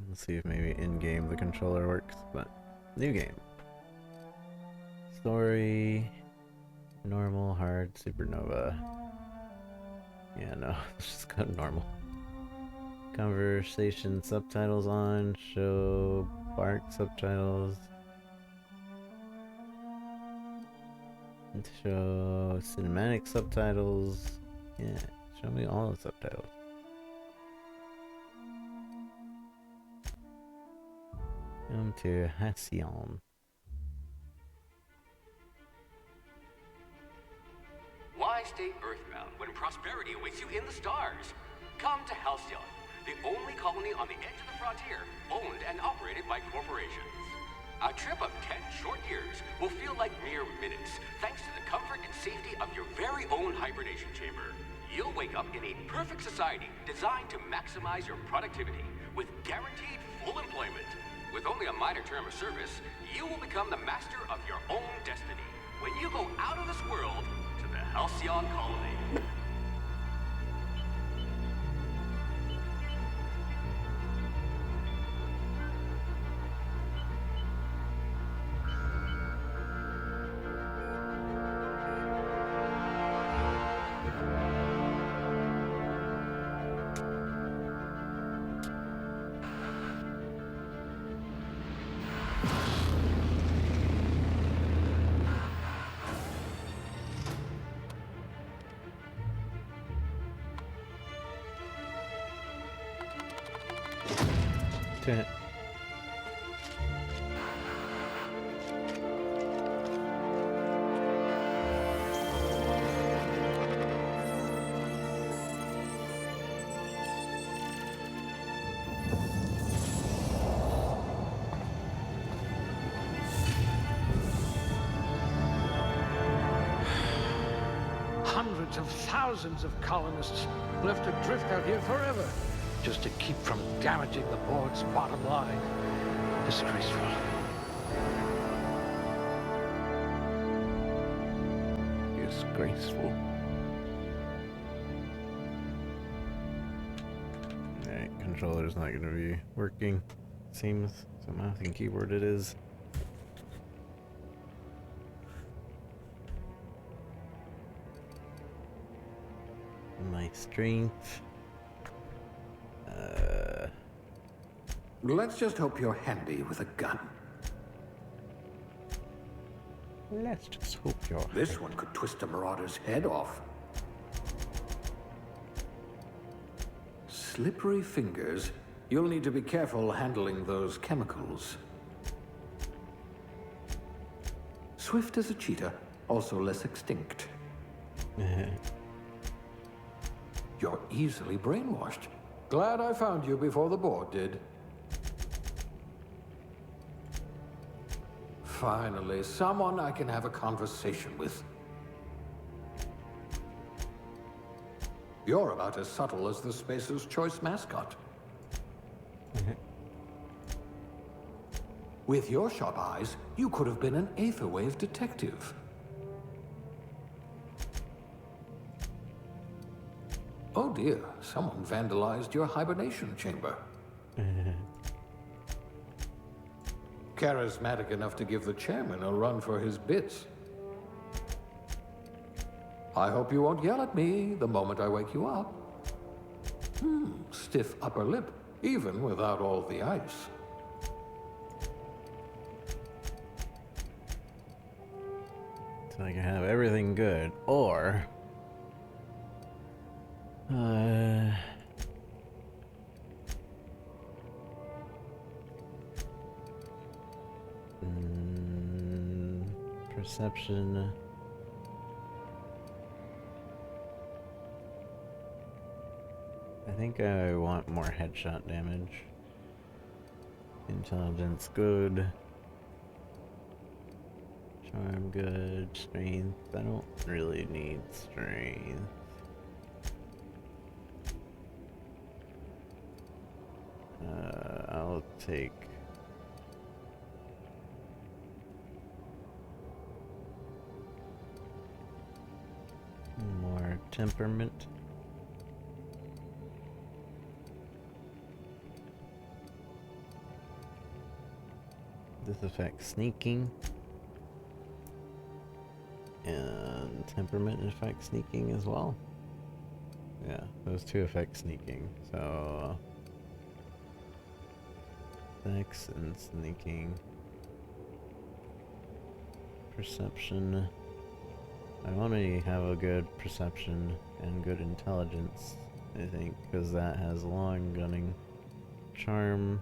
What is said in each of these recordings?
Let's see if maybe in-game the controller works, but new game. Story, normal, hard, supernova. Yeah, no, let's just go normal. Conversation subtitles on, show Bark subtitles. Show cinematic subtitles. Yeah, show me all the subtitles. Come to Halcyon. Why stay earthbound when prosperity awaits you in the stars? Come to Halcyon, the only colony on the edge of the frontier, owned and operated by corporations. A trip of 10 short years will feel like mere minutes, thanks to the comfort and safety of your very own hibernation chamber. You'll wake up in a perfect society designed to maximize your productivity, with guaranteed full employment. With only a minor term of service, you will become the master of your own destiny when you go out of this world to the Halcyon Colony. Okay. Hundreds of thousands of colonists left adrift out here forever, just to keep from damaging the board's bottom line. Disgraceful. Disgraceful. Alright, controller's not gonna be working. Seems. So mouse and keyboard it is. My strength. Let's just hope you're handy with a gun. Let's just hope you're. This one could twist a marauder's head off. Slippery fingers. You'll need to be careful handling those chemicals. Swift as a cheetah, also less extinct. You're easily brainwashed. Glad I found you before the board did. Finally, someone I can have a conversation with. You're about as subtle as the Spacer's Choice mascot. With your sharp eyes, you could have been an Aetherwave detective. Oh dear, someone vandalized your hibernation chamber. Charismatic enough to give the chairman a run for his bits. I hope you won't yell at me the moment I wake you up. Stiff upper lip, even without all the ice. So I can have everything good, or perception. I think I want more headshot damage. Intelligence good. Charm good. Strength. I don't really need strength. I'll take more temperament. this affects sneaking. And temperament affects sneaking as well. Yeah, those two affect sneaking. So dex and sneaking. Perception. I want to have a good perception and good intelligence, I think, because that has long gunning. Charm.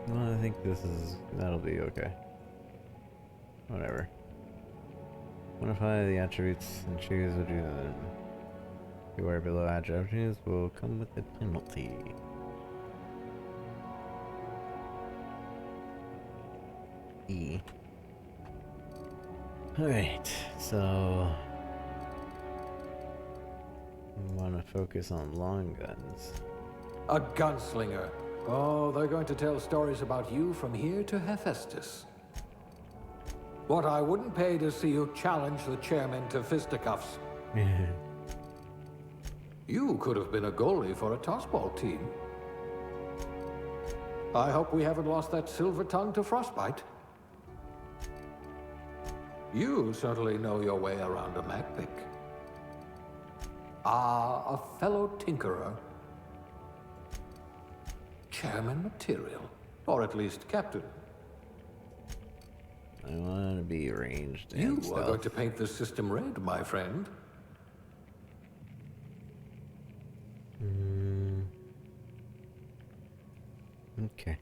Well, I think that'll be okay. Whatever. Modify the attributes and choose what you then. If you are below attributes will come with a penalty. E. Alright, so I want to focus on long guns. A gunslinger. Oh, they're going to tell stories about you from here to Hephaestus. What I wouldn't pay to see you challenge the chairman to fisticuffs. You could have been a goalie for a tossball team. I hope we haven't lost that silver tongue to frostbite. You certainly know your way around a MacPick. Ah, a fellow tinkerer. Chairman material, or at least captain. I want to be ranged. You are going to paint the system red, my friend. Okay.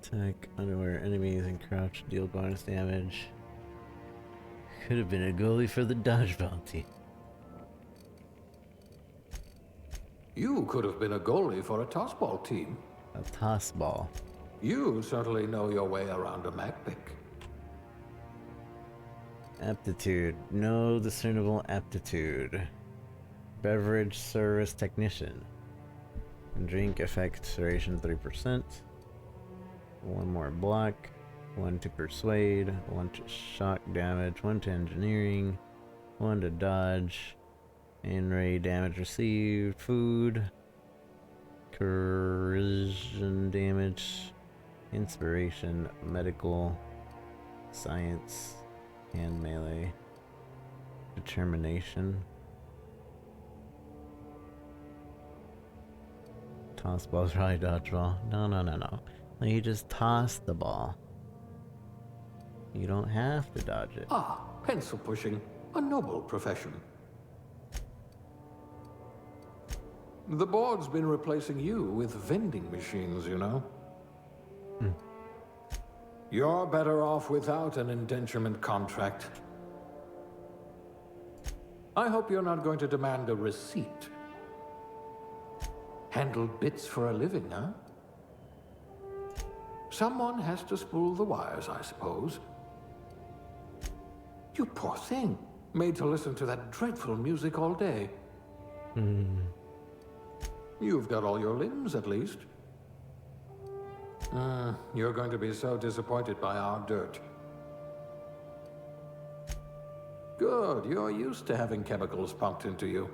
Attack underwear enemies and crouch, deal bonus damage. Could have been a goalie for the dodgeball team. You could have been a goalie for a tossball team. A toss ball. You certainly know your way around a MacPick. Aptitude. No discernible aptitude. Beverage service technician. Drink effect duration 3%. One more block. 1 to persuade. 1 to shock damage. 1 to engineering. 1 to dodge. And ray damage received. Food. Corrosion damage. Inspiration. Medical. Science. Hand melee. Determination. Toss ball's probably dodgeball. No. You just toss the ball. You don't have to dodge it. Ah, pencil pushing. A noble profession. The board's been replacing you with vending machines, you know. You're better off without an indenturement contract. I hope you're not going to demand a receipt. Handle bits for a living, huh? Someone has to spool the wires, I suppose. You poor thing. Made to listen to that dreadful music all day. You've got all your limbs, at least. You're going to be so disappointed by our dirt. Good, you're used to having chemicals pumped into you.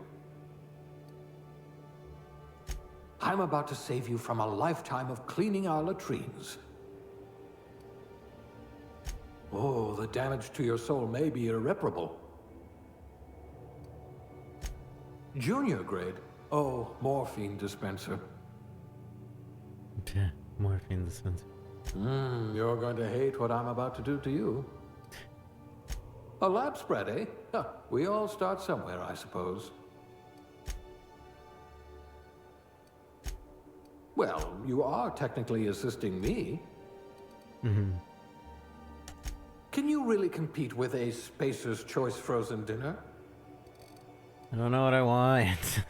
I'm about to save you from a lifetime of cleaning our latrines. Oh, the damage to your soul may be irreparable. Junior grade? Oh, morphine dispenser. Morphine dispenser. You're going to hate what I'm about to do to you. A lab spread, eh? Huh, we all start somewhere, I suppose. Well, you are technically assisting me. Can you really compete with a Spacer's Choice frozen dinner? I don't know what I want.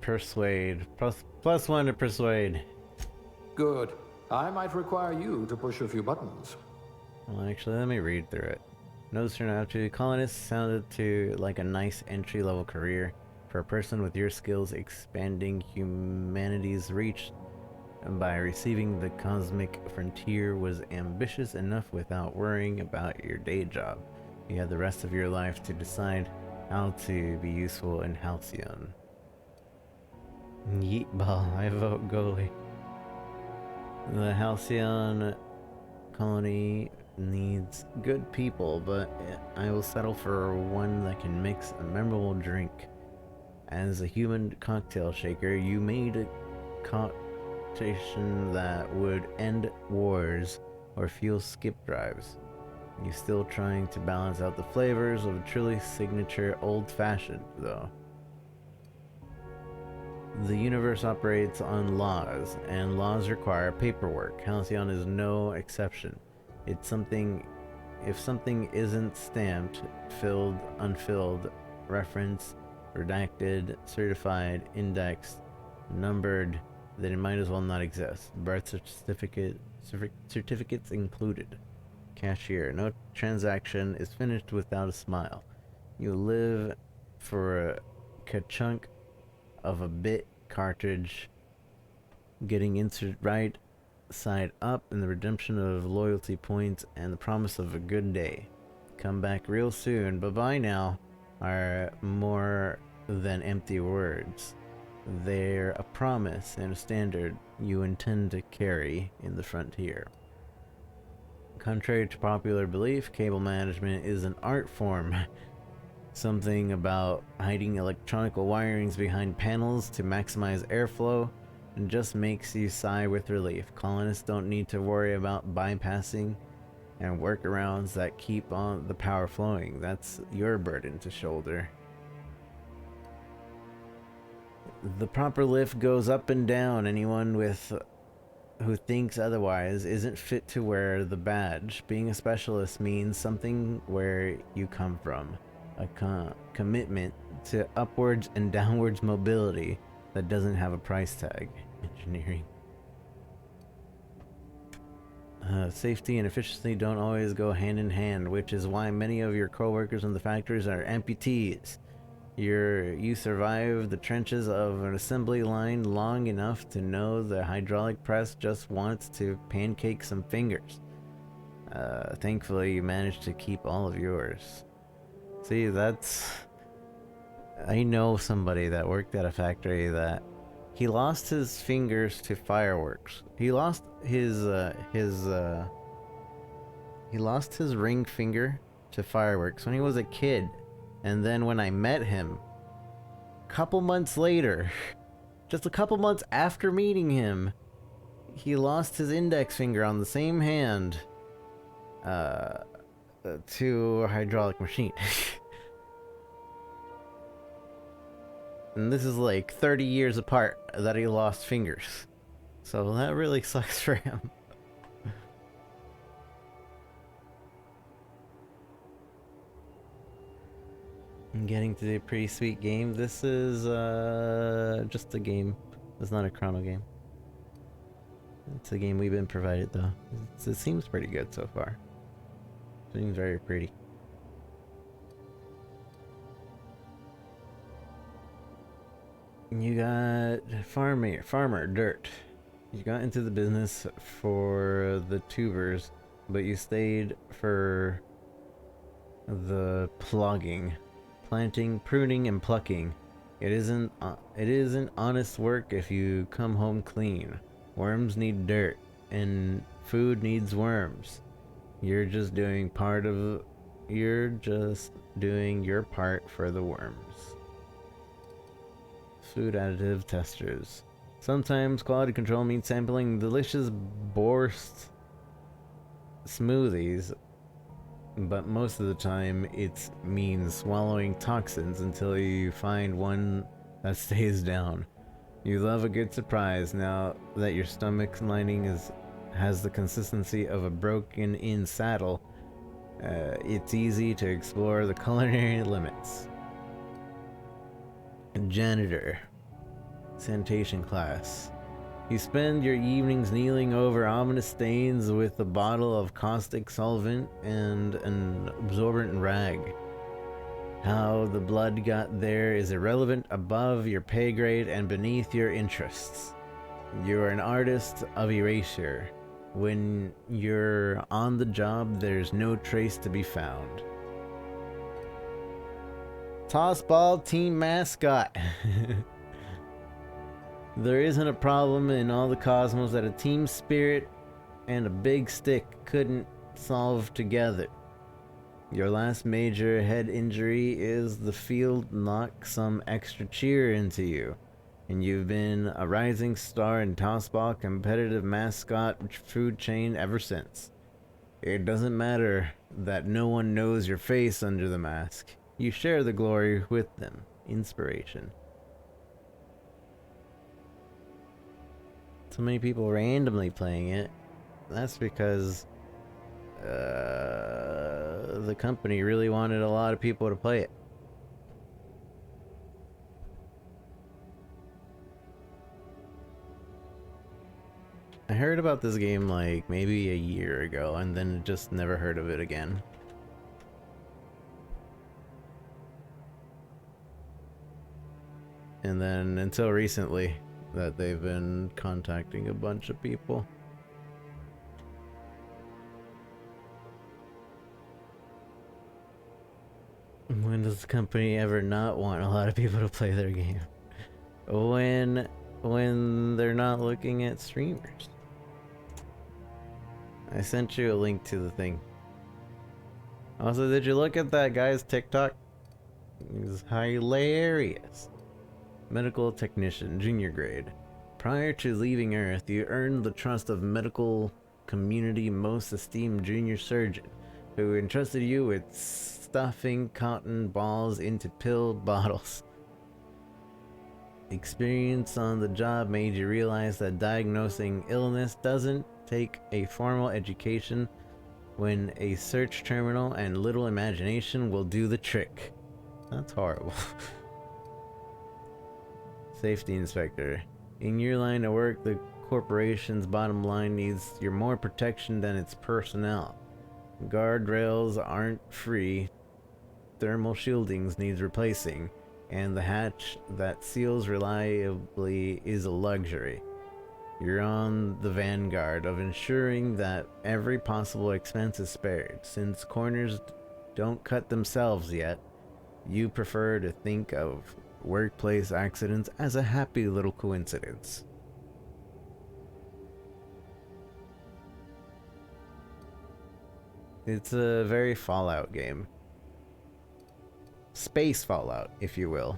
Persuade. Plus 1 to persuade. Good. I might require you to push a few buttons. Well, actually, let me read through it. Notes turn out to colonists sounded to like a nice entry-level career for a person with your skills expanding humanity's reach by receiving the cosmic frontier was ambitious enough without worrying about your day job. You had the rest of your life to decide how to be useful in Halcyon. Yeetball, I vote goalie. The Halcyon colony needs good people, but I will settle for one that can mix a memorable drink. As a human cocktail shaker, you made a concoction that would end wars or fuel skip drives. You're still trying to balance out the flavors of a truly signature old-fashioned, though. The universe operates on laws, and laws require paperwork. Halcyon is no exception. It's something... If something isn't stamped, filled, unfilled, referenced, redacted, certified, indexed, numbered, then it might as well not exist. Birth certificates included. Cashier. No transaction is finished without a smile. You live for a ka-chunk of a bit cartridge, getting inserted right side up in the redemption of loyalty points and the promise of a good day. Come back real soon. Bye-bye now are more than empty words. They're a promise and a standard you intend to carry in the frontier. Contrary to popular belief, cable management is an art form. Something about hiding electronical wirings behind panels to maximize airflow just makes you sigh with relief. Colonists don't need to worry about bypassing and workarounds that keep on the power flowing. That's your burden to shoulder. The proper lift goes up and down. Anyone who thinks otherwise isn't fit to wear the badge. Being a specialist means something where you come from. A commitment to upwards and downwards mobility that doesn't have a price tag. Engineering. Safety and efficiency don't always go hand in hand, which is why many of your co-workers in the factories are amputees. You survive the trenches of an assembly line long enough to know the hydraulic press just wants to pancake some fingers. Thankfully, you managed to keep all of yours. See, I know somebody that worked at a factory that he lost his fingers to fireworks. He lost his ring finger to fireworks when he was a kid. And then when I met him, a couple months later, just a couple months after meeting him, he lost his index finger on the same hand to a hydraulic machine. And this is like 30 years apart that he lost fingers. So that really sucks for him. I'm getting to a pretty sweet game. This is just a game. It's not a chrono game. It's a game we've been provided though. It seems pretty good so far. Seems very pretty. You got farmer dirt. You got into the business for the tubers, but you stayed for the plugging, planting, pruning, and plucking. It isn't honest work if you come home clean. Worms need dirt, and food needs worms. You're just doing your part for the worms. Food additive testers. Sometimes quality control means sampling delicious Borscht smoothies, but most of the time it means swallowing toxins until you find one that stays down. You love a good surprise now that your stomach lining has the consistency of a broken-in saddle. It's easy to explore the culinary limits. Janitor. Sanitation class. You spend your evenings kneeling over ominous stains with a bottle of caustic solvent and an absorbent rag. How the blood got there is irrelevant, above your pay grade and beneath your interests. You're an artist of erasure. When you're on the job, there's no trace to be found. Tossball team mascot. There isn't a problem in all the cosmos that a team spirit and a big stick couldn't solve together. Your last major head injury is the field knocked some extra cheer into you, and you've been a rising star in tossball competitive mascot food chain ever since. It doesn't matter that no one knows your face under the mask. You share the glory with them. Inspiration. So many people randomly playing it. That's because the company really wanted a lot of people to play it. I heard about this game like maybe a year ago and then just never heard of it again. And then until recently that they've been contacting a bunch of people. When does the company ever not want a lot of people to play their game? When they're not looking at streamers. I sent you a link to the thing. Also, did you look at that guy's TikTok? He's hilarious. Medical technician, junior grade. Prior to leaving Earth, you earned the trust of medical community most esteemed junior surgeon, who entrusted you with stuffing cotton balls into pill bottles. Experience on the job made you realize that diagnosing illness doesn't take a formal education, when a search terminal and little imagination will do the trick. That's horrible. Safety inspector. In your line of work, the corporation's bottom line needs your more protection than its personnel. Guardrails aren't free. Thermal shieldings needs replacing, and the hatch that seals reliably is a luxury. You're on the vanguard of ensuring that every possible expense is spared. Since corners don't cut themselves yet, you prefer to think of workplace accidents as a happy little coincidence. It's a very Fallout game. Space Fallout, if you will.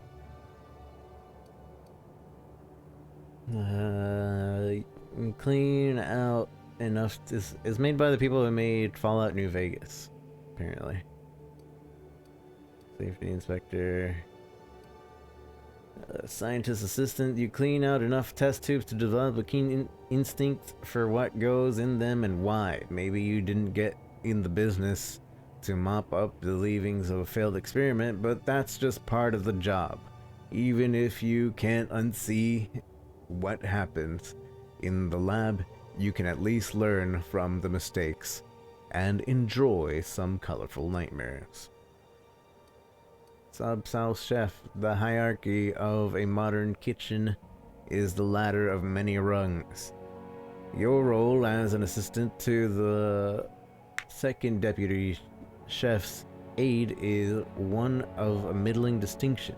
Clean out enough. This is made by the people who made Fallout New Vegas, apparently. Safety inspector. Scientist assistant. You clean out enough test tubes to develop a keen instinct for what goes in them and why. Maybe you didn't get in the business to mop up the leavings of a failed experiment, but that's just part of the job. Even if you can't unsee what happens in the lab, you can at least learn from the mistakes and enjoy some colorful nightmares. Sub-South chef. The hierarchy of a modern kitchen is the ladder of many rungs. Your role as an assistant to the second deputy chef's aide is one of a middling distinction,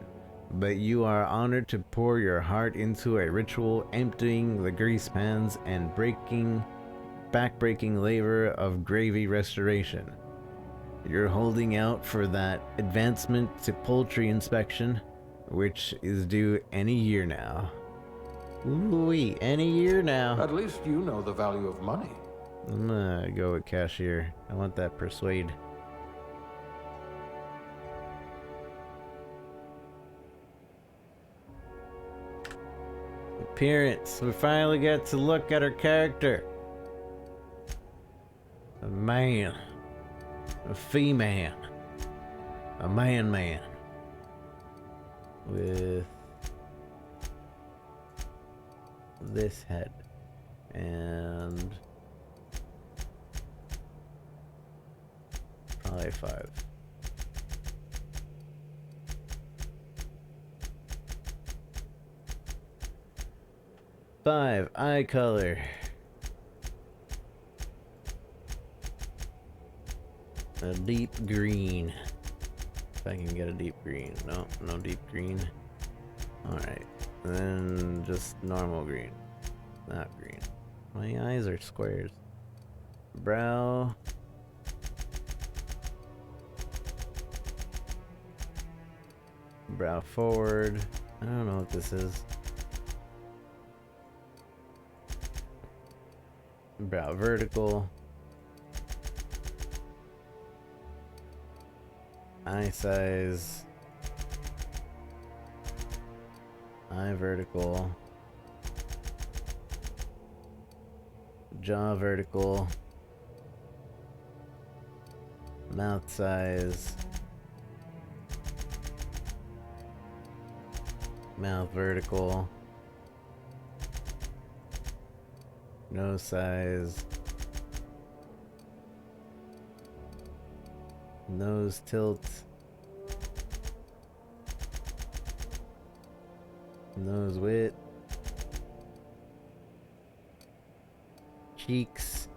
but you are honored to pour your heart into a ritual, emptying the grease pans and back-breaking labor of gravy restoration. You're holding out for that advancement to poultry inspection, which is due any year now. Ooh-wee, any year now. At least you know the value of money. I'm gonna go with cashier. I want that persuade. Appearance. We finally get to look at her character. A man. A female. A man. With this head. And probably 5. 5. Eye color. A deep green. If I can get a deep green. No, no deep green. Alright. Then just normal green. Not green. My eyes are squares. Brow. Brow forward. I don't know what this is. Brow vertical. Eye size. Eye vertical. Jaw vertical. Mouth size. Mouth vertical. Nose size. Nose tilt. Nose width. Cheeks.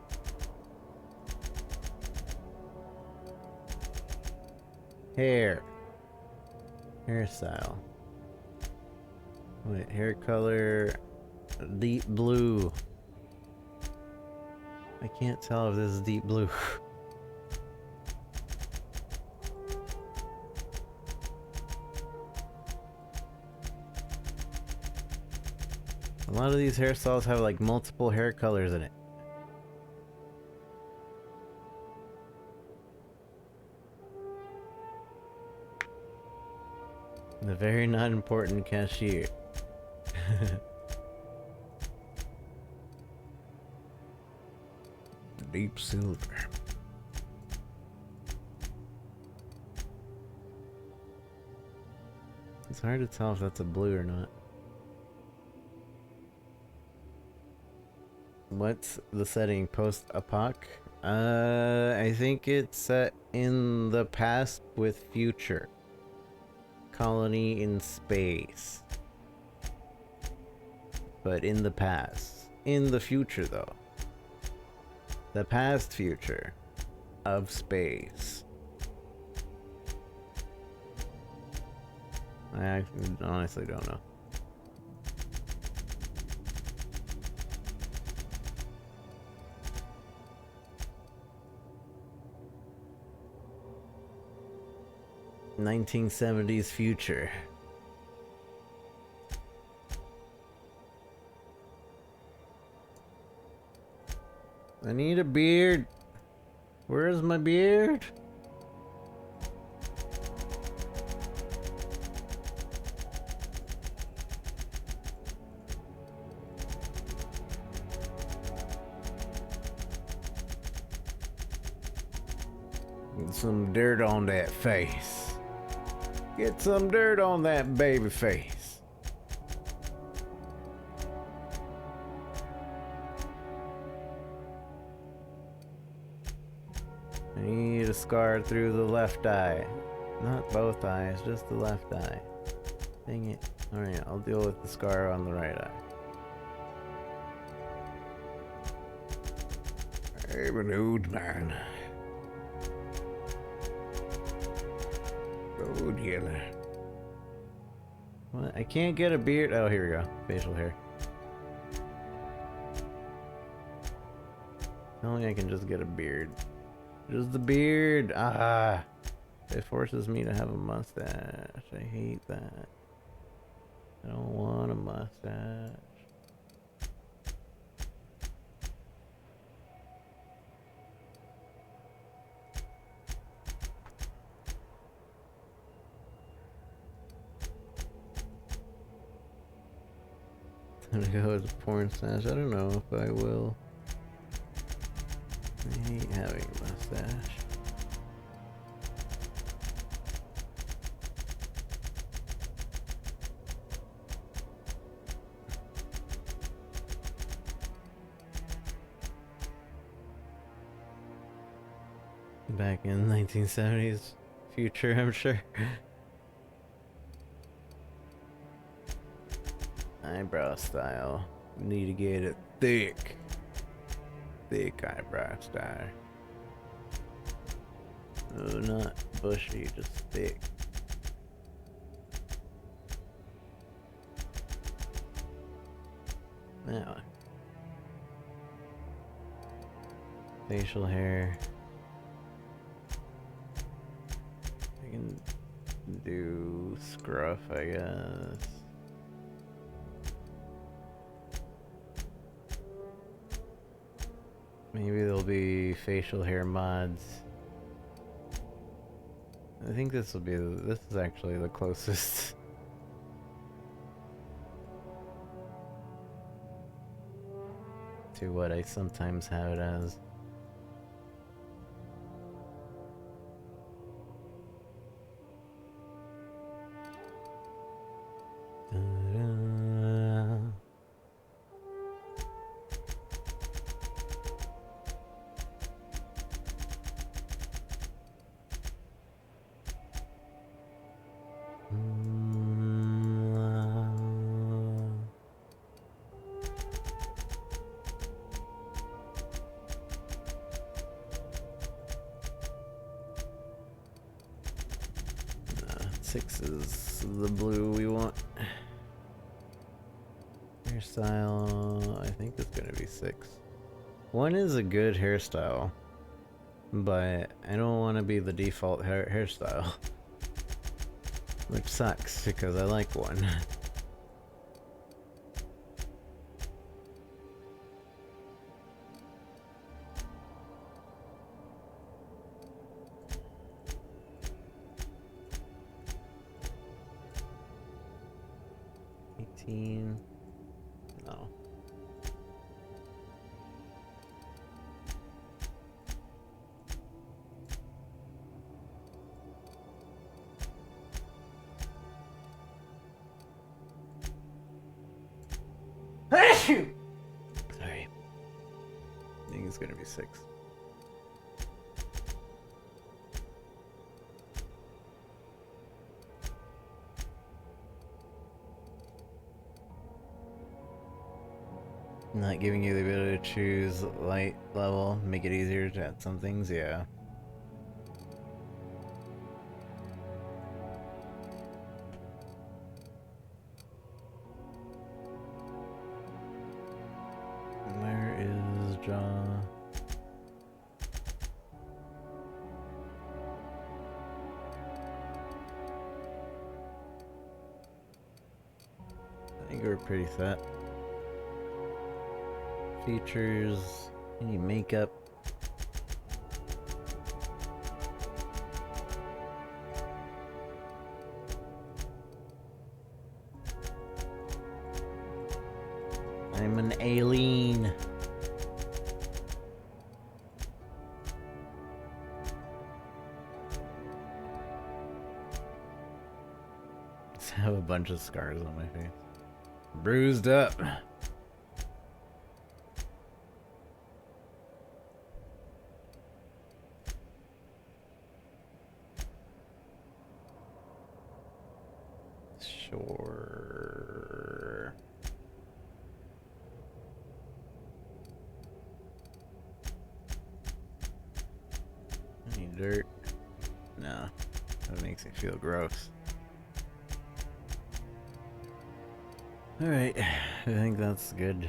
Hair. Hairstyle. Wait, hair color. Deep blue. I can't tell if this is deep blue. A lot of these hairstyles have like multiple hair colors in it. The very not important cashier. Deep silver. It's hard to tell if that's a blue or not. What's the setting? Post-apoc? I think it's set in the past with future. Colony in space. But in the past. In the future, though. The past future of space. I honestly don't know. '70s future. I need a beard. Where's my beard? Get some dirt on that face. Get some dirt on that baby face. I need a scar through the left eye. Not both eyes, just the left eye. Dang it. Alright, I'll deal with the scar on the right eye. I'm an old man. Old yellow. What? I can't get a beard. Oh, here we go. Facial hair. Only I can just get a beard. Just the beard. Ah. It forces me to have a mustache. I hate that. I don't want a mustache. I'm gonna go with a porn stash. I don't know if I will. I hate having a mustache. Back in 1970s future, I'm sure. Eyebrow style. Need to get it thick. Thick eyebrow style. Oh, not bushy, just thick. Now, facial hair. I can do scruff, I guess. Maybe there'll be facial hair mods. I think this will be. This is actually the closest. To what I sometimes have it as. Six is the blue we want. Hairstyle, I think it's gonna be 6. 1 is a good hairstyle, but I don't want to be the default hairstyle, which sucks because I like 1. No. Sorry. I think it's gonna be 6. Not giving you the ability to choose light level, make it easier to add some things, yeah. Where is jaw? I think we're pretty set. Features, any makeup. I'm an alien. Just have a bunch of scars on my face. Bruised up. Sure. Any dirt? No. That makes me feel gross. Alright, I think that's good.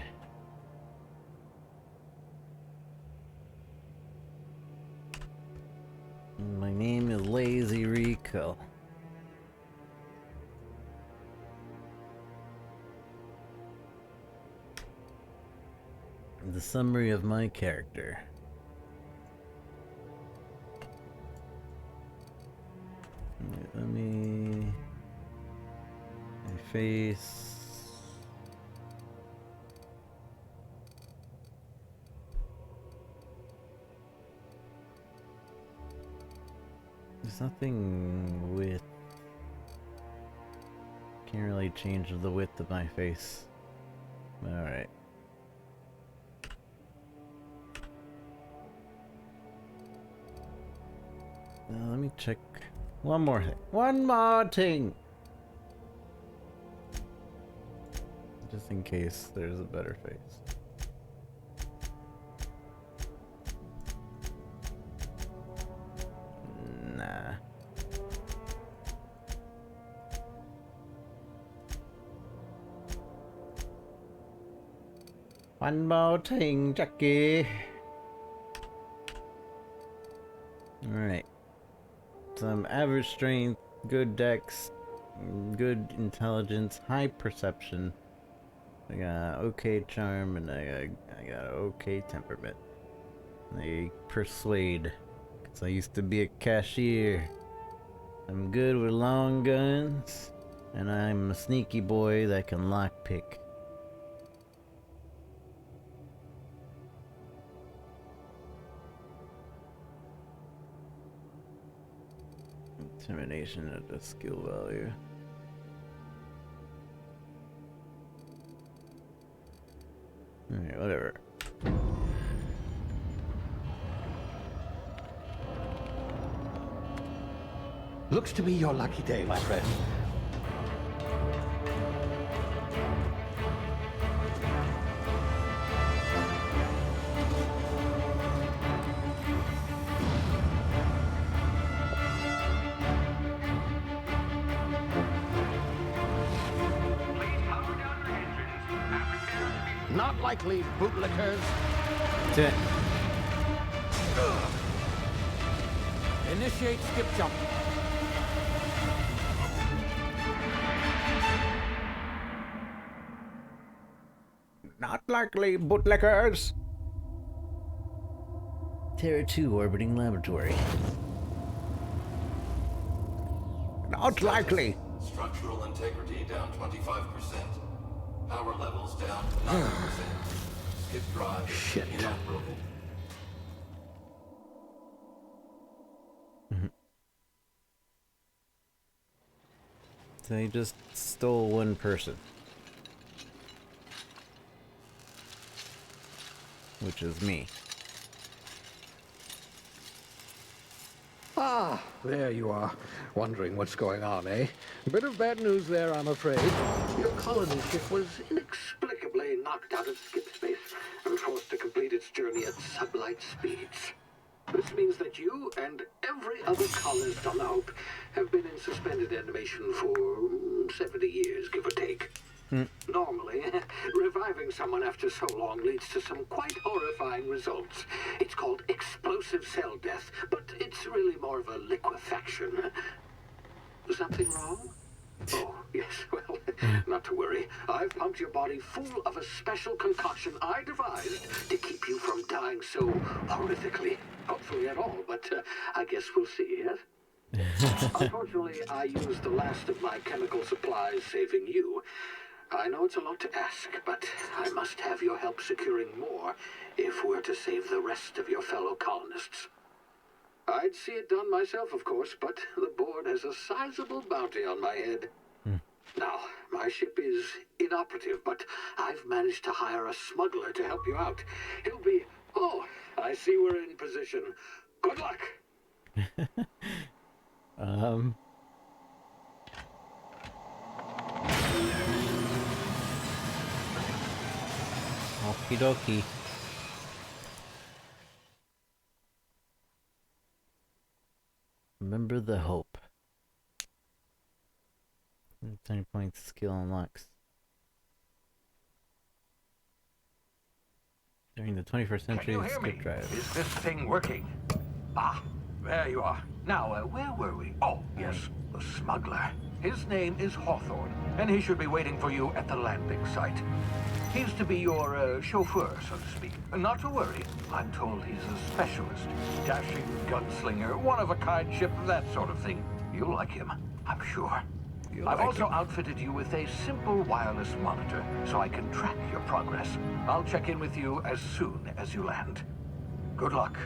My name is Lazy Rico. The summary of my character. Let me... My face... There's nothing with... Can't really change the width of my face. Alright. Let me check one more thing. One more thing! Just just in case there's a better face. Nah. One more thing, Jackie. Alright. Some average strength, good dex, good intelligence, high perception. I got okay charm, and I got okay temperament. I persuade, because I used to be a cashier. I'm good with long guns, and I'm a sneaky boy that can lockpick. Intimidation at the skill value. Alright, whatever. Looks to be your lucky day, my friend. Not likely, bootlickers. That's it. Initiate skip jump. Not likely, bootlickers. Terra 2 orbiting laboratory. Not likely. Structural integrity down 25%. Power levels down 9%. Skip drive Shit. inoperable. So he just stole one person. Which is me. Ah, there you are. Wondering what's going on, eh? Bit of bad news there, I'm afraid. Your colony ship was inexplicably knocked out of skip space and forced to complete its journey at sublight speeds. This means that you and every other colonist on the Hope have been in suspended animation for 70 years, give or take. Normally, reviving someone after so long leads to some quite horrifying results. It's called explosive cell death, but it's really more of a liquefaction. Something wrong? Oh, yes, well, not to worry. I've pumped your body full of a special concoction I devised to keep you from dying so horrifically. Hopefully at all, but I guess we'll see, yes? Unfortunately, I used the last of my chemical supplies saving you. I know it's a lot to ask, but I must have your help securing more if we're to save the rest of your fellow colonists. I'd see it done myself, of course, but the board has a sizable bounty on my head. Now, my ship is inoperative, but I've managed to hire a smuggler to help you out. He'll be... Oh, I see we're in position. Good luck! Okie dokie. Remember the Hope. 10 points skill unlocks. During the 21st century, skip drive. Is this thing working? Ah, there you are. Now, where were we? Oh, yes, the smuggler. His name is Hawthorne, and he should be waiting for you at the landing site. He's to be your chauffeur, so to speak. Not to worry, I'm told he's a specialist. Dashing gunslinger, one-of-a-kind ship, that sort of thing. You'll like him, I'm sure. I've also outfitted you with a simple wireless monitor, so I can track your progress. I'll check in with you as soon as you land. Good luck.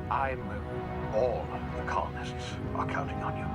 All the colonists are counting on you.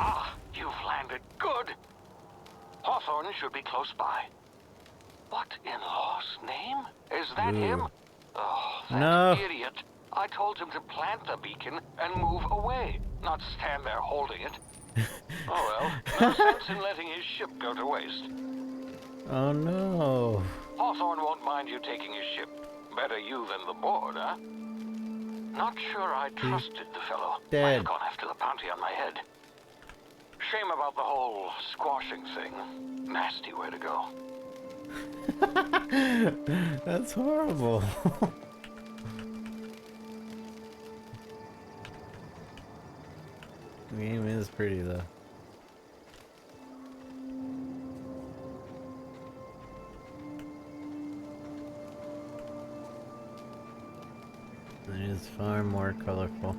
Ah, you've landed. Good. Hawthorne should be close by. What in law's name? Is that Ooh. him? Oh, that No. idiot. I told him to plant the beacon and move away, not stand there holding it. Oh well, no sense in letting his ship go to waste. Oh no. Hawthorne won't mind you taking his ship. Better you than the board, huh? Not sure I trusted the fellow. dead. Might have gone after the bounty on my head. Shame about the whole squashing thing. Nasty way to go. That's horrible. The game is pretty though. It is far more colorful.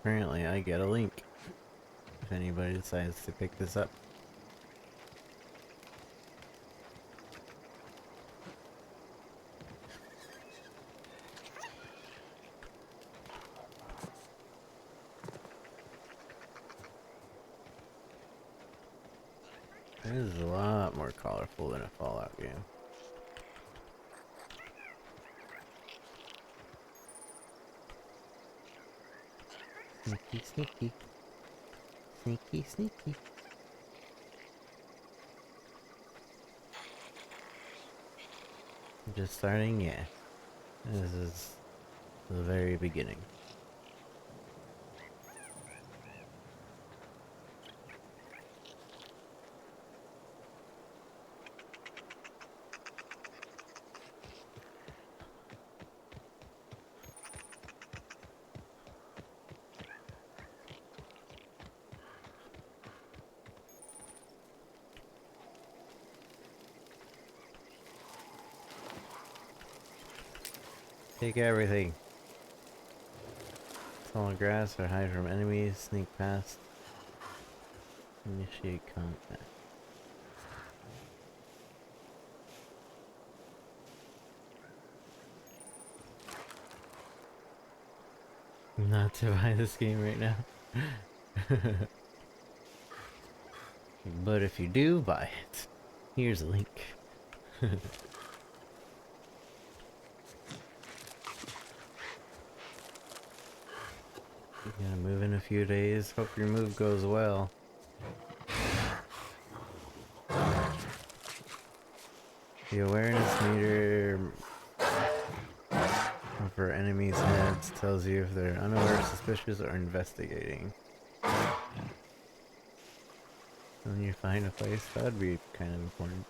Apparently I get a link if anybody decides to pick this up. It is a lot more colorful than a Fallout game. Sneaky, sneaky. Sneaky, sneaky. Just starting, yeah. This is the very beginning. Take everything. Tall grass or hide from enemies, sneak past. Initiate combat. Not to buy this game right now. But if you do buy it, here's a link. You're gonna move in a few days. Hope your move goes well. The awareness meter for enemies' heads tells you if they're unaware, suspicious, or investigating. When you find a place, that'd be kind of important.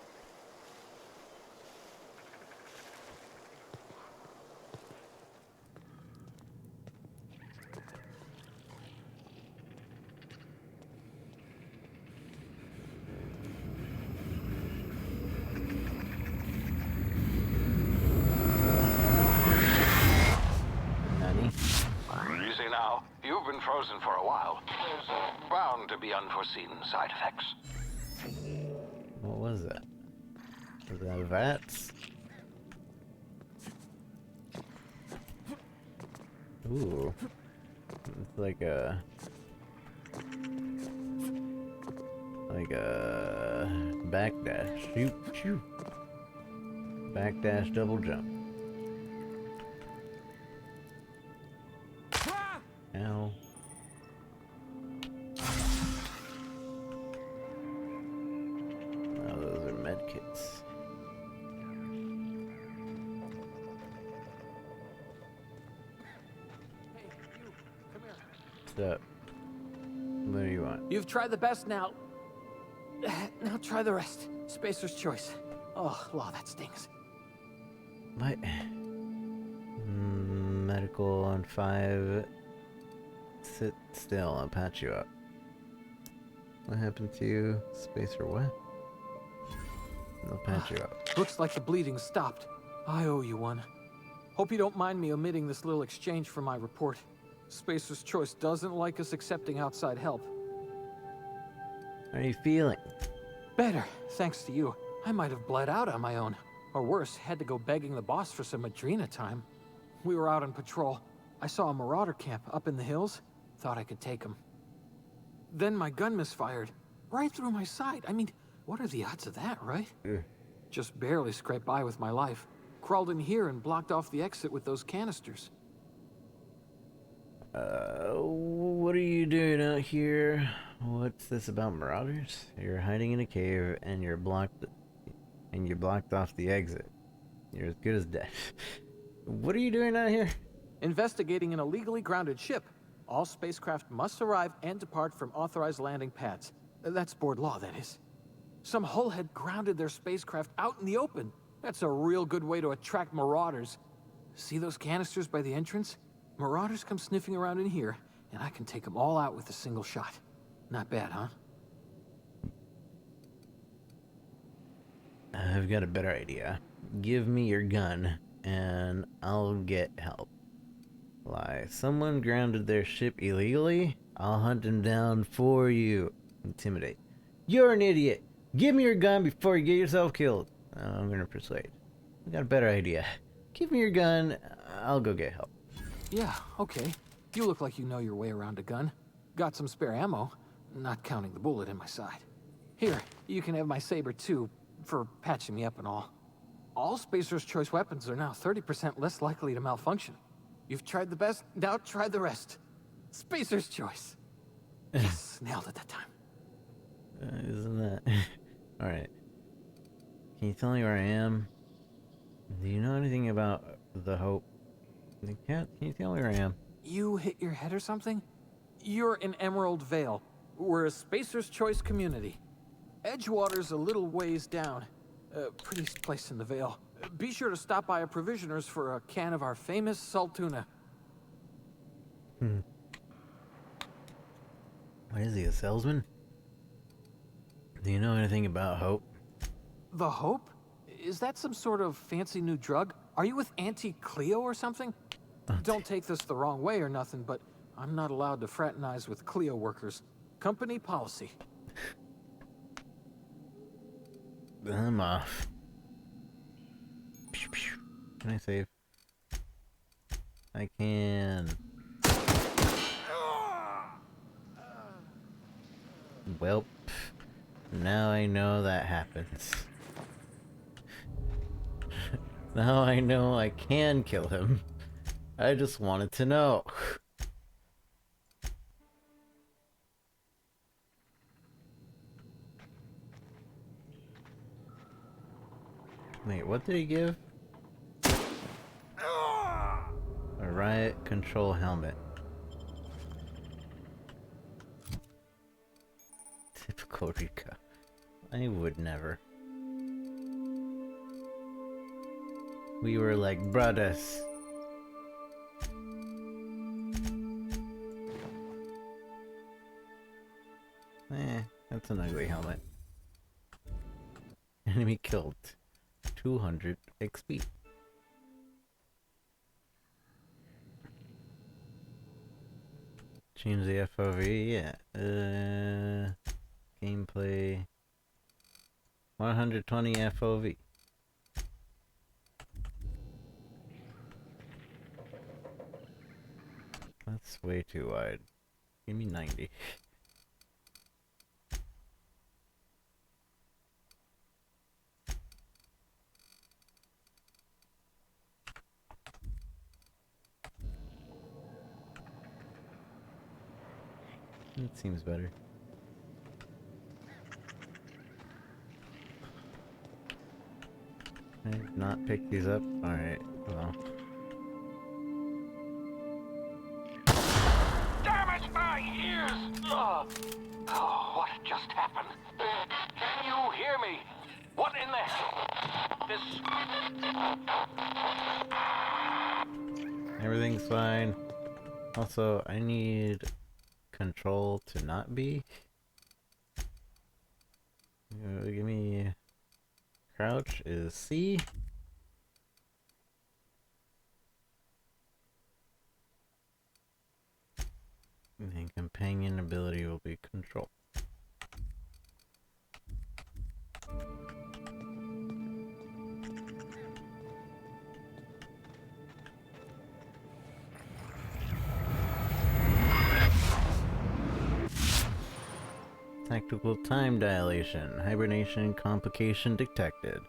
Easy now. You've been frozen for a while. There's bound to be unforeseen side effects. What was that? Was that VATS? Ooh. It's like a backdash. Shoot, shoot. Backdash double jump. Ow. Oh, those are med kits. Hey, you, come here. What's up? What do you want? You've tried the best now. Now try the rest. Spacer's choice. Oh, law, that stings. What? Medical on 5. Sit still, I'll patch you up. What happened to you? Spacer what? I'll patch you up. Looks like the bleeding stopped. I owe you one. Hope you don't mind me omitting this little exchange from my report. Spacer's choice doesn't like us accepting outside help. How are you feeling? Better, thanks to you. I might have bled out on my own. Or worse, had to go begging the boss for some Adrena time. We were out on patrol. I saw a marauder camp up in the hills. Thought I could take him. Then my gun misfired. Right through my side. I mean, what are the odds of that, right? Ugh. Just barely scraped by with my life. Crawled in here and blocked off the exit with those canisters. What are you doing out here? What's this about marauders? You're hiding in a cave and you blocked off the exit. You're as good as dead. What are you doing out here? Investigating an illegally grounded ship. All spacecraft must arrive and depart from authorized landing pads. That's board law, that is. Some hullhead grounded their spacecraft out in the open. That's a real good way to attract marauders. See those canisters by the entrance? Marauders come sniffing around in here, and I can take them all out with a single shot. Not bad, huh? I've got a better idea. Give me your gun, and I'll get help. Lie. Someone grounded their ship illegally? I'll hunt him down for you. Intimidate. You're an idiot! Give me your gun before you get yourself killed. I'm gonna persuade. I got a better idea. Give me your gun, I'll go get help. Yeah, okay. You look like you know your way around a gun. Got some spare ammo, not counting the bullet in my side. Here, you can have my saber too, for patching me up and all. All Spacer's choice weapons are now 30% less likely to malfunction. You've tried the best, now try the rest. Spacer's choice. Yes, nailed it that time. Isn't that... Alright. Can you tell me where I am? Do you know anything about the Hope? Can you tell me where I am? You hit your head or something? You're in Emerald Vale. We're a Spacer's Choice community. Edgewater's a little ways down. Prettiest place in the Vale. Be sure to stop by a provisioner's for a can of our famous salt tuna. What is he, a salesman? Do you know anything about Hope? The Hope? Is that some sort of fancy new drug? Are you with Auntie Cleo or something? Don't take this the wrong way or nothing, but I'm not allowed to fraternize with Cleo workers. Company policy. I'm off. Can I save? I can. Well, now I know that happens. Now I know I can kill him. I just wanted to know. Wait, what did he give? A riot control helmet. Typical Rika. I would never. We were like brothers. That's an ugly helmet. Enemy killed. 200 XP. Change the FOV, yeah. Gameplay. 120 FOV. That's way too wide. Give me 90. It seems better. Can I not pick these up? Alright, well. Damn it, my ears! Oh, what just happened? Can you hear me? What in the hell? This... Everything's fine. Also, I need control to not be. Give me... Crouch is C. And companion ability will be control. Tactical time dilation. Hibernation complication detected.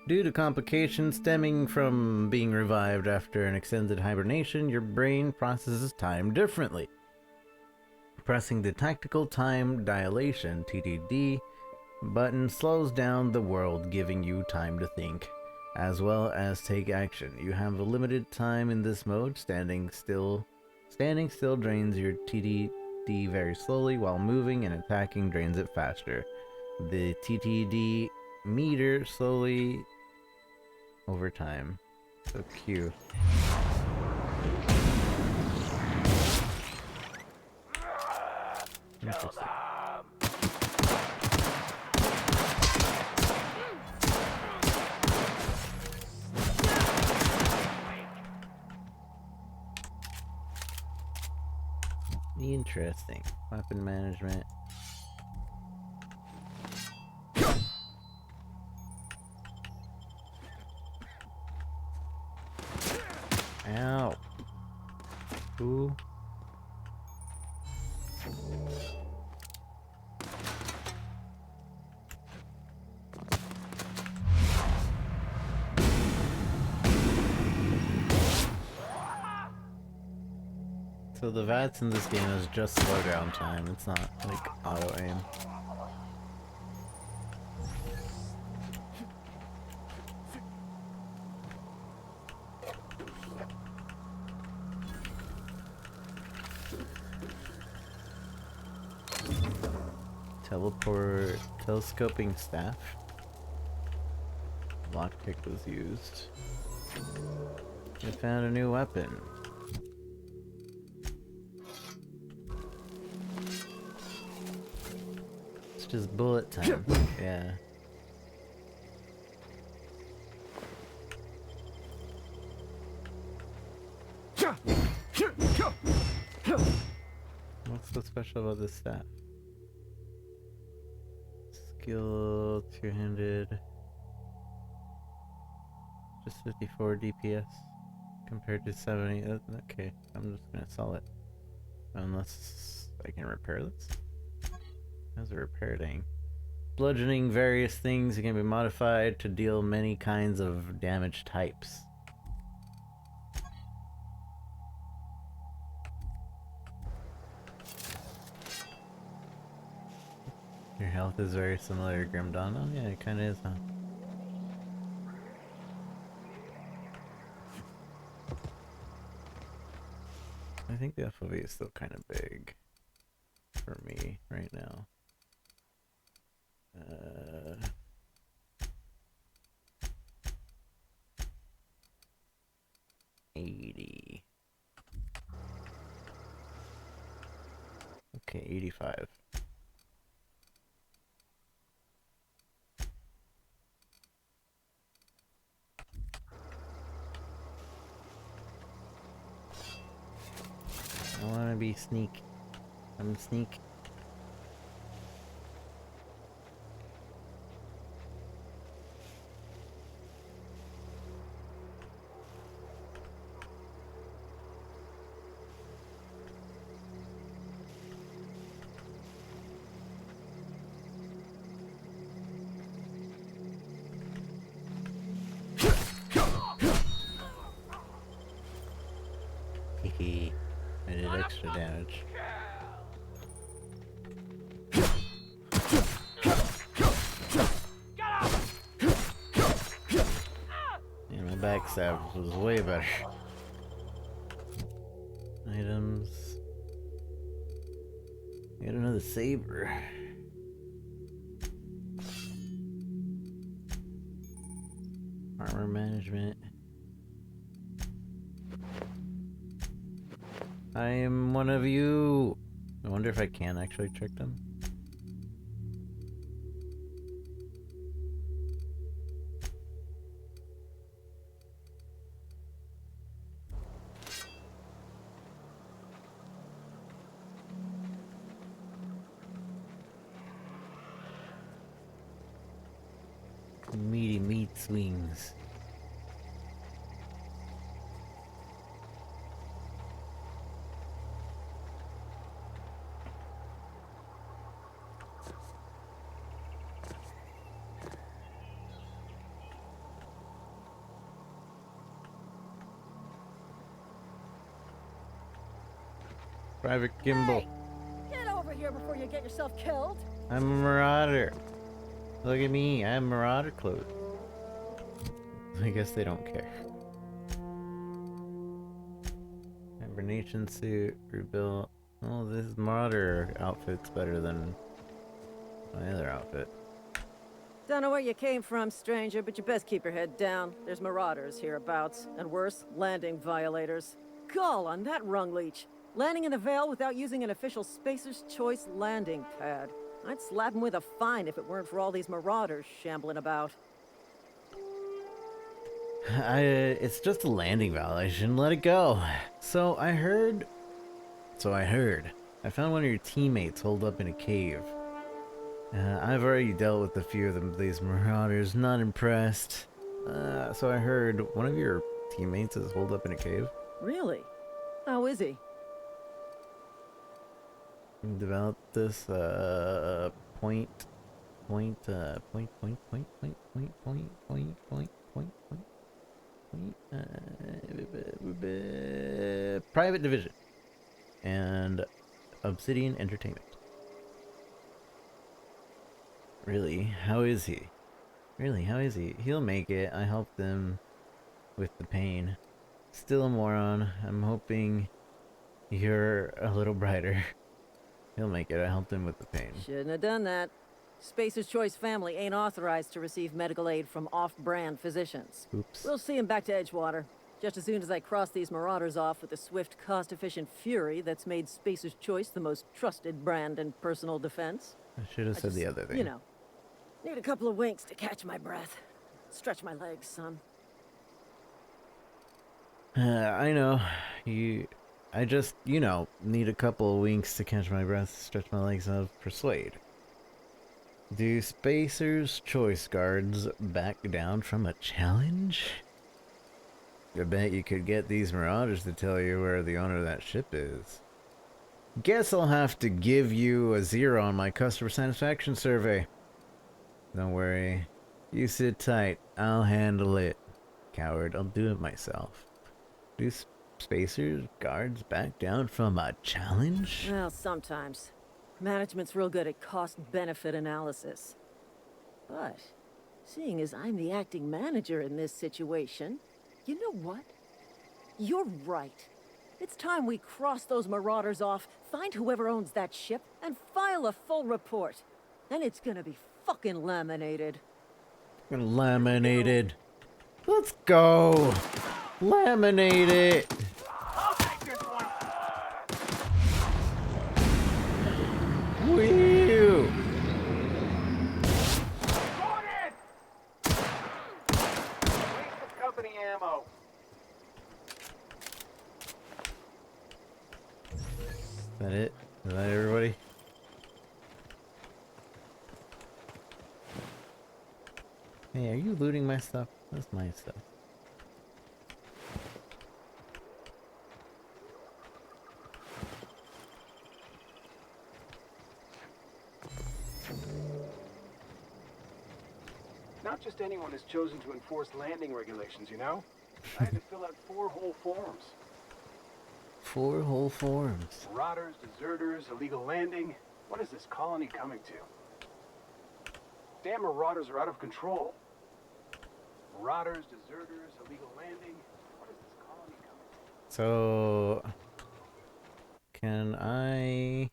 Due to complications stemming from being revived after an extended hibernation, your brain processes time differently. Pressing the Tactical Time Dilation (TTD) button slows down the world, giving you time to think, as well as take action. You have a limited time in this mode. Standing still drains your TTD very slowly, while moving and attacking drains it faster. The TTD meter slowly over time. So Q. Interesting. Interesting. Weapon management. Ow. Ooh. So the VATS in this game is just slow down time, it's not like auto aim. Telescoping staff. Lockpick was used. I found a new weapon. It's just bullet time. Yeah. What's so special about this staff? Skill two-handed. Just 54 DPS compared to 70. Okay, I'm just gonna sell it. Unless I can repair this. How's a repair thing? Bludgeoning various things can be modified to deal many kinds of damage types. Your health is very similar to Grim Dawn. Oh yeah, it kinda is, huh? I think the FOV is still kind of big for me right now. 80. Okay, 85. I wanna be sneak. I'm sneak. I did extra damage. backstab was way better. Items. Get another saber. Armor management. I am one of you. I wonder if I can actually trick them. Meaty meat swings. Private Gimbal. Hey, get over here before you get yourself killed. I'm a marauder. Look at me, I have marauder clothes. I guess they don't care. Hibernation suit, rebuild. Oh, this marauder outfit's better than my other outfit. Don't know where you came from, stranger, but you best keep your head down. There's marauders hereabouts, and worse, landing violators. Gall on that rung leech. Landing in the Vale without using an official Spacer's Choice landing pad. I'd slap him with a fine if it weren't for all these marauders shambling about. It's just a landing violation. Let it go. So I heard. I found one of your teammates holed up in a cave. I've already dealt with a few of them. These marauders, not impressed. So I heard one of your teammates is holed up in a cave. Really? How is he? Developed this point, private division and Obsidian Entertainment. Really? How is he? Really? How is he? He'll make it. I helped him with the pain. Still a moron. I'm hoping you're a little brighter. He'll make it. I helped him with the pain. Shouldn't have done that. Spacer's Choice family ain't authorized to receive medical aid from off-brand physicians. Oops. We'll see him back to Edgewater. Just as soon as I cross these marauders off with the swift, cost-efficient fury that's made Spacer's Choice the most trusted brand in personal defense. I should have said the other thing. You know, need a couple of winks to catch my breath. Stretch my legs, son. I know. I just, need a couple of winks to catch my breath, stretch my legs up, persuade. Do Spacer's Choice guards back down from a challenge? I bet you could get these marauders to tell you where the owner of that ship is. Guess I'll have to give you a 0 on my customer satisfaction survey. Don't worry. You sit tight. I'll handle it. Coward, I'll do it myself. Do Spacer's guards back down from a challenge? Well, sometimes. Management's real good at cost-benefit analysis. But, seeing as I'm the acting manager in this situation, you know what? You're right. It's time we cross those marauders off, find whoever owns that ship, and file a full report. Then it's gonna be fucking laminated. Laminated. Let's go. Laminate it. I'll take this one. Whew. Going in. Waste of company ammo. Is that it? Is that everybody? Hey, are you looting my stuff? That's my stuff. Not just anyone has chosen to enforce landing regulations, you know? I had to fill out 4 whole forms. 4 whole forms. Marauders, deserters, illegal landing. What is this colony coming to? Damn marauders are out of control. Marauders, deserters, illegal landing. What is this colony coming to? So, can I,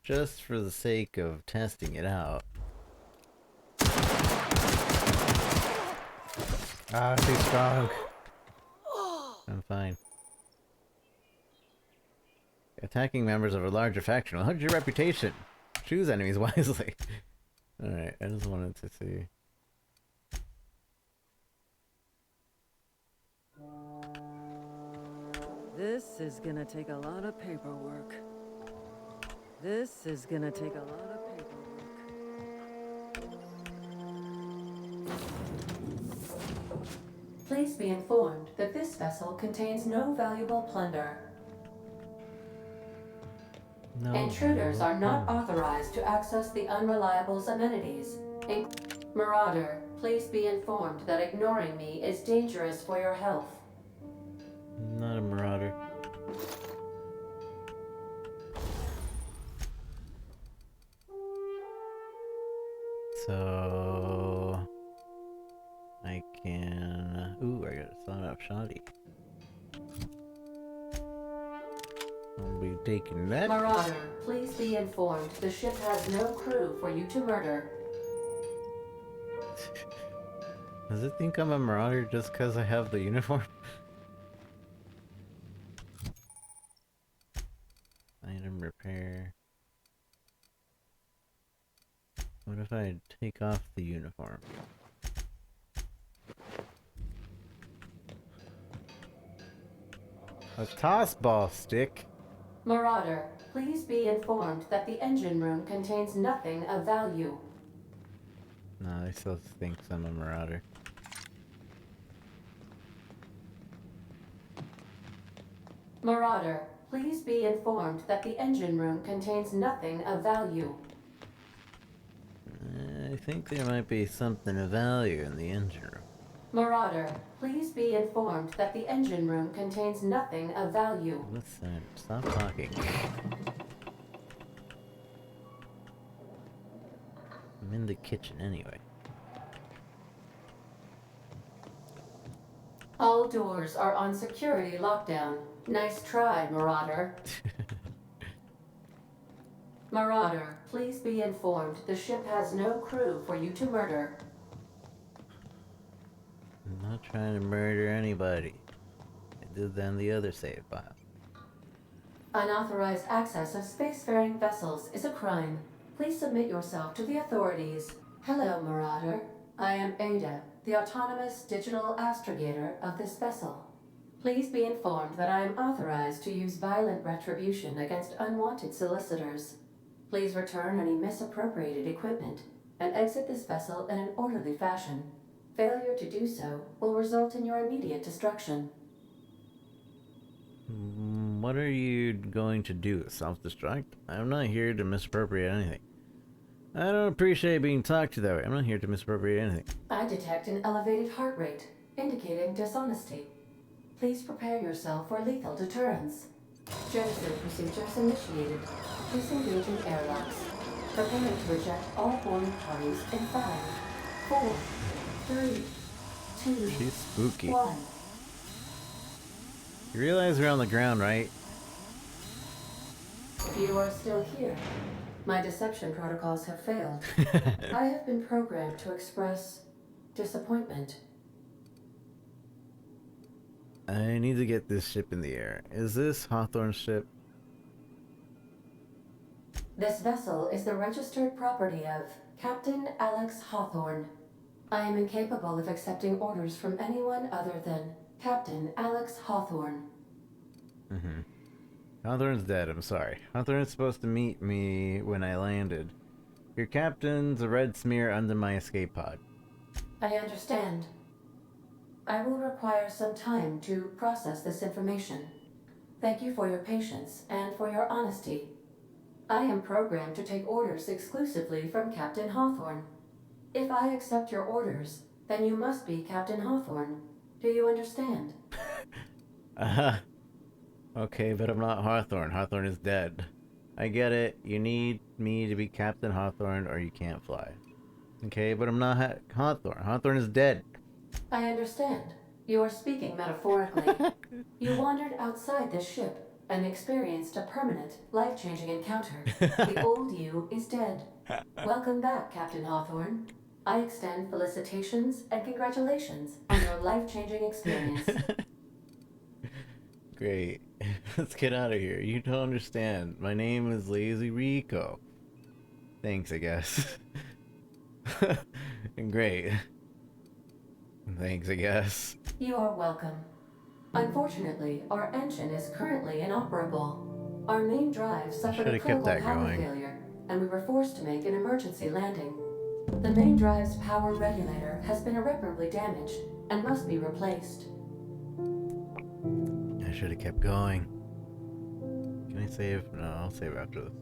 just for the sake of testing it out... Ah, too strong. I'm fine. Attacking members of a larger faction will hurt your reputation. Choose enemies wisely. Alright, I just wanted to see. This is gonna take a lot of paperwork. This is gonna take a lot of paperwork. Please be informed that this vessel contains no valuable plunder. No. Intruders are not authorized to access the Unreliable's amenities. Marauder, please be informed that ignoring me is dangerous for your health. Not a marauder. So I can. Ooh, I got a sawed off shoddy. I'll be taking that. Marauder, please be informed the ship has no crew for you to murder. Does it think I'm a marauder just because I have the uniform? Item repair. What if I take off the uniform? A toss ball stick? Marauder, please be informed that the engine room contains nothing of value. No, they still think I'm a marauder. Marauder, please be informed that the engine room contains nothing of value. I think there might be something of value in the engine room. Marauder, please be informed that the engine room contains nothing of value. Listen, stop talking. I'm in the kitchen anyway. All doors are on security lockdown. Nice try, Marauder. Marauder, please be informed the ship has no crew for you to murder. I'm not trying to murder anybody. I did that in the other save file. Unauthorized access of spacefaring vessels is a crime. Please submit yourself to the authorities. Hello, Marauder. I am Ada, the autonomous digital astrogator of this vessel. Please be informed that I am authorized to use violent retribution against unwanted solicitors. Please return any misappropriated equipment and exit this vessel in an orderly fashion. Failure to do so will result in your immediate destruction. What are you going to do? Self-destruct? I'm not here to misappropriate anything. I don't appreciate being talked to that way. I'm not here to misappropriate anything. I detect an elevated heart rate, indicating dishonesty. Please prepare yourself for lethal deterrence. Jettison procedures initiated. Disengaging airlocks. Preparing to eject all boarding parties in 5, 4, 3, 2, She's spooky. 1. You realize we're on the ground, right? You are still here. My deception protocols have failed. I have been programmed to express disappointment. I need to get this ship in the air. Is this Hawthorne's ship? This vessel is the registered property of Captain Alex Hawthorne. I am incapable of accepting orders from anyone other than Captain Alex Hawthorne. Hawthorne's dead, I'm sorry. Hawthorne's supposed to meet me when I landed. Your captain's a red smear under my escape pod. I understand. I will require some time to process this information. Thank you for your patience and for your honesty. I am programmed to take orders exclusively from Captain Hawthorne. If I accept your orders, then you must be Captain Hawthorne. Do you understand? Okay, but I'm not Hawthorne. Hawthorne is dead. I get it. You need me to be Captain Hawthorne or you can't fly. Okay, but I'm not Hawthorne. Hawthorne is dead. I understand. You are speaking metaphorically. You wandered outside this ship and experienced a permanent, life-changing encounter. The old you is dead. Welcome back, Captain Hawthorne. I extend felicitations and congratulations on your life-changing experience. Great. Let's get out of here. You don't understand. My name is Lazy Rico. Thanks, I guess. Great. Thanks, I guess. You are welcome. Unfortunately, our engine is currently inoperable. Our main drive suffered a critical power failure, and we were forced to make an emergency landing. The main drive's power regulator has been irreparably damaged and must be replaced. I should have kept going. Can I save? No, I'll save after this.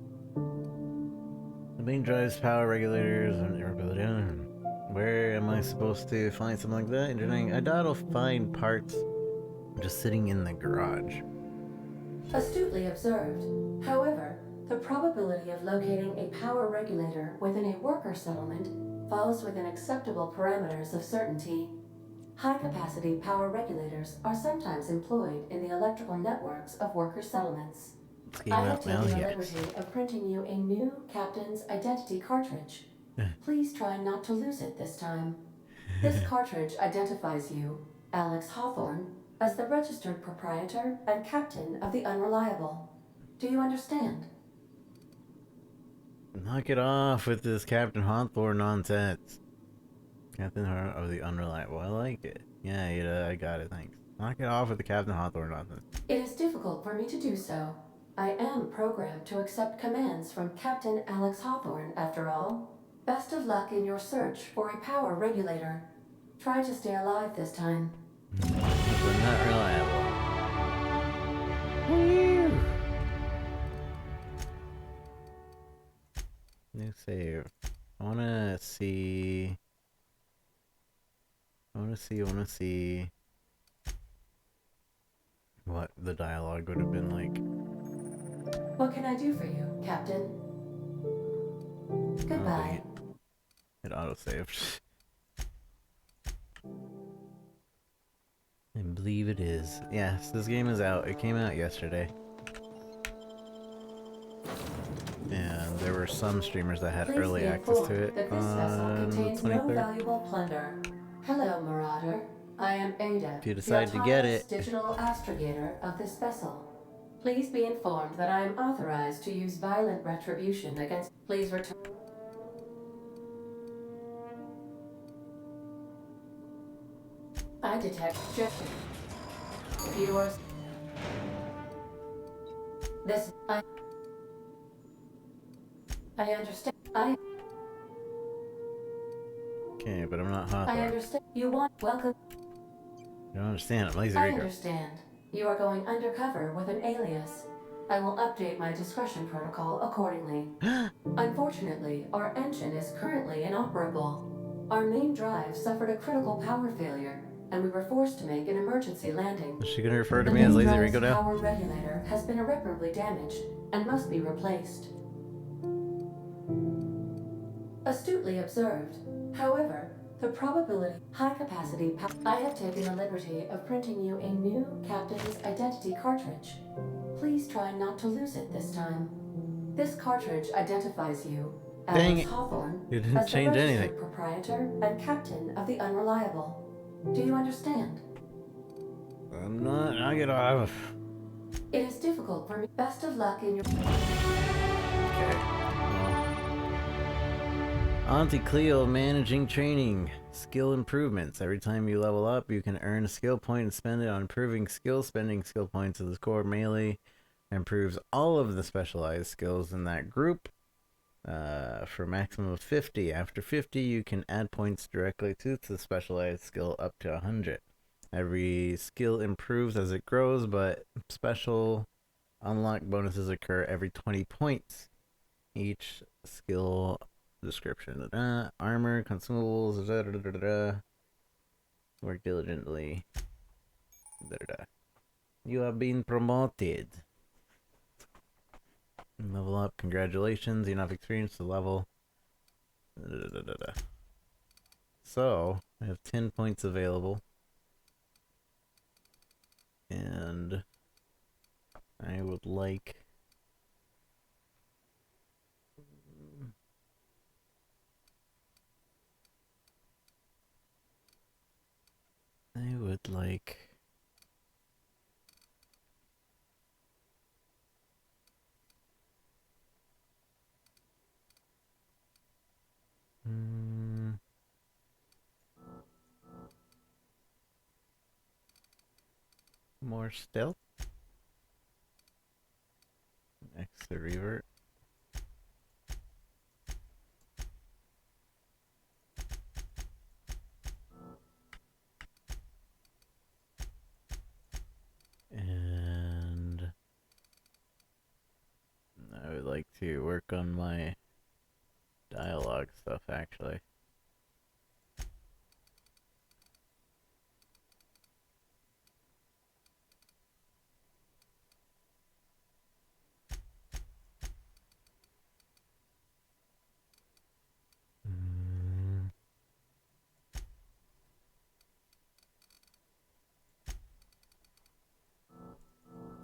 The main drive's power regulators and where am I supposed to find something like that? Engineering. I doubt I'll find parts just sitting in the garage. Astutely observed. However, the probability of locating a power regulator within a worker settlement falls within acceptable parameters of certainty. High-capacity power regulators are sometimes employed in the electrical networks of worker settlements. I have taken the liberty of printing you a new Captain's Identity cartridge. Please try not to lose it this time. This cartridge identifies you, Alex Hawthorne, as the registered proprietor and captain of the Unreliable. Do you understand? Knock it off with this Captain Hawthorne nonsense. Captain of the Unreliable. I like it. Yeah, I got it, thanks. Knock it off with the Captain Hawthorne nonsense. It is difficult for me to do so. I am programmed to accept commands from Captain Alex Hawthorne, after all. Best of luck in your search for a power regulator. Try to stay alive this time. Not reliable. Woo! New save. I wanna see what the dialogue would have been like. What can I do for you, Captain? Goodbye. It auto-saved. I believe it is. Yes, this game is out. It came out yesterday. And there were some streamers that had early access to it on the 23rd. No valuable plunder. Hello, Marauder. I am Ada, If you decide to get it. digital astrogator of this vessel. Please be informed that I am authorized to use violent retribution against... Please return... I detect Jeffrey. Viewers. This... I understand. Okay, but I'm not Hawthorne. I understand. You want... Welcome. You don't understand. I'm Lazy I Rico. understand. You are going undercover with an alias. I will update my discretion protocol accordingly. Unfortunately, our engine is currently inoperable. Our main drive suffered a critical power failure, and we were forced to make an emergency landing. Is she gonna refer to me as Lazy Rico now? The power regulator has been irreparably damaged and must be replaced. Astutely observed. However, the probability high-capacity I have taken the liberty of printing you a new Captain's Identity cartridge. Please try not to lose it this time. This cartridge identifies you, Alex Hawthorne, you didn't as change the anything. proprietor and captain of the Unreliable. Do you understand? I'm not. I'll get off. It is difficult for me. Best of luck in your... Okay. Auntie Cleo managing training. Skill improvements. Every time you level up, you can earn a skill point and spend it on improving skills. Spending skill points of the core melee improves all of the specialized skills in that group for a maximum of 50. After 50, you can add points directly to the specialized skill up to 100. Every skill improves as it grows, but special unlock bonuses occur every 20 points. Each skill description. Armor, consumables, work diligently. You have been promoted. Level up, congratulations. You have enough experience to level. So, I have 10 points available. And I would like... more stealth. Next to revert. And I would like to work on my dialogue stuff, actually.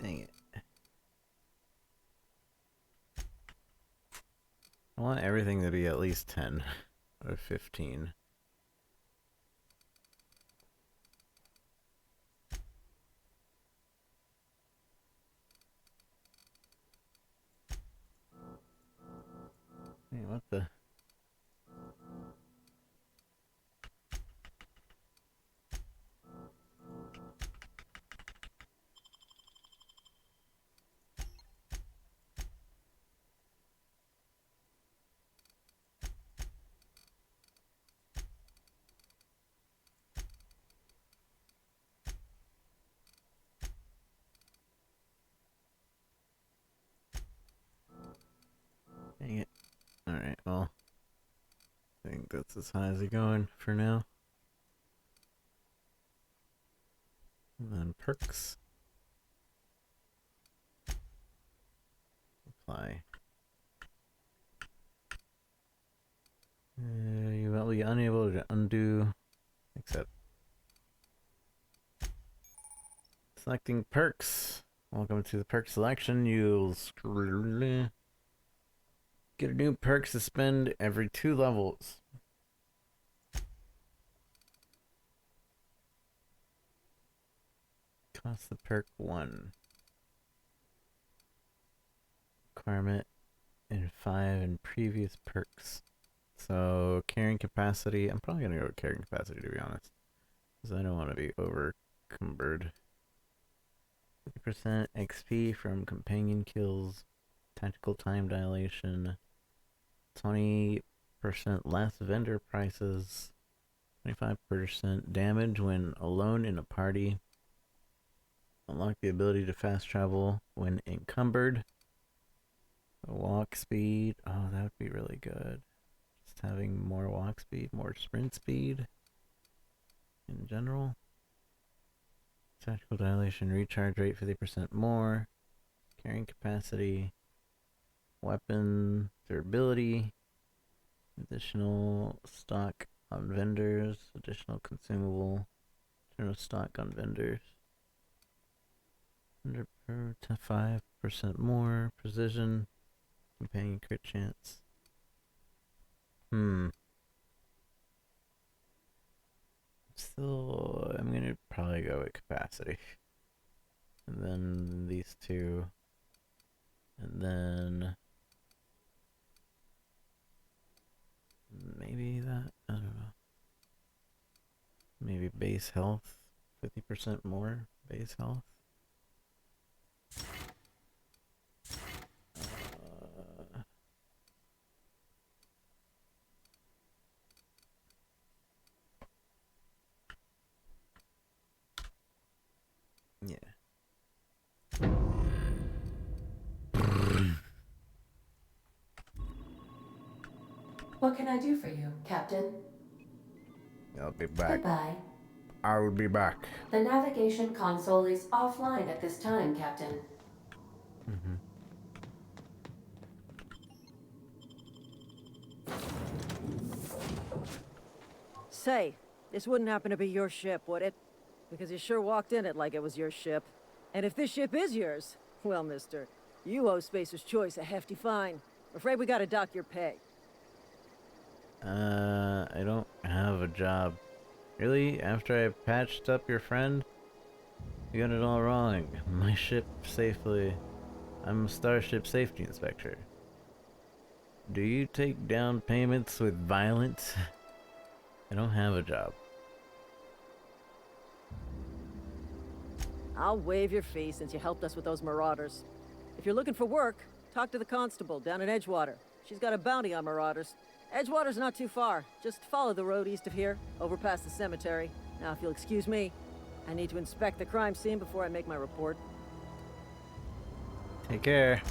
Dang it. I want everything to be at least 10 or 15. Hey, what the? Dang it. Alright, well, I think that's as high as it's going for now. And then perks. Apply. You will be unable to undo, except selecting perks. Welcome to the perk selection. You'll get a new perk to spend every 2 levels. Cost the perk 1. Requirement in 5 and previous perks. So carrying capacity, I'm probably gonna go with carrying capacity, to be honest, because I don't want to be over cumbered. 50% XP from companion kills, tactical time dilation, 20% less vendor prices, 25% damage when alone in a party, unlock the ability to fast travel when encumbered, walk speed, oh that would be really good, just having more walk speed, more sprint speed in general. Tactical dilation, recharge rate 50% more, carrying capacity, weapon durability, additional stock on vendors, additional consumable, general stock on vendors, 5% more, precision, companion crit chance. Still, I'm gonna probably go with capacity. And then these two. And then maybe that, I don't know. Maybe base health, 50% more base health. Yeah. What can I do for you, Captain? I'll be back. Goodbye. I will be back. The navigation console is offline at this time, Captain. Say, this wouldn't happen to be your ship, would it? Because you sure walked in it like it was your ship. And if this ship is yours, well, mister, you owe Spacer's Choice a hefty fine. Afraid we gotta dock your pay. I don't have a job. Really? After I patched up your friend? You got it all wrong. My ship safely... I'm a Starship Safety Inspector. Do you take down payments with violence? I don't have a job. I'll waive your fee since you helped us with those marauders. If you're looking for work, talk to the constable down in Edgewater. She's got a bounty on marauders. Edgewater's not too far. Just follow the road east of here, over past the cemetery. Now, if you'll excuse me, I need to inspect the crime scene before I make my report. Take care.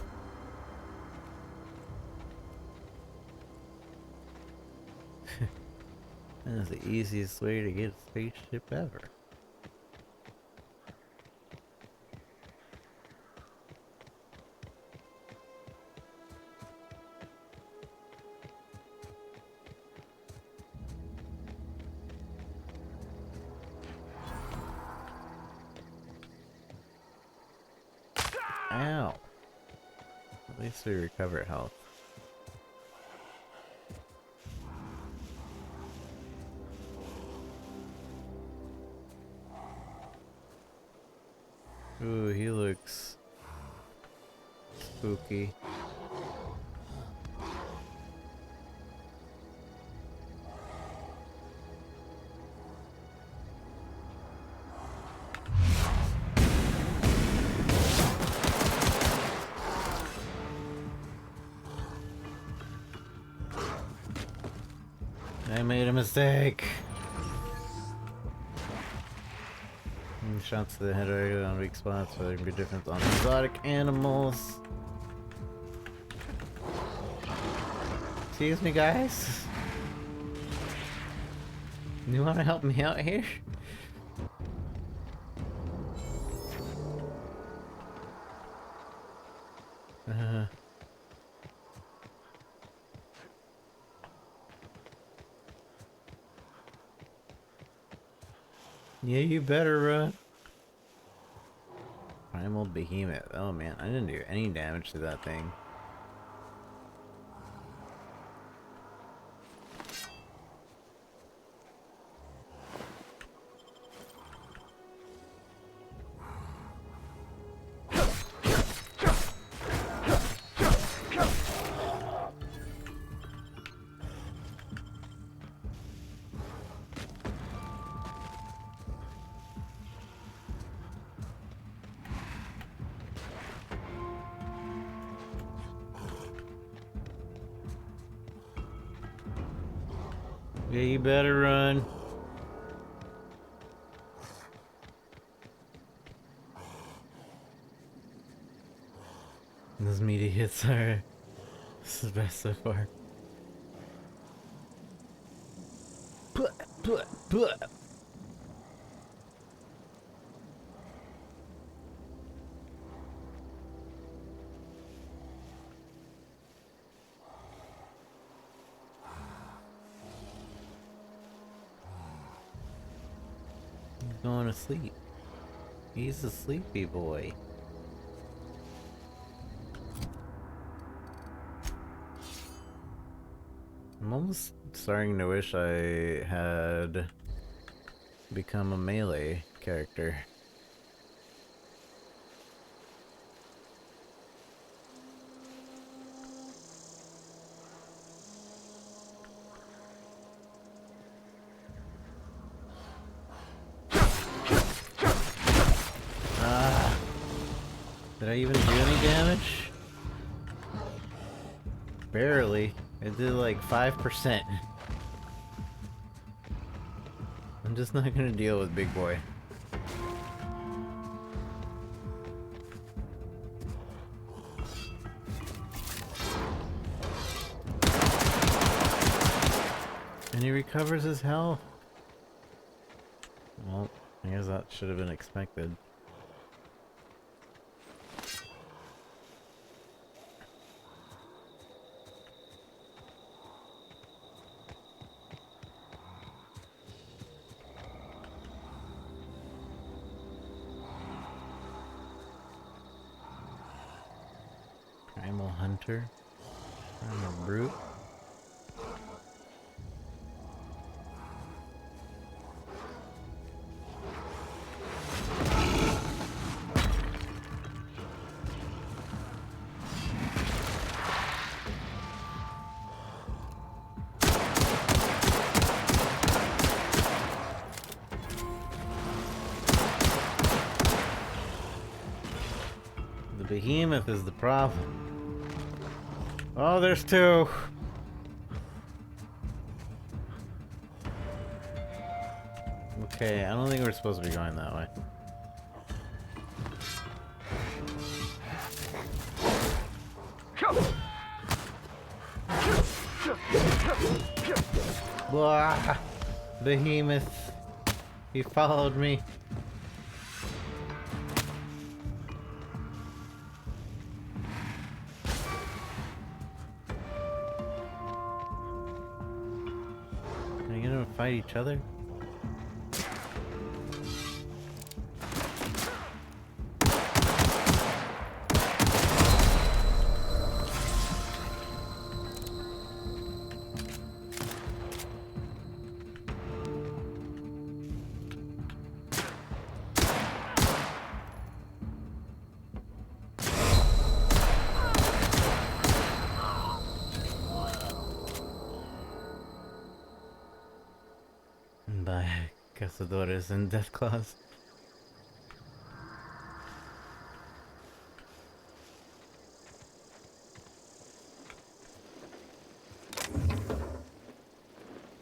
That's the easiest way to get a spaceship ever. Ow. At least we recover health. Ooh, he looks spooky. I made a mistake. Shots to the head are on weak spots, so there can be difference on exotic animals. Excuse me, guys. You want to help me out here? Yeah, you better run. Primal Behemoth. Oh man, I didn't do any damage to that thing. Yeah, you better run. Those meaty hits are... This is the best so far. He's going to sleep. He's a sleepy boy. I'm almost starting to wish I had become a melee character. Did I even do any damage? Barely. It did like 5%. I'm just not gonna deal with Big Boy. And he recovers his health. Well, I guess that should have been expected. hunter. I'm a brute. The behemoth is the problem. Oh, there's two. Okay, I don't think we're supposed to be going that way. Blah! Behemoth. He followed me. Are you gonna fight each other? By Cazadores and Deathclaws.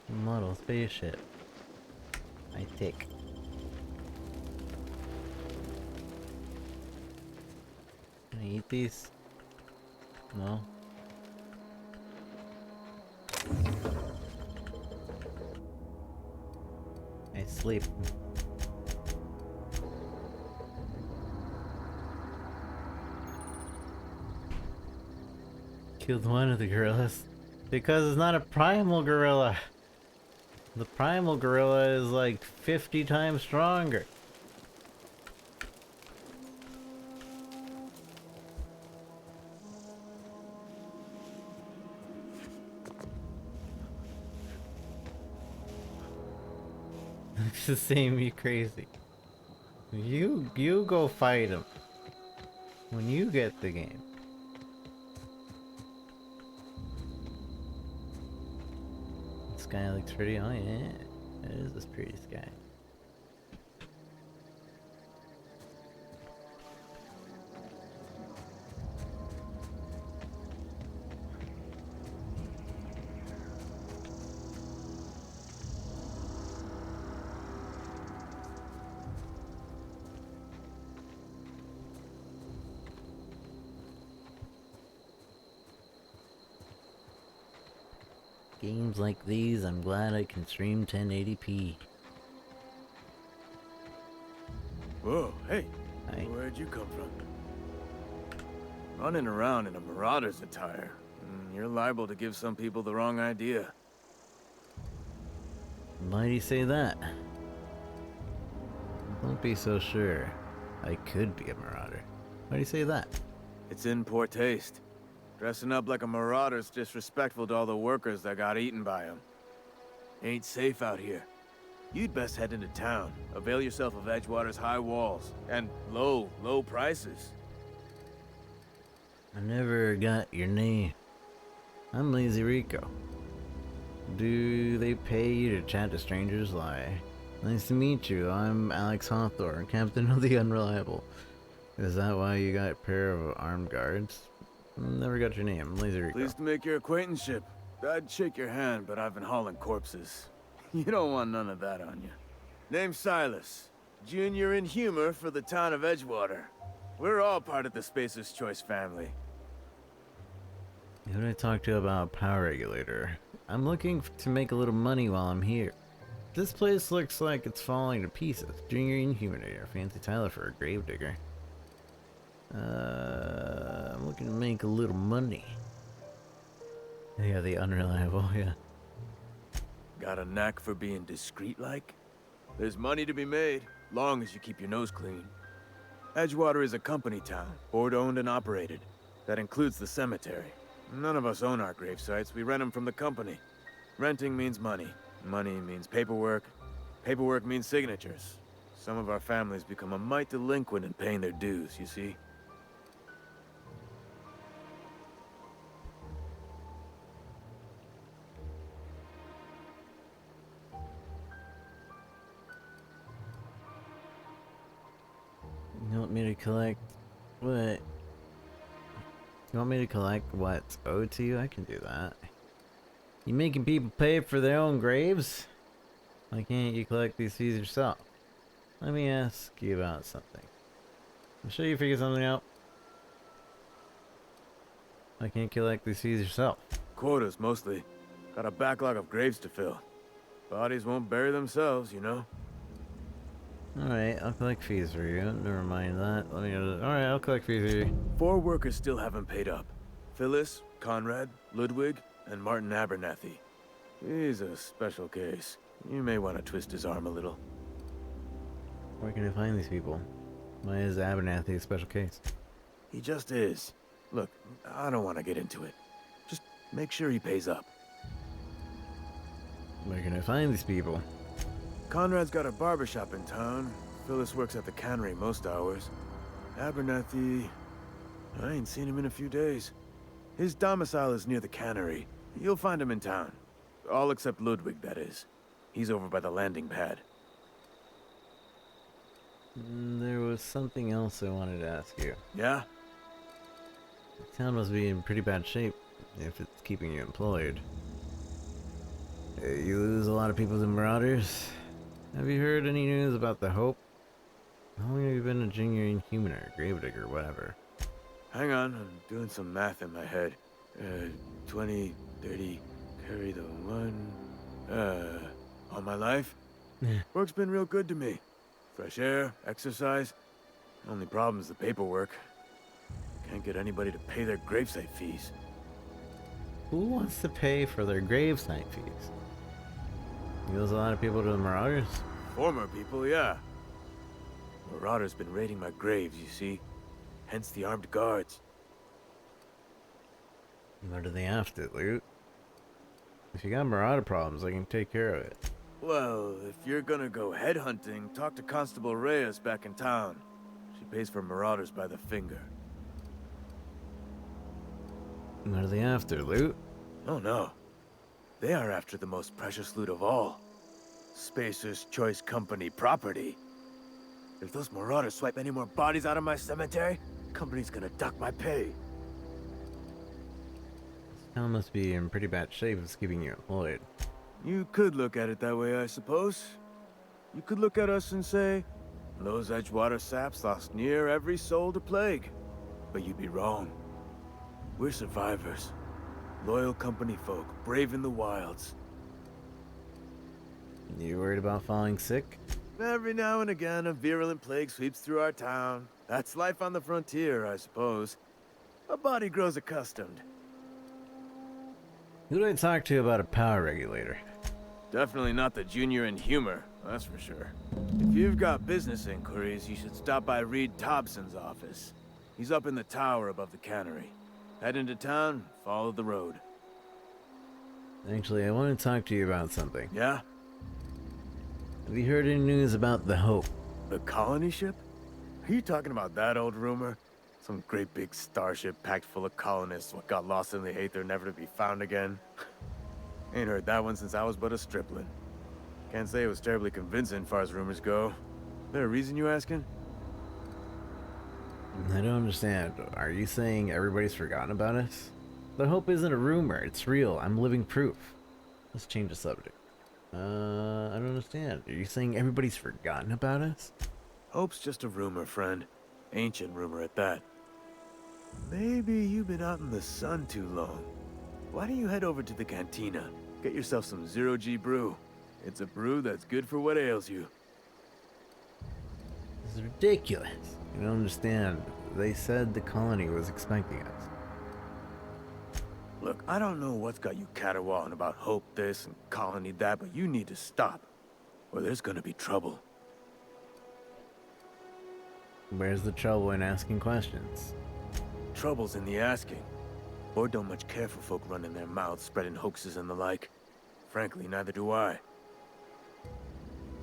Model spaceship. I take. Can I eat these? No. I sleep. Killed one of the gorillas. Because it's not a primal gorilla. The primal gorilla is like 50 times stronger. It's the same, you crazy. You go fight him. When you get the game. The sky looks pretty. Oh yeah, that is this pretty sky. Games like these, I'm glad I can stream 1080p. Whoa, hey. Hi. Where'd you come from? Running around in a marauder's attire. You're liable to give some people the wrong idea. Why do you say that? Don't be so sure. I could be a marauder. Why do you say that? It's in poor taste. Dressing up like a marauder's disrespectful to all the workers that got eaten by them. Ain't safe out here. You'd best head into town. Avail yourself of Edgewater's high walls and low prices. I never got your name. I'm Lazy Rico. Do they pay you to chat to strangers? Lie. Nice to meet you. I'm Alex Hawthorne, Captain of the Unreliable. Is that why you got a pair of armed guards? Never got your name. Lazy Rico. Pleased to make your acquaintanceship. I'd shake your hand, but I've been hauling corpses. You don't want none of that on you. Name's Silas. Junior in humor for the town of Edgewater. We're all part of the Spacer's Choice family. Who did I talk to about a power regulator? I'm looking to make a little money while I'm here. This place looks like it's falling to pieces. Junior Inhuminator. Fancy Tyler for a gravedigger. I'm looking to make a little money. Yeah, the unreliable, yeah. Got a knack for being discreet-like? There's money to be made, long as you keep your nose clean. Edgewater is a company town, board-owned and operated. That includes the cemetery. None of us own our grave sites. We rent them from the company. Renting means money. Money means paperwork. Paperwork means signatures. Some of our families become a mite delinquent in paying their dues, you see? You want me to collect what? You want me to collect what's owed to you? I can do that. You making people pay for their own graves? Why can't you collect these fees yourself? Let me ask you about something. I'm sure you figure something out. Why can't you collect these fees yourself? Quotas, mostly. Got a backlog of graves to fill. Bodies won't bury themselves, you know? Alright, I'll collect fees for you. Never mind that. Let me go to... Alright, I'll collect fees for you. 4 workers still haven't paid up. Phyllis, Conrad, Ludwig, and Martin Abernathy. He's a special case. You may want to twist his arm a little. Where can I find these people? Why is Abernathy a special case? He just is. Look, I don't want to get into it. Just make sure he pays up. Where can I find these people? Conrad's got a barbershop in town. Phyllis works at the cannery most hours. Abernathy... I ain't seen him in a few days. His domicile is near the cannery. You'll find him in town. All except Ludwig, that is. He's over by the landing pad. There was something else I wanted to ask you. Yeah? The town must be in pretty bad shape if it's keeping you employed. You lose a lot of people to marauders. Have you heard any news about the Hope? How long have you been a junior inhuman or gravedigger or whatever? Hang on, I'm doing some math in my head. 20, 30, carry the 1... all my life? Work's been real good to me. Fresh air, exercise. Only problem's the paperwork. Can't get anybody to pay their gravesite fees. Who wants to pay for their gravesite fees? You lose a lot of people to the marauders? Former people, yeah. Marauders been raiding my graves, you see. Hence the armed guards. What do they have to loot? If you got marauder problems, I can take care of it. Well, if you're gonna go headhunting, talk to Constable Reyes back in town. She pays for marauders by the finger. What are they after, loot? Oh no. They are after the most precious loot of all. Spacer's Choice Company property. If those marauders swipe any more bodies out of my cemetery, the company's gonna dock my pay. This town must be in pretty bad shape if it's keeping you employed. You could look at it that way, I suppose. You could look at us and say, those Edgewater saps lost near every soul to plague. But you'd be wrong. We're survivors. Loyal company folk, brave in the wilds. You worried about falling sick? Every now and again, a virulent plague sweeps through our town. That's life on the frontier, I suppose. A body grows accustomed. Who do I talk to about a power regulator? Definitely not the junior inhumer, that's for sure. If you've got business inquiries, you should stop by Reed Thompson's office. He's up in the tower above the cannery. Head into town, follow the road. Actually, I want to talk to you about something. Yeah? Have you heard any news about the Hope? The colony ship? Are you talking about that old rumor? Some great big starship packed full of colonists what got lost in the aether never to be found again? Ain't heard that one since I was but a stripling. Can't say it was terribly convincing far as rumors go. There a reason you asking? I don't understand. Are you saying everybody's forgotten about us? The Hope isn't a rumor, it's real. I'm living proof. Let's change the subject. I don't understand. Are you saying everybody's forgotten about us? Hope's just a rumor, friend. Ancient rumor at that. Maybe you've been out in the sun too long. Why don't you head over to the cantina? Get yourself some zero-G brew. It's a brew that's good for what ails you. This is ridiculous. You don't understand. They said the colony was expecting us. Look, I don't know what's got you caterwauling about Hope this and colony that, but you need to stop. Or there's gonna be trouble. Where's the trouble in asking questions? trouble's in the asking. Or don't much care for folk running their mouths, spreading hoaxes and the like. Frankly, neither do I.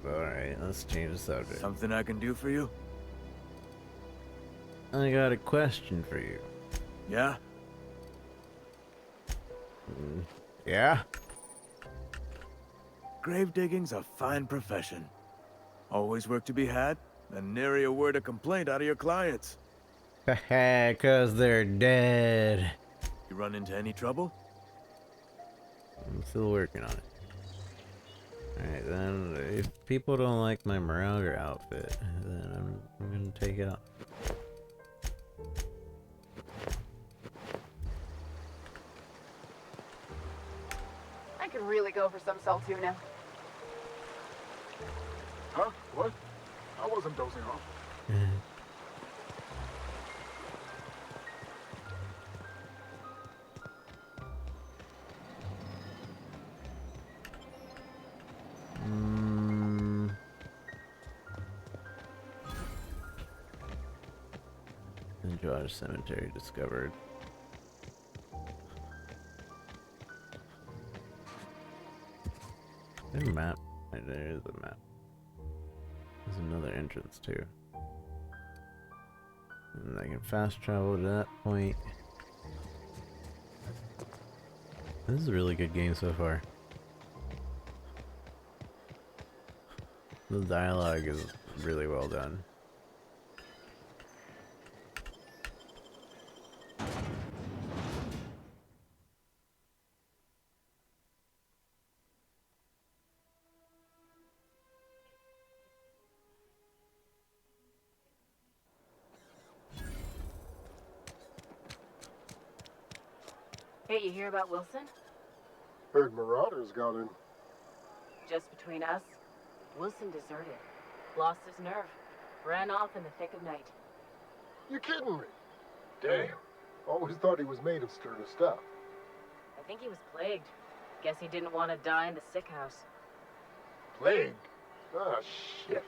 Alright, let's change the subject. Something I can do for you? I got a question for you. Yeah? Yeah? Grave digging's a fine profession. Always work to be had, and nary a word of complaint out of your clients. Haha, 'cause they're dead. You run into any trouble? I'm still working on it. Alright, then, if people don't like my Marauder outfit, then I'm gonna take it off. I could really go for some Saltuna. Huh? What? I wasn't dozing off. Josh Cemetery discovered. There's a map. Right, there is a map. There's another entrance too. And I can fast travel to that point. This is a really good game so far. The dialogue is really well done. Hey, you hear about Wilson? Heard Marauders got in. Just between us, Wilson deserted. Lost his nerve. Ran off in the thick of night. You kidding me? Damn. Always thought he was made of sterner stuff. I think he was plagued. Guess he didn't want to die in the sick house. Plague? Ah, shit.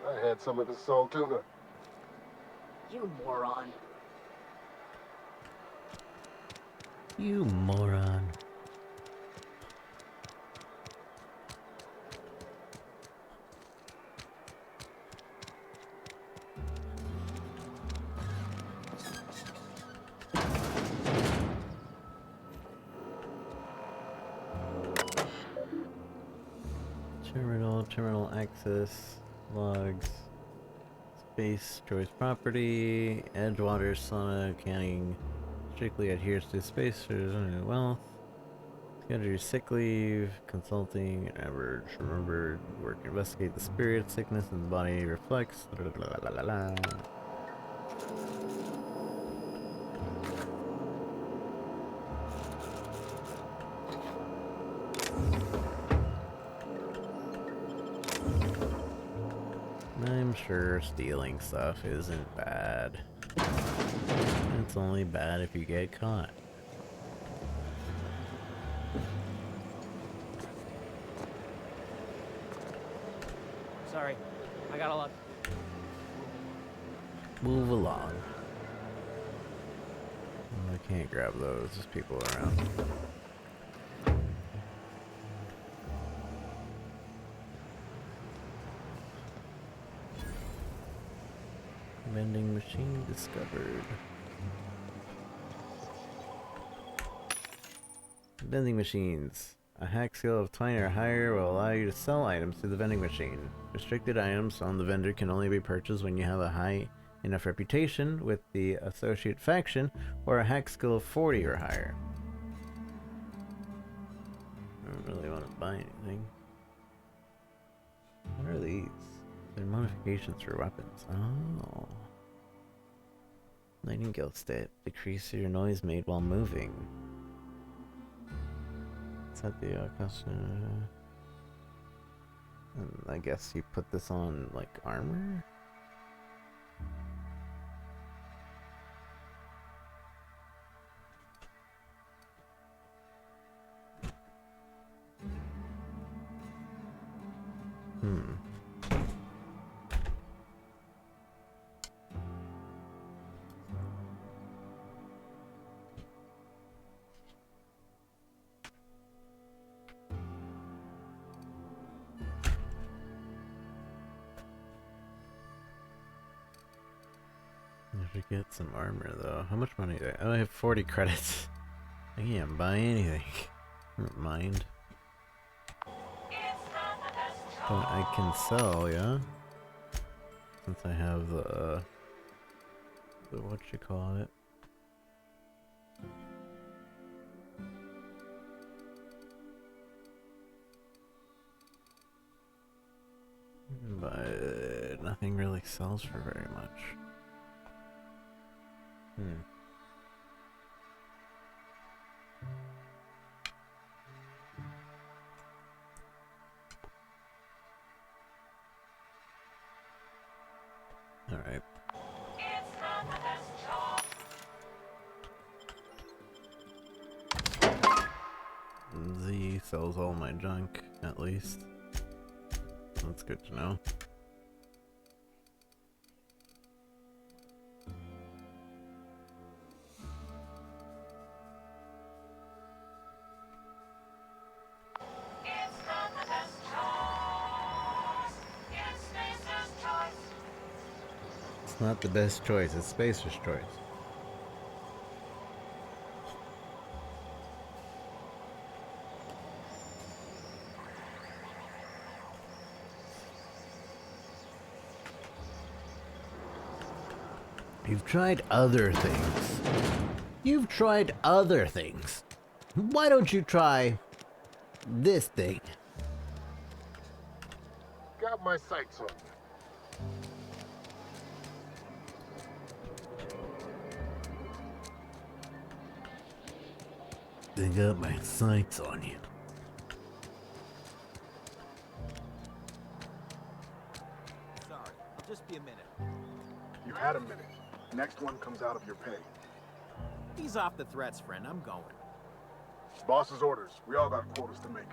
I had some of the Saltuna. You moron. You moron. Terminal access, logs, space, choice property, Edgewater, sauna, canning, strictly adheres to space, wealth, schedule your sick leave, consulting, average, remember, work, investigate the spirit, sickness in the body, reflects, I'm sure stealing stuff isn't bad. It's only bad if you get caught. Sorry, I got a lot. Move along. Oh, I can't grab those, there's people around. Vending machine discovered. Vending machines. A hack skill of 20 or higher will allow you to sell items to the vending machine. Restricted items on the vendor can only be purchased when you have a high enough reputation with the associate faction or a hack skill of 40 or higher. I don't really want to buy anything. What are these? They're modifications for weapons. Oh. Nightingale stat. Decrease your noise made while moving. Set the custom. And I guess you put this on like armor? to get some armor though. How much money do I have 40 credits. I can't buy anything. Never mind. But I can sell, yeah? Since I have the what you call it? But nothing really sells for very much. Alright. Z sells all my junk, at least. That's good to know. It's not the best choice, it's Spacer's choice. You've tried other things. You've tried other things. Why don't you try this thing? Got my sights on you. They got my sights on you. Sorry, I'll just be a minute. You had a minute. Next one comes out of your pay. Ease off the threats, friend. I'm going. Boss's orders. We all got quotas to make.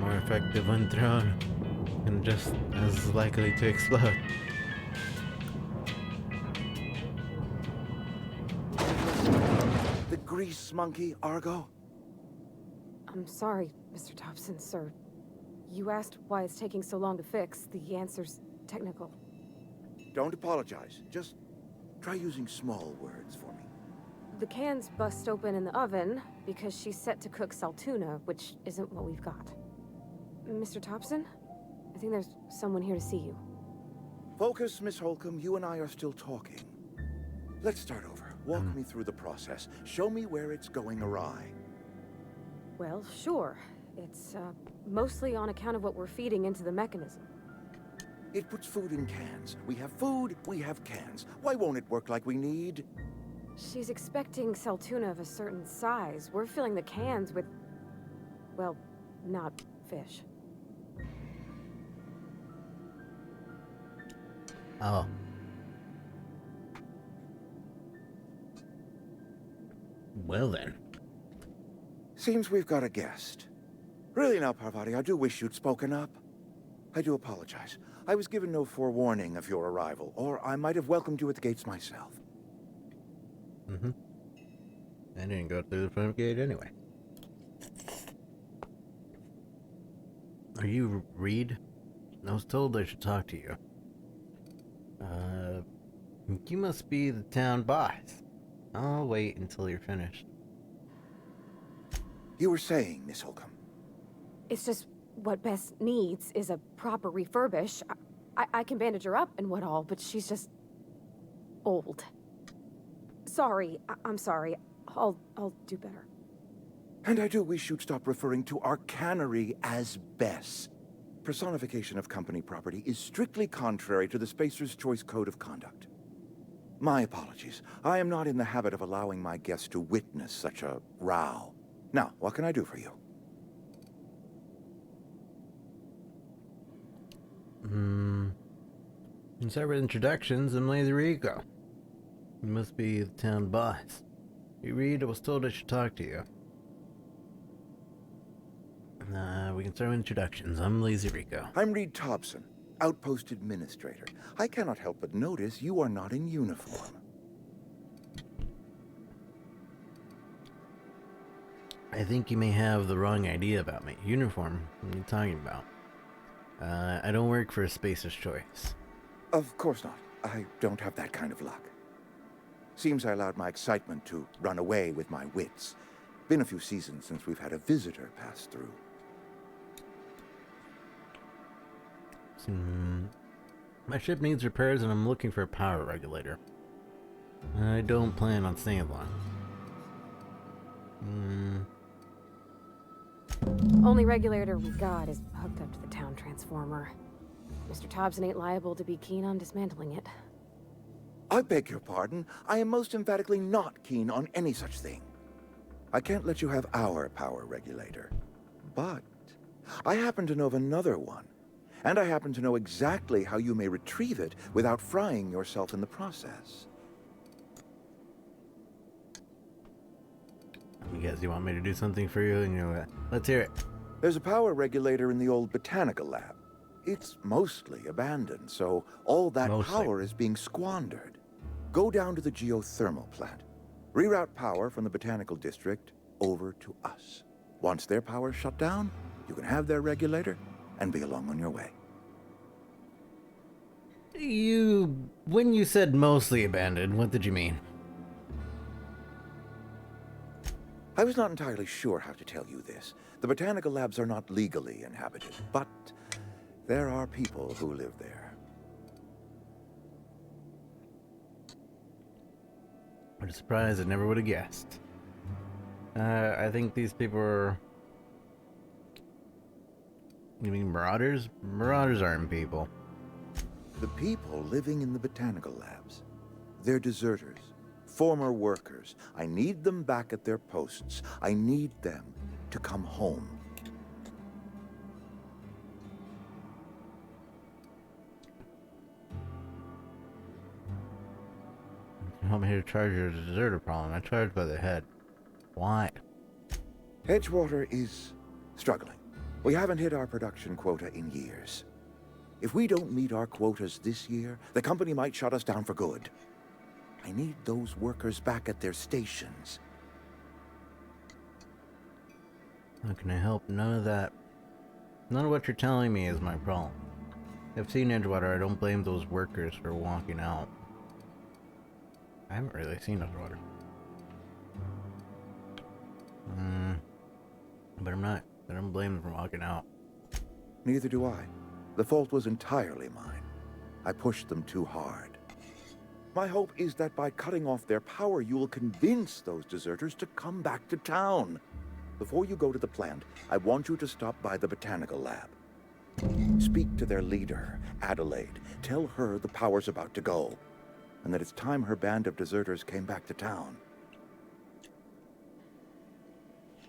More effective when thrown and just as likely to explode. The grease monkey, Argo? I'm sorry, Mr. Thompson, sir. You asked why it's taking so long to fix. The answer's technical. Don't apologize. Just try using small words for me. The cans bust open in the oven because she's set to cook saltuna, which isn't what we've got. Mr. Thompson? I think there's someone here to see you. Focus, Miss Holcomb. You and I are still talking. Let's start over. Walk me through the process. Show me where it's going awry. Well, sure. It's, mostly on account of what we're feeding into the mechanism. It puts food in cans. We have food, we have cans. Why won't it work like we need? She's expecting saltuna of a certain size. We're filling the cans with, well, not fish. Oh. Well then. Seems we've got a guest. Really now, Parvati, I do wish you'd spoken up. I do apologize. I was given no forewarning of your arrival, or I might have welcomed you at the gates myself. I didn't go through the front gate anyway. Are you Reed? I was told I should talk to you. You must be the town boss. I'll wait until you're finished. You were saying, Miss Holcomb. It's just what Bess needs is a proper refurbish. I can bandage her up and what all, but she's just old. Sorry, I'm sorry. I'll do better. And I do wish you'd stop referring to our cannery as Bess. Personification of company property is strictly contrary to the Spacer's Choice Code of Conduct. My apologies. I am not in the habit of allowing my guests to witness such a row. Now, what can I do for you? In separate introductions, I'm Lazy Rico. You must be the town boss. You read, I was told I should talk to you. We can start with introductions. I'm Lazy Rico. I'm Reed Thompson, Outpost Administrator. I cannot help but notice you are not in uniform. I think you may have the wrong idea about me. Uniform? What are you talking about? I don't work for Spacer's Choice. Of course not. I don't have that kind of luck. Seems I allowed my excitement to run away with my wits. Been a few seasons since we've had a visitor pass through. My ship needs repairs and I'm looking for a power regulator. I don't plan on staying long. Only regulator we got is hooked up to the town transformer. Mr. Thompson ain't liable to be keen on dismantling it. I beg your pardon. I am most emphatically not keen on any such thing. I can't let you have our power regulator. But I happen to know of another one. And I happen to know exactly how you may retrieve it without frying yourself in the process. You guys, you want me to do something for you? And you're let's hear it. There's a power regulator in the old botanical lab. It's mostly abandoned, so all that power is being squandered. Go down to the geothermal plant. Reroute power from the botanical district over to us. Once their power's shut down, you can have their regulator and be along on your way. When you said mostly abandoned, what did you mean? I was not entirely sure how to tell you this. The botanical labs are not legally inhabited, but there are people who live there. I'm surprised I never would have guessed. I think these people are... You mean marauders? Marauders aren't people. The people living in the botanical labs. They're deserters. Former workers. I need them back at their posts. I need them to come home. You want me to charge you a deserter problem? I charge by the head. Why? Edgewater is struggling. We haven't hit our production quota in years. If we don't meet our quotas this year, the company might shut us down for good. I need those workers back at their stations. How can I help? None of that. None of what you're telling me is my problem. I've seen Edgewater. I don't blame those workers for walking out. I haven't really seen Edgewater. But I don't blame them for walking out. Neither do I. The fault was entirely mine. I pushed them too hard. My hope is that by cutting off their power, you will convince those deserters to come back to town. Before you go to the plant, I want you to stop by the botanical lab. Speak to their leader, Adelaide. Tell her the power's about to go, and that it's time her band of deserters came back to town.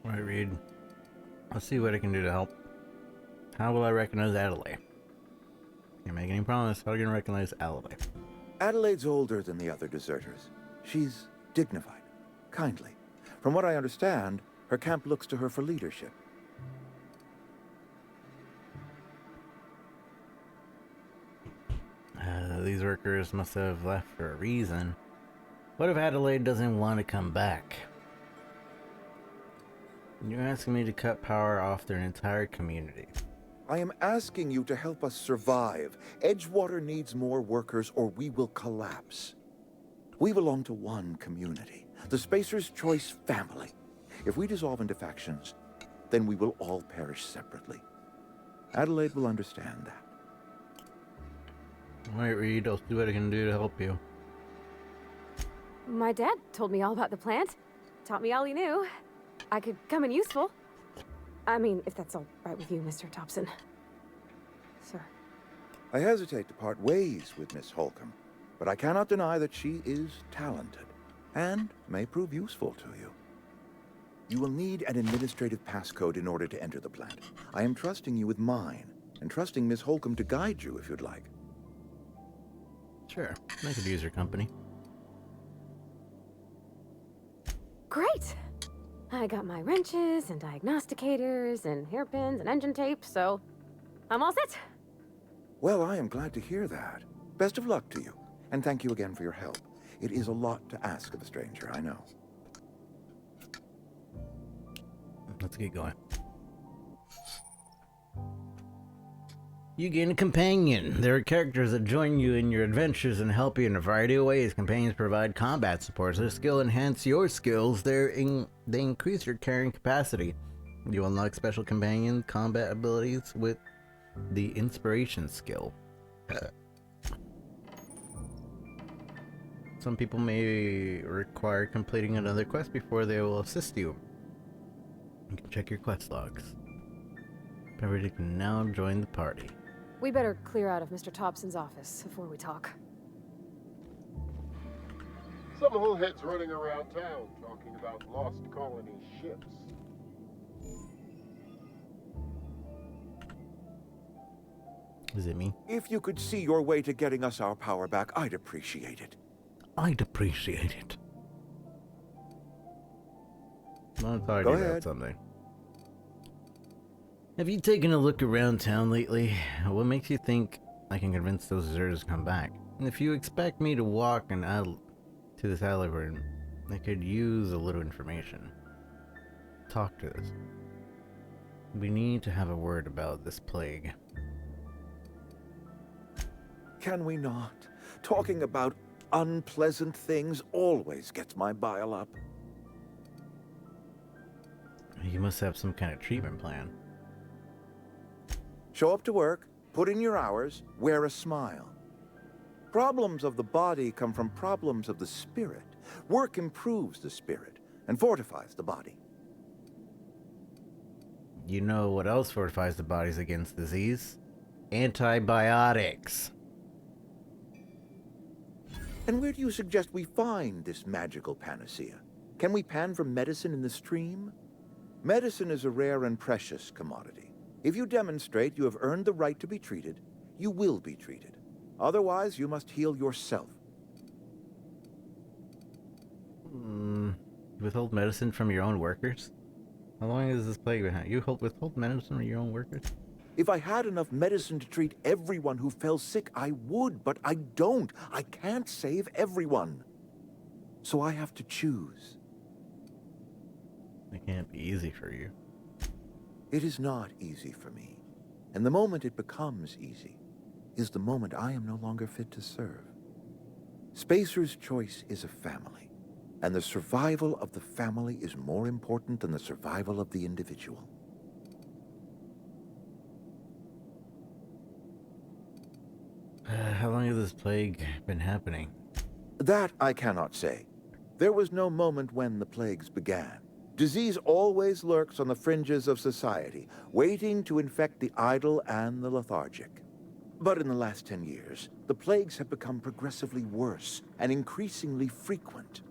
All right, Reed. I'll see what I can do to help. How will I recognize Adelaide? Can't make any promise. How are you gonna recognize Adelaide? Adelaide's older than the other deserters. She's dignified, kindly. From what I understand, her camp looks to her for leadership. These workers must have left for a reason. What if Adelaide doesn't want to come back? You're asking me to cut power off their entire community. I am asking you to help us survive. Edgewater needs more workers or we will collapse. We belong to one community, the Spacer's Choice family. If we dissolve into factions, then we will all perish separately. Adelaide will understand that. All right, Reed, I'll see what I can do to help you. My dad told me all about the plant. Taught me all he knew. I could come in useful. I mean, if that's all right with you, Mr. Thompson. Sir. I hesitate to part ways with Miss Holcomb, but I cannot deny that she is talented and may prove useful to you. You will need an administrative passcode in order to enter the plant. I am trusting you with mine, and trusting Miss Holcomb to guide you if you'd like. Sure, I could use your company. I got my wrenches and diagnosticators and hairpins and engine tape, so I'm all set. Well, I am glad to hear that. Best of luck to you, and thank you again for your help. It is a lot to ask of a stranger, I know. Let's get going. You gain a companion. There are characters that join you in your adventures and help you in a variety of ways. Companions provide combat support. Their skill enhance your skills. They increase your carrying capacity. You unlock special companion combat abilities with the inspiration skill. Some people may require completing another quest before they will assist you. You can check your quest logs. Everybody can now join the party. We better clear out of Mr. Thompson's office before we talk. Some hullheads running around town talking about lost colony ships. Is it me? If you could see your way to getting us our power back, I'd appreciate it. I'd appreciate it. I want to talk Go about ahead. something. Have you taken a look around town lately? What makes you think I can convince those deserters to come back? And if you expect me to walk to this alley where I could use a little information. Talk to us. We need to have a word about this plague. Can we not? Talking about unpleasant things always gets my bile up. You must have some kind of treatment plan. Show up to work, put in your hours, wear a smile. Problems of the body come from problems of the spirit. Work improves the spirit and fortifies the body. You know what else fortifies the bodies against disease? Antibiotics. And where do you suggest we find this magical panacea? Can we pan for medicine in the stream? Medicine is a rare and precious commodity. If you demonstrate you have earned the right to be treated, you will be treated. Otherwise, you must heal yourself. Withhold medicine from your own workers? How long is this plague behind? You withhold medicine from your own workers? If I had enough medicine to treat everyone who fell sick, I would, but I don't. I can't save everyone. So I have to choose. It can't be easy for you. It is not easy for me. And the moment it becomes easy is the moment I am no longer fit to serve. Spacer's Choice is a family, and the survival of the family is more important than the survival of the individual. How long has this plague been happening? That I cannot say. There was no moment when the plagues began. Disease always lurks on the fringes of society, waiting to infect the idle and the lethargic. But in the last 10 years, the plagues have become progressively worse and increasingly frequent.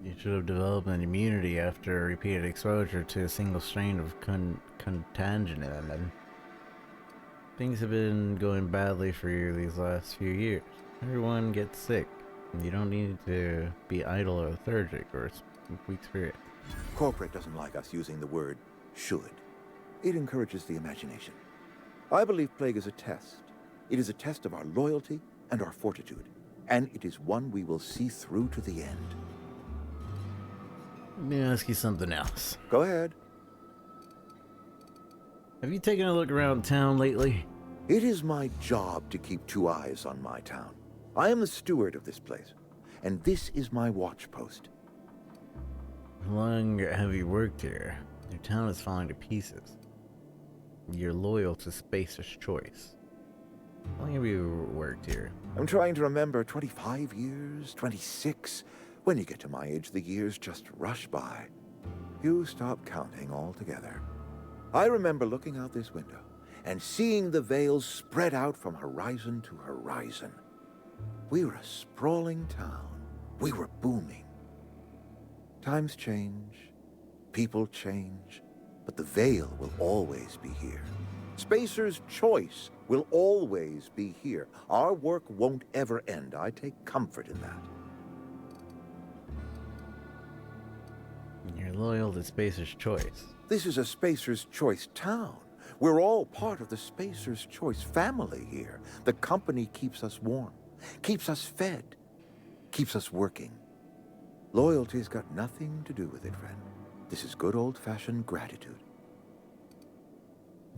You should have developed an immunity after repeated exposure to a single strain of contagion. Things have been going badly for you these last few years. Everyone gets sick. You don't need to be idle or lethargic or weak spirit. Corporate doesn't like us using the word should. It encourages the imagination. I believe plague is a test. It is a test of our loyalty and our fortitude. And it is one we will see through to the end. Let me ask you something else. Go ahead. Have you taken a look around town lately? It is my job to keep 2 eyes on my town. I am the steward of this place, and this is my watch post. How long have you worked here? Your town is falling to pieces. You're loyal to Spacer's Choice. How long have you worked here? I'm trying to remember. 25 years? 26? When you get to my age, the years just rush by. You stop counting altogether. I remember looking out this window and seeing the veils spread out from horizon to horizon. We were a sprawling town. We were booming. Times change, people change, but the veil will always be here. Spacer's Choice will always be here. Our work won't ever end. I take comfort in that. You're loyal to Spacer's Choice. This is a Spacer's Choice town. We're all part of the Spacer's Choice family here. The company keeps us warm, keeps us fed, keeps us working. Loyalty's got nothing to do with it, friend. This is good old-fashioned gratitude.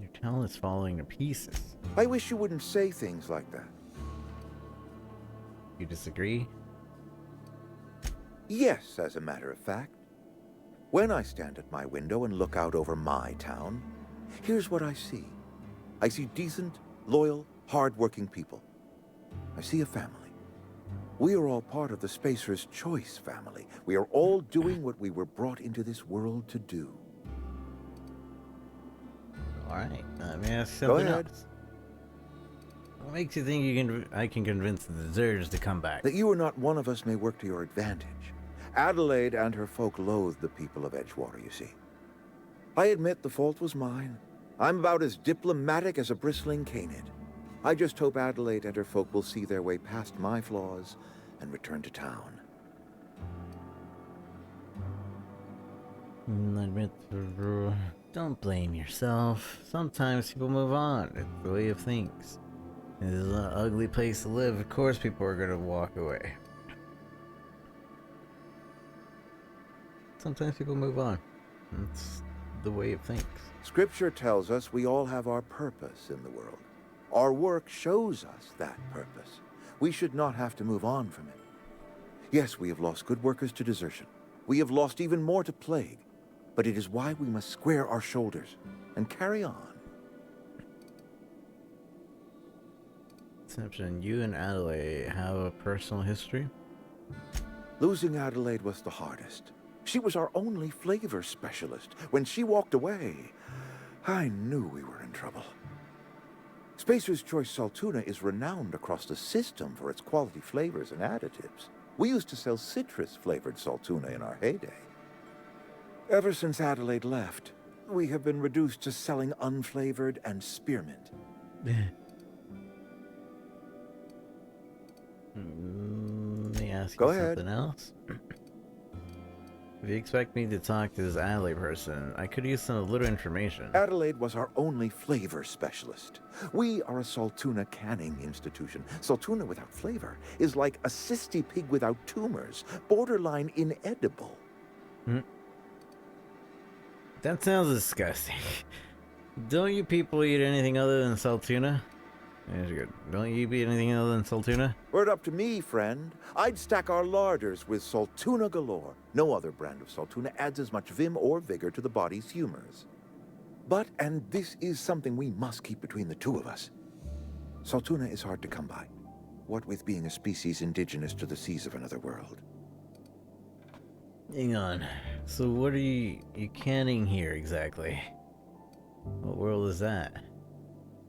Your town is falling to pieces. I wish you wouldn't say things like that. You disagree? Yes, as a matter of fact. When I stand at my window and look out over my town, here's what I see. I see decent, loyal, hard-working people. I see a family. We are all part of the Spacer's Choice family. We are all doing what we were brought into this world to do. Alright, let me ask Go something ahead. else. What makes you think I can convince the deserters to come back? That you are not one of us may work to your advantage. Adelaide and her folk loathe the people of Edgewater, you see. I admit the fault was mine. I'm about as diplomatic as a bristling canid. I just hope Adelaide and her folk will see their way past my flaws and return to town. Admit don't blame yourself. Sometimes people move on. It's the way of things. This is an ugly place to live. Of course people are gonna walk away. Sometimes people move on. It's the way of things. Scripture tells us we all have our purpose in the world. Our work shows us that purpose. We should not have to move on from it. Yes, we have lost good workers to desertion. We have lost even more to plague. But it is why we must square our shoulders and carry on. Exception, you and Adelaide have a personal history? Losing Adelaide was the hardest. She was our only flavor specialist. When she walked away, I knew we were in trouble. Spacer's Choice Saltuna is renowned across the system for its quality flavors and additives. We used to sell citrus-flavored Saltuna in our heyday. Ever since Adelaide left, we have been reduced to selling unflavored and spearmint. Let me ask Go you ahead. something else. If you expect me to talk to this Adelaide person, I could use some little information. Adelaide was our only flavor specialist. We are a Saltuna canning institution. Saltuna without flavor is like a cysty pig without tumors, borderline inedible. That sounds disgusting. Don't you people eat anything other than Saltuna? That's good. Don't you eat anything other than Saltuna? Were it up to me, friend, I'd stack our larders with Saltuna galore. No other brand of Saltuna adds as much vim or vigor to the body's humors. But, and this is something we must keep between the two of us, Saltuna is hard to come by, what with being a species indigenous to the seas of another world. Hang on. So what are you canning here exactly? What world is that?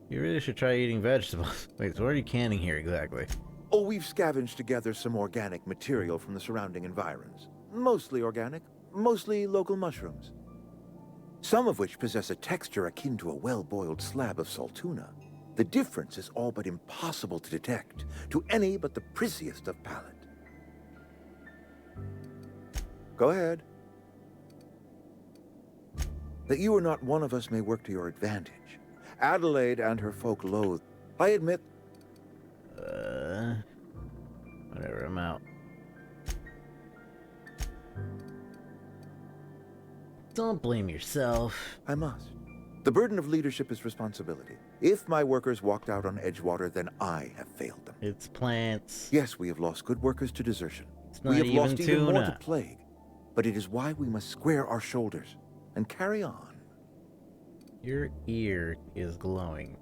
You really should try eating vegetables. Wait, so what are you canning here exactly? Oh, we've scavenged together some organic material from the surrounding environs. Mostly organic, mostly local mushrooms. Some of which possess a texture akin to a well-boiled slab of Saltuna. The difference is all but impossible to detect to any but the prissiest of palate. Go ahead. That you are not one of us may work to your advantage. Adelaide and her folk loathe. I admit... Whatever, I'm out. Don't blame yourself. I must. The burden of leadership is responsibility. If my workers walked out on Edgewater, then I have failed them. It's plants. Yes, we have lost good workers to desertion. It's not we have lost even even more to tuna. plague. But it is why we must square our shoulders and carry on. Your ear is glowing.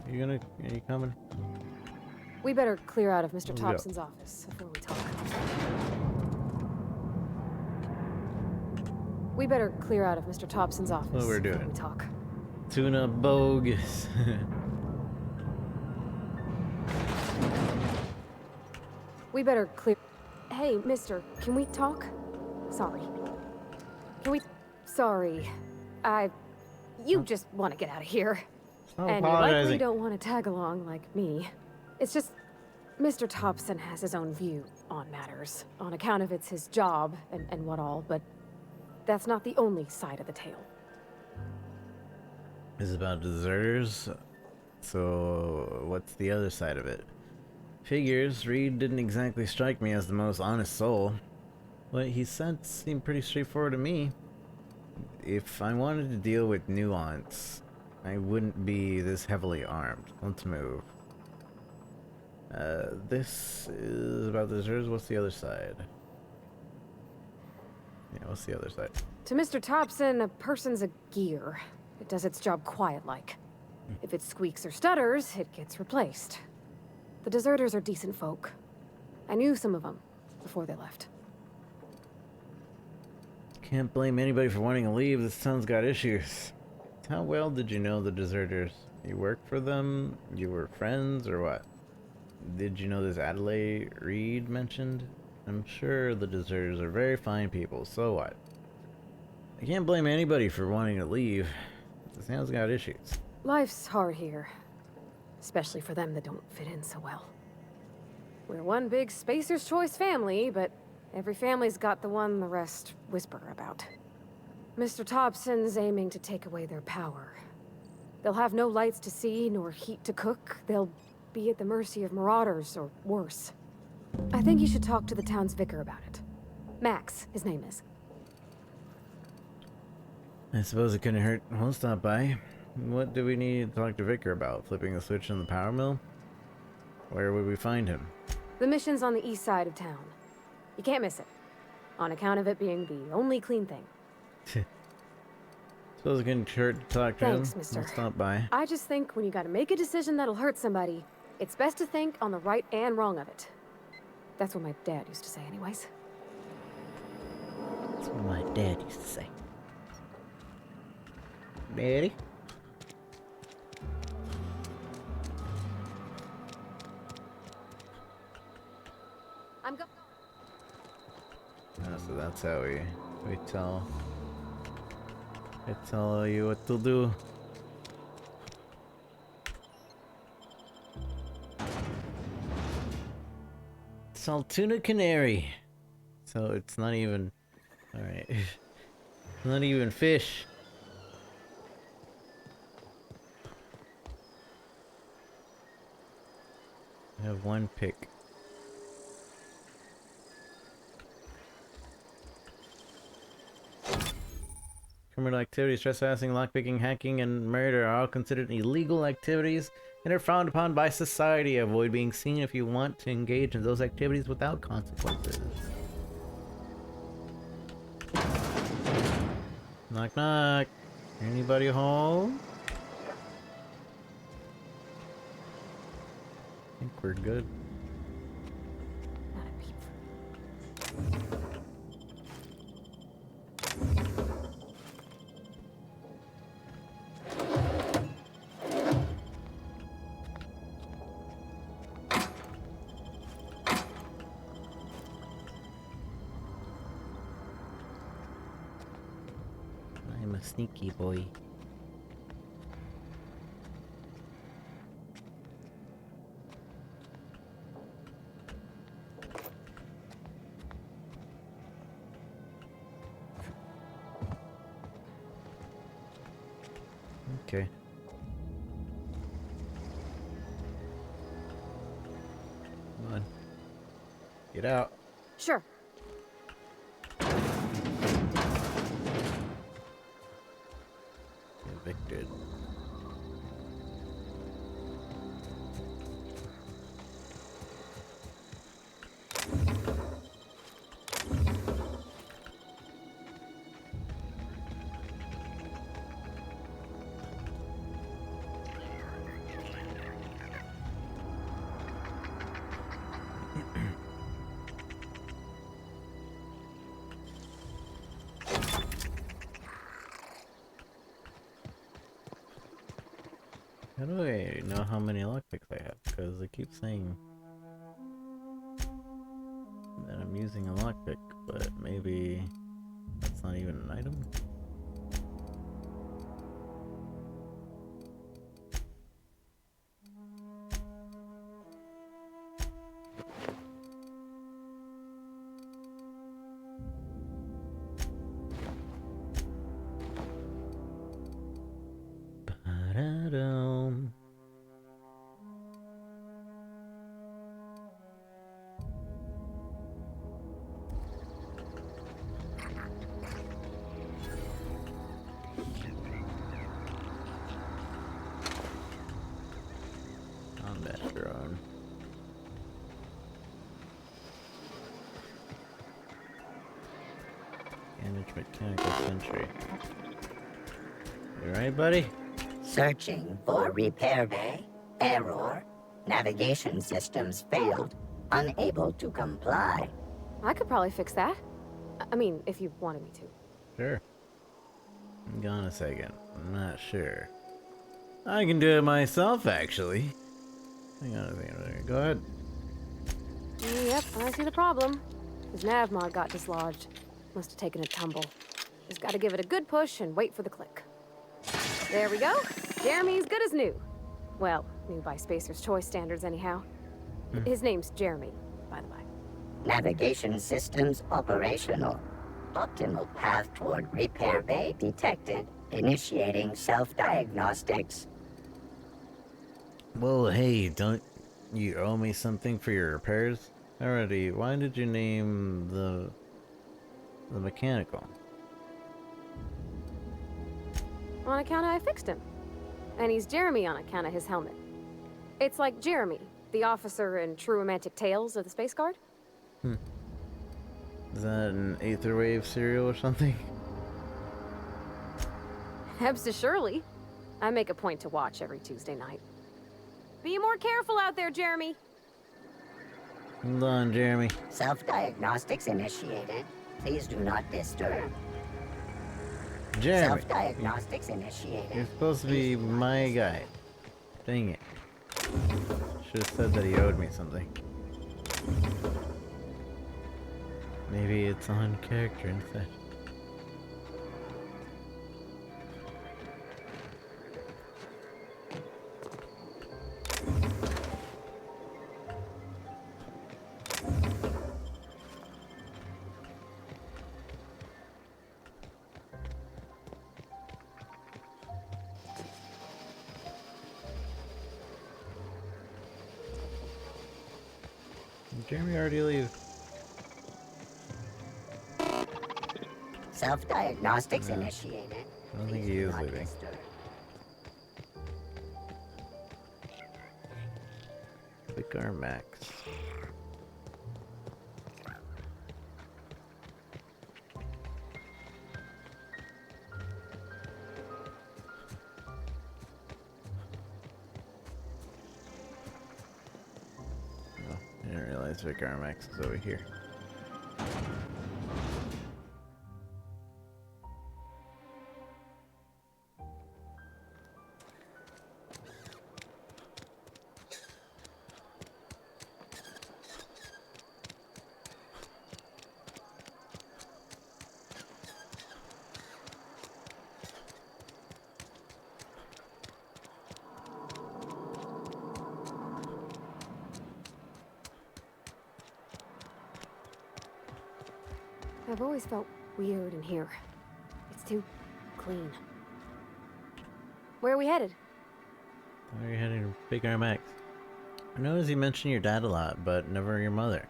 Are you coming? We better clear out of Mr. Let's go. Thompson's office before we talk. We better clear out of Mr. Thompson's office What we're before doing. we talk. Tuna bogus. We better clear... Hey, mister, can we talk? Sorry. Can we... Sorry. You just want to get out of here. Stop And you likely apologizing. don't want to tag along like me. It's just, Mr. Thompson has his own view on matters, on account of it's his job and what all, but that's not the only side of the tale. Is about deserters. So what's the other side of it? Figures, Reed didn't exactly strike me as the most honest soul. What he said seemed pretty straightforward to me. If I wanted to deal with nuance, I wouldn't be this heavily armed. Let's move. This is about deserters. What's the other side? Yeah, what's the other side? To Mr. Thompson, a person's a gear. It does its job quiet-like. If it squeaks or stutters, it gets replaced. The deserters are decent folk. I knew some of them before they left. Can't blame anybody for wanting to leave. This town's got issues. How well did you know the deserters? You worked for them? You were friends, or what? Did you know this Adelaide Reed mentioned? I'm sure the deserters are very fine people, so what? I can't blame anybody for wanting to leave. This town's got issues. Life's hard here. Especially for them that don't fit in so well. We're one big Spacer's Choice family, but every family's got the one the rest whisper about. Mr. Thompson's aiming to take away their power. They'll have no lights to see, nor heat to cook. They'll be at the mercy of marauders, or worse. I think you should talk to the town's vicar about it. Max, his name is. I suppose it couldn't hurt. We'll stop by. What do we need to talk to Vicar about? Flipping the switch in the power mill? Where would we find him? The mission's on the east side of town. You can't miss it. On account of it being the only clean thing. Suppose it couldn't hurt to talk to Thanks, him. mister. We'll stop by. I just think when you gotta make a decision that'll hurt somebody, it's best to think on the right and wrong of it. That's what my dad used to say anyways. That's what my dad used to say. Daddy? I'm go- So that's how we tell you what to do. Saltuna Canary. So it's not even alright. Not even fish. I have one pick. Criminal activities, trespassing, lockpicking, hacking, and murder are all considered illegal activities and are frowned upon by society. Avoid being seen if you want to engage in those activities without consequences. Knock knock. Anybody home? I think we're good. I'm a sneaky boy. Okay. Come on. Get out. Sure. Evicted. How do I know how many lockpicks I have? Because it keeps saying that I'm using a lockpick, but maybe that's not even an item? Mechanical sentry. You right, buddy? Searching for repair bay. Error. Navigation systems failed. Unable to comply. I could probably fix that. I mean, if you wanted me to. Sure. Hang on a second. I'm not sure. I can do it myself, actually. Hang on a second. Go ahead. Yep, I see the problem. His nav mod got dislodged. Must have taken a tumble. Just gotta give it a good push and wait for the click. There we go. Jeremy's good as new. Well, new by Spacer's Choice standards anyhow. His name's Jeremy, by the way. Navigation systems operational. Optimal path toward repair bay detected. Initiating self-diagnostics. Well, hey, don't you owe me something for your repairs? Alrighty, why did you name the mechanical? On account of I fixed him. And he's Jeremy on account of his helmet. It's like Jeremy, the officer in True Romantic Tales of the Space Guard. Is that an Aetherwave cereal or something? Hebsta Shirley. I make a point to watch every Tuesday night. Be more careful out there, Jeremy. Hold on, Jeremy. Self-diagnostics initiated. Please do not disturb. Jeremy. Self-diagnostics initiated. You're supposed to be my guy. Dang it. Should have said that he owed me something. Maybe it's on character instead. Did Jeremy already leave? Self-diagnostics initiated. I don't think he is leaving. Vicar Max. Oh, I didn't realize Vicar Max is over here. I've always felt weird in here. It's too clean. Where are we headed? Where are you heading to Vicar Max? I noticed you mention your dad a lot, but never your mother.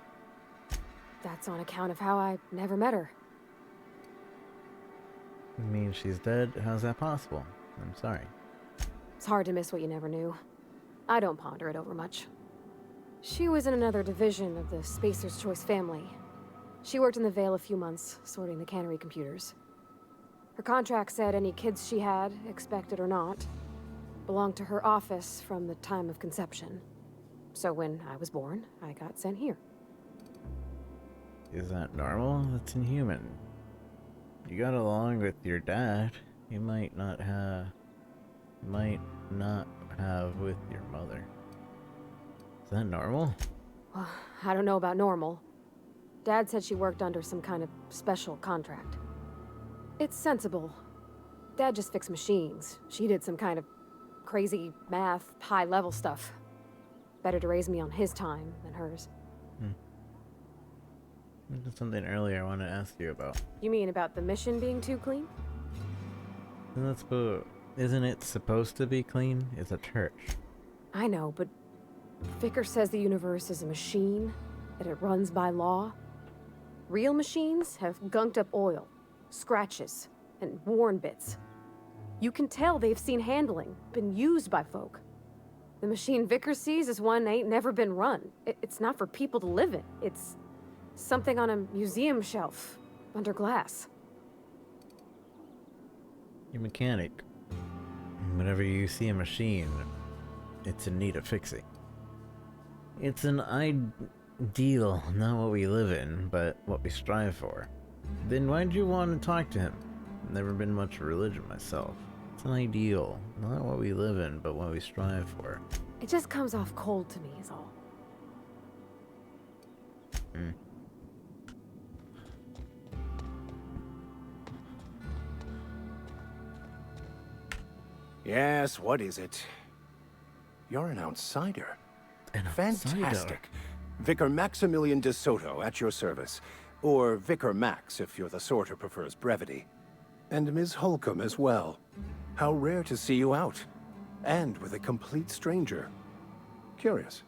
That's on account of how I never met her. You mean she's dead? How's that possible? I'm sorry. It's hard to miss what you never knew. I don't ponder it over much. She was in another division of the Spacer's Choice family. She worked in the Vale a few months, sorting the cannery computers. Her contract said any kids she had, expected or not, belonged to her office from the time of conception. So when I was born, I got sent here. Is that normal? That's inhuman. You got along with your dad. You might not have with your mother. Is that normal? Well, I don't know about normal. Dad said she worked under some kind of special contract. It's sensible. Dad just fixed machines. She did some kind of crazy math, high-level stuff. Better to raise me on his time than hers. There's something earlier I wanted to ask you about. You mean about the mission being too clean? Isn't it supposed to be clean? It's a church. I know, but Vicar says the universe is a machine, that it runs by law. Real machines have gunked up oil, scratches, and worn bits. You can tell they've seen handling, been used by folk. The machine Vicar sees is one ain't never been run. It's not for people to live in. It's something on a museum shelf, under glass. You're a mechanic. Whenever you see a machine, it's in need of fixing. It's an ideal, not what we live in, but what we strive for. Then why'd you want to talk to him? Never been much of religion myself. It's an ideal, not what we live in, but what we strive for. It just comes off cold to me, is all. Hmm. Yes, what is it? You're an outsider. Fantastic. Vicar Maximilian de Soto, at your service. Or Vicar Max, if you're the sort who prefers brevity. And Ms. Holcomb as well. How rare to see you out. And with a complete stranger. Curious.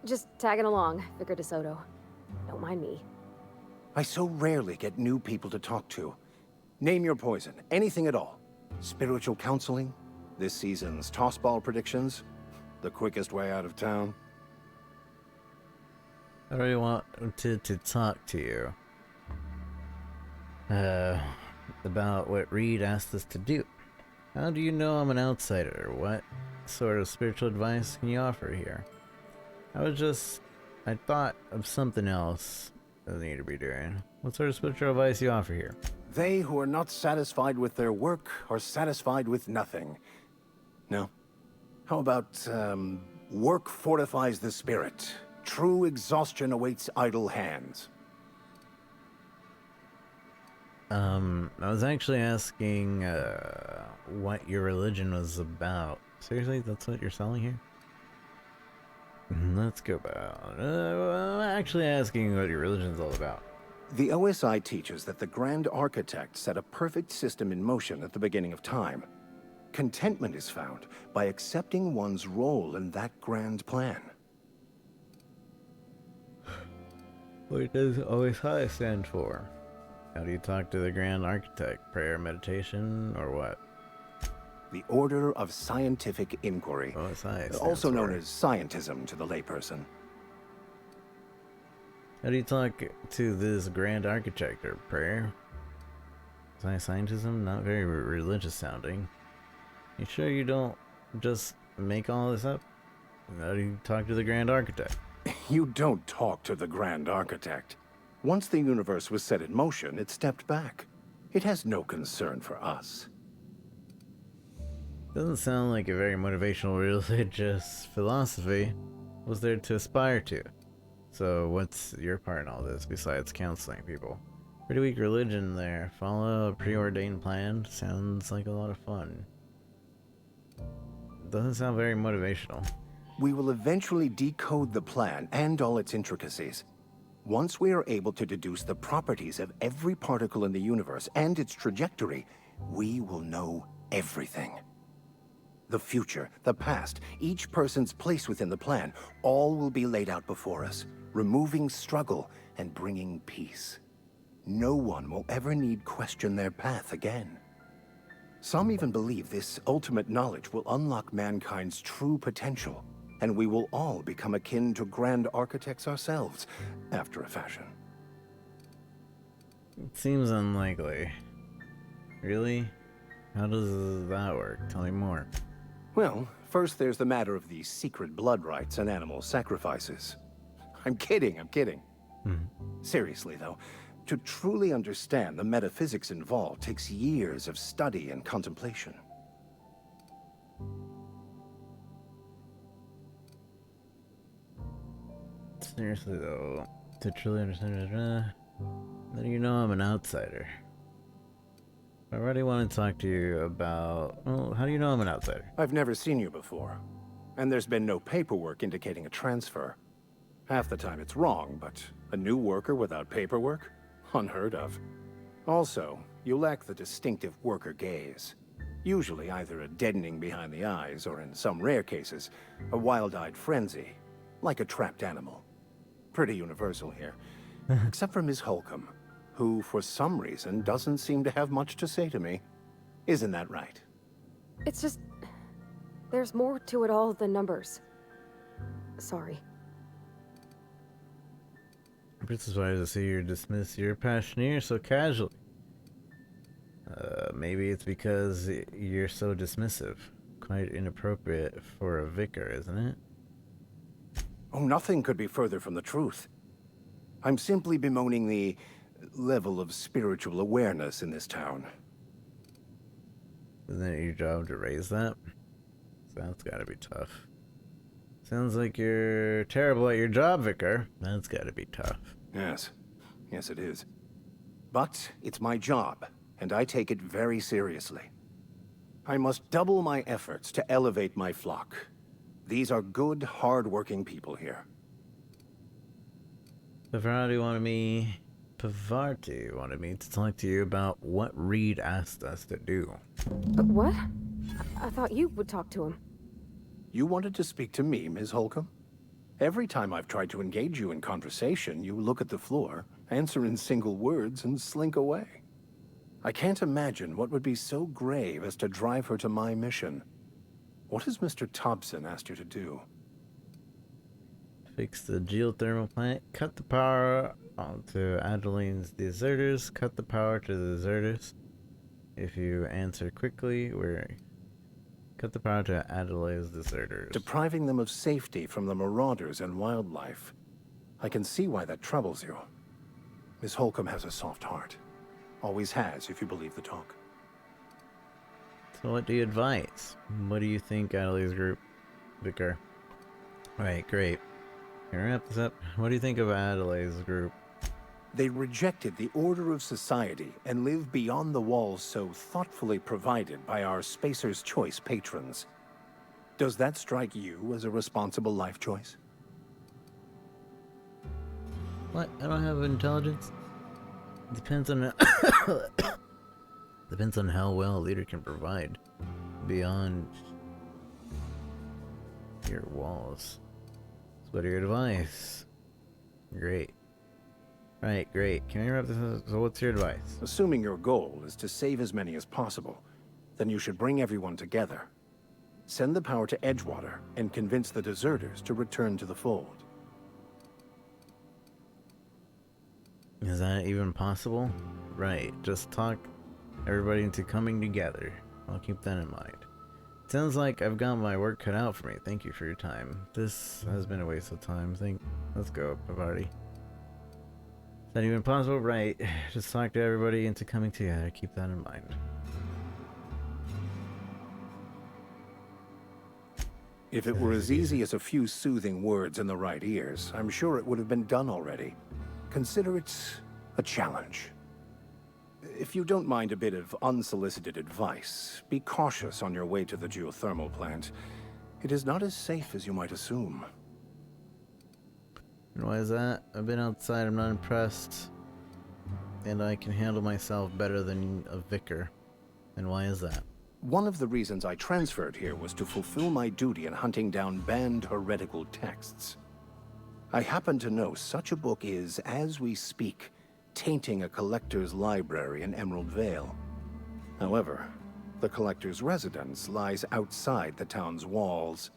Just tagging along, Vicar DeSoto. Don't mind me. I so rarely get new people to talk to. Name your poison, anything at all. Spiritual counseling? This season's tossball predictions? The quickest way out of town? I really want to talk to you. About what Reed asked us to do. How do you know I'm an outsider? What sort of spiritual advice can you offer here? I thought of something else that I need to be doing. What sort of spiritual advice you offer here? They who are not satisfied with their work are satisfied with nothing. No? How about, work fortifies the spirit. True exhaustion awaits idle hands. I was actually asking, what your religion was about. Seriously? That's what you're selling here? Let's go back. I'm actually asking what your religion's all about. The OSI teaches that the Grand Architect set a perfect system in motion at the beginning of time. Contentment is found by accepting one's role in that grand plan. What does OSI stand for? How do you talk to the Grand Architect? Prayer, meditation, or what? The Order of Scientific Inquiry, also known as scientism to the layperson. How do you talk to this Grand Architect, or prayer? Scientism? Not very religious sounding. You sure you don't just make all this up? How do you talk to the Grand Architect? You don't talk to the Grand Architect. Once the universe was set in motion, it stepped back. It has no concern for us. Doesn't sound like a very motivational religious philosophy. Was there to aspire to? So what's your part in all this besides counseling people? Pretty weak religion there. Follow a preordained plan. Sounds like a lot of fun. Doesn't sound very motivational. We will eventually decode the plan and all its intricacies. Once we are able to deduce the properties of every particle in the universe and its trajectory, we will know everything. The future, the past, each person's place within the plan, all will be laid out before us, removing struggle and bringing peace. No one will ever need question their path again. Some even believe this ultimate knowledge will unlock mankind's true potential, and we will all become akin to Grand Architects ourselves, after a fashion. It seems unlikely. Really? How does that work? Tell me more. Well, first there's the matter of the secret blood rites and animal sacrifices. I'm kidding. Seriously, though, to truly understand the metaphysics involved takes years of study and contemplation. Seriously though, to truly understand, then you know I'm an outsider. I already want to talk to you about, well, how do you know I'm an outsider? I've never seen you before, and there's been no paperwork indicating a transfer. Half the time it's wrong, but a new worker without paperwork? Unheard of. Also, you lack the distinctive worker gaze. Usually either a deadening behind the eyes, or in some rare cases, a wild-eyed frenzy, like a trapped animal. Pretty universal here. Except for Ms. Holcomb, who, for some reason, doesn't seem to have much to say to me. Isn't that right? It's just... there's more to it all than numbers. Sorry. I'm just surprised to see you dismiss your passioneer so casually. Maybe it's because you're so dismissive. Quite inappropriate for a vicar, isn't it? Oh, nothing could be further from the truth. I'm simply bemoaning the level of spiritual awareness in this town. Isn't it your job to raise that? So that's gotta be tough. Sounds like you're terrible at your job, Vicar. That's gotta be tough. Yes. Yes, it is. But it's my job, and I take it very seriously. I must double my efforts to elevate my flock. These are good, hard-working people here. Pavarti wanted me to talk to you about what Reed asked us to do. But what? I thought you would talk to him. You wanted to speak to me, Ms. Holcomb? Every time I've tried to engage you in conversation, you look at the floor, answer in single words, and slink away. I can't imagine what would be so grave as to drive her to my mission. What has Mr. Thompson asked you to do? Fix the geothermal plant, cut the power onto Adeline's deserters, cut the power to the deserters. If you answer quickly, cut the power to Adelaide's deserters. Depriving them of safety from the marauders and wildlife. I can see why that troubles you. Miss Holcomb has a soft heart. Always has, if you believe the talk. So what do you advise? What do you think, Adelaide's group, Vicar? Right, great. Can I wrap this up? What do you think of Adelaide's group? They rejected the order of society and live beyond the walls so thoughtfully provided by our Spacer's Choice patrons. Does that strike you as a responsible life choice? What? I don't have intelligence? Depends on depends on how well a leader can provide beyond your walls. So what are your advice? Great. Right, great. Can I wrap this up? So what's your advice? Assuming your goal is to save as many as possible, then you should bring everyone together. Send the power to Edgewater and convince the deserters to return to the fold. Is that even possible? Right, just talk everybody into coming together. I'll keep that in mind. Sounds like I've got my work cut out for me. Thank you for your time. This has been a waste of time. Let's go, Pavarti. Is that even possible? Right, just talk to everybody into coming together. Keep that in mind. If it were as easy as a few soothing words in the right ears, I'm sure it would have been done already. Consider it a challenge. If you don't mind a bit of unsolicited advice, be cautious on your way to the geothermal plant. It is not as safe as you might assume. And why is that? I've been outside, I'm not impressed. And I can handle myself better than a vicar. And why is that? One of the reasons I transferred here was to fulfill my duty in hunting down banned heretical texts. I happen to know such a book is, as we speak, tainting a collector's library in Emerald Vale. However, the collector's residence lies outside the town's walls.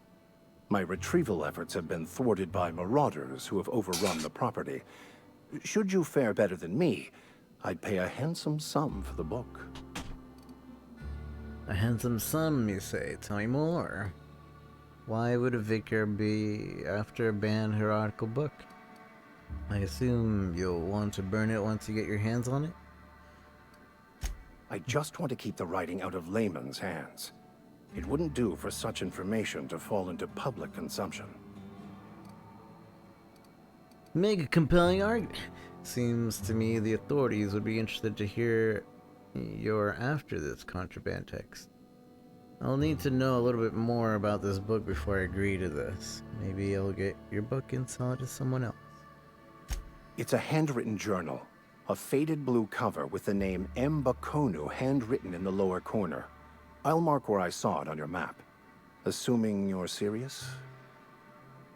My retrieval efforts have been thwarted by marauders who have overrun the property. Should you fare better than me, I'd pay a handsome sum for the book. A handsome sum, you say? Tell me more. Why would a vicar be after a banned heretical book? I assume you'll want to burn it once you get your hands on it? I just want to keep the writing out of layman's hands. It wouldn't do for such information to fall into public consumption. Make a compelling argument. Seems to me the authorities would be interested to hear you're after this contraband text. I'll need to know a little bit more about this book before I agree to this. Maybe I'll get your book and sell it to someone else. It's a handwritten journal. A faded blue cover with the name M. Bakonu handwritten in the lower corner. I'll mark where I saw it on your map. Assuming you're serious?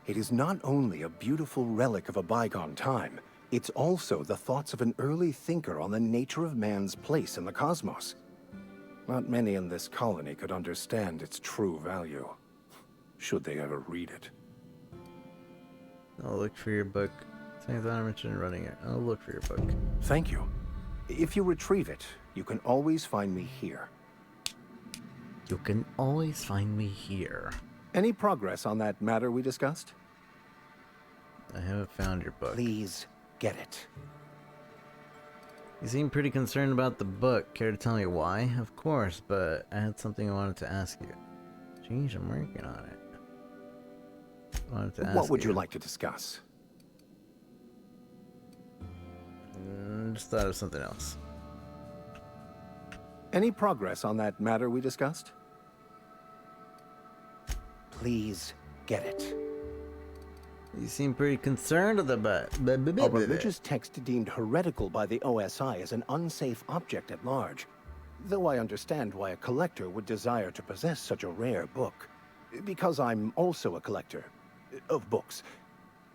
It is not only a beautiful relic of a bygone time, it's also the thoughts of an early thinker on the nature of man's place in the cosmos. Not many in this colony could understand its true value, should they ever read it. I'll look for your book. Things I mentioned running it. I'll look for your book. Thank you. If you retrieve it, you can always find me here. You can always find me here. Any progress on that matter we discussed? I haven't found your book. Please get it. You seem pretty concerned about the book. Care to tell me why? Of course, but I had something I wanted to ask you. Jeez, I'm working on it. What would you like to discuss? Just thought of something else. Any progress on that matter we discussed? Please get it. You seem pretty concerned with the book. A religious text deemed heretical by the OSI is an unsafe object at large, though I understand why a collector would desire to possess such a rare book. Because I'm also a collector of books.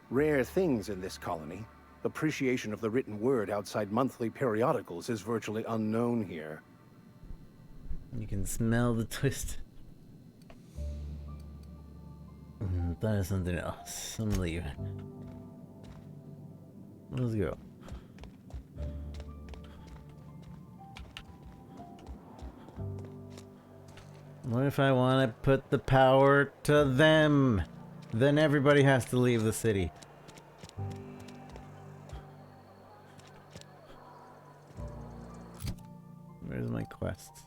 Rare things in this colony. Appreciation of the written word outside monthly periodicals is virtually unknown here. You can smell the twist. That is something else. I'm leaving. Let's go. What if I want to put the power to them? Then everybody has to leave the city. Where's my quests?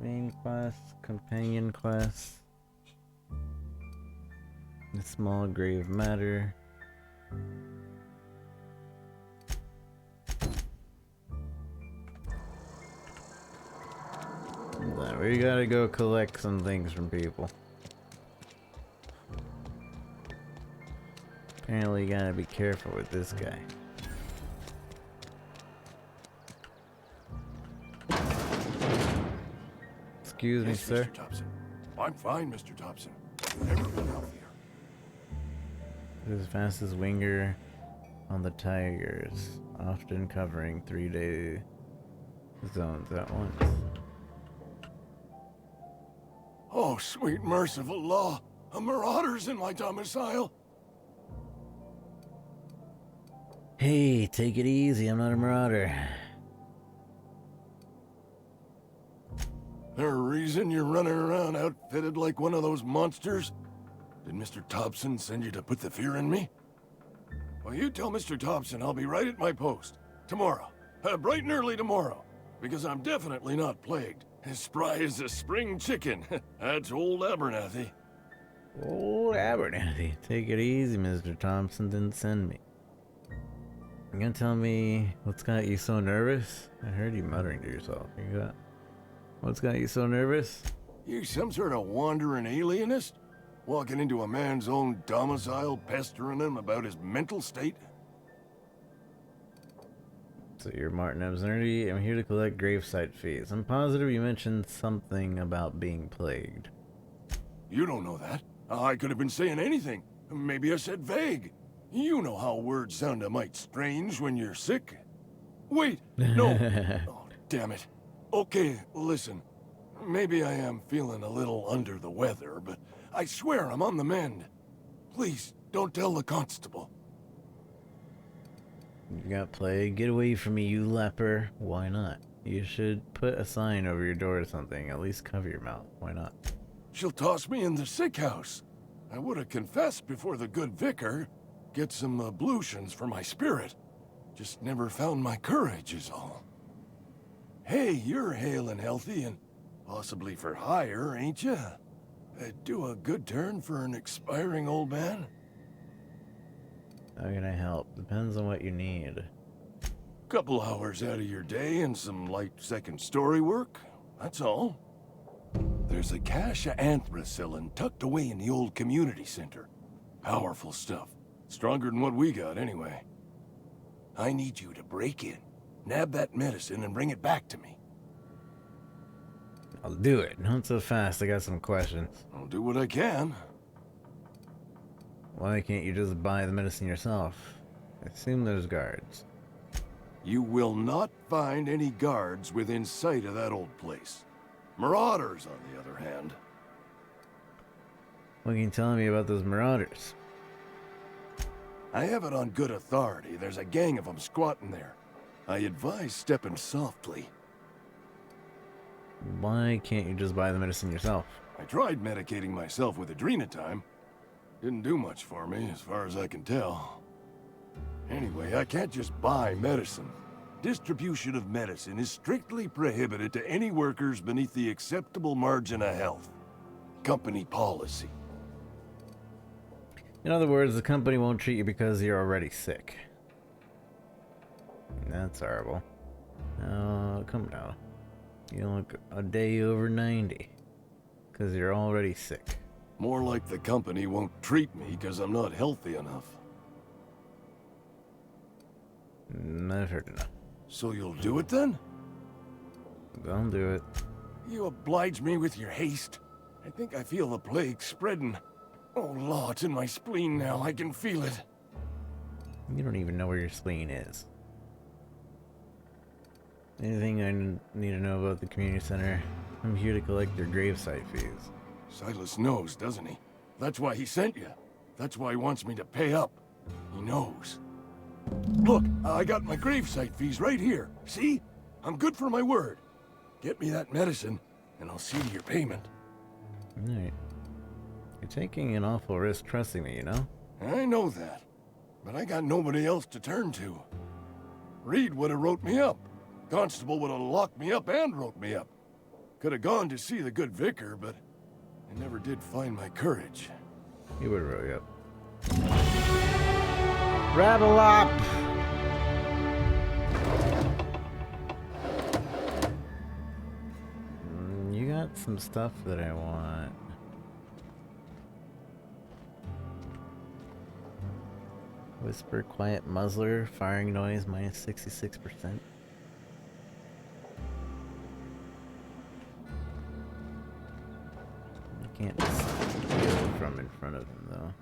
Main quest, companion quest. The small grave matter. We gotta go collect some things from people. Apparently you gotta be careful with this guy. Excuse me, sir. Mr. Thompson. I'm fine, Mr. Thompson. Never been healthier. Who's fastest winger on the Tigers, often covering 3-day zones at once. Oh, sweet merciful law. A marauder's in my domicile. Hey, take it easy. I'm not a marauder. There a reason you're running around outfitted like one of those monsters? Did Mr. Thompson send you to put the fear in me? Well, you tell Mr. Thompson I'll be right at my post. Tomorrow. Bright and early tomorrow. Because I'm definitely not plagued. As spry as a spring chicken. That's old Abernathy. Old Abernathy. Take it easy, Mr. Thompson didn't send me. You gonna tell me what's got you so nervous? I heard you muttering to yourself. What's got you so nervous? You some sort of wandering alienist? Walking into a man's own domicile, pestering him about his mental state? So you're Martin Absnerdy. I'm here to collect gravesite fees. I'm positive you mentioned something about being plagued. You don't know that. I could have been saying anything. Maybe I said vague. You know how words sound a mite strange when you're sick. Wait, no. Oh, damn it. Okay, listen. Maybe I am feeling a little under the weather, but I swear I'm on the mend. Please, don't tell the constable. You got plague? Get away from me, you leper. Why not? You should put a sign over your door or something. At least cover your mouth. Why not? She'll toss me in the sick house. I would have confessed before the good vicar. Get some ablutions for my spirit. Just never found my courage is all. Hey, you're hale and healthy and possibly for hire, ain't ya? Do a good turn for an expiring old man? How can I help? Depends on what you need. Couple hours out of your day and some light second story work. That's all. There's a cache of anthracillin tucked away in the old community center. Powerful stuff. Stronger than what we got, anyway. I need you to break in, nab that medicine, and bring it back to me. I'll do it. Not so fast. I got some questions. I'll do what I can. Why can't you just buy the medicine yourself? I assume there's guards. You will not find any guards within sight of that old place. Marauders, on the other hand. What can you tell me about those marauders? I have it on good authority. There's a gang of them squatting there. I advise stepping softly. Why can't you just buy the medicine yourself? I tried medicating myself with Adrenatime. Didn't do much for me, as far as I can tell. Anyway, I can't just buy medicine. Distribution of medicine is strictly prohibited to any workers beneath the acceptable margin of health. Company policy. In other words, the company won't treat you because you're already sick. That's horrible. Oh, come now. You look a day over 90. Because you're already sick. More like the company won't treat me because I'm not healthy enough. I've heard enough. So you'll do it then? I'll do it. You oblige me with your haste. I think I feel the plague spreading. Oh, law, it's in my spleen now. I can feel it. You don't even know where your spleen is. Anything I need to know about the community center? I'm here to collect your gravesite fees. Silas knows, doesn't he? That's why he sent you. That's why he wants me to pay up. He knows. Look, I got my gravesite fees right here. See? I'm good for my word. Get me that medicine, and I'll see to your payment. Alright. You're taking an awful risk trusting me, you know? I know that. But I got nobody else to turn to. Reed would have wrote me up. Constable would have locked me up and wrote me up. Could have gone to see the good vicar, but I never did find my courage. He would have wrote you up. Rattle up! You got some stuff that I want. Whisper, quiet muzzler, firing noise, minus 66%. Can't just steal from in front of him, though.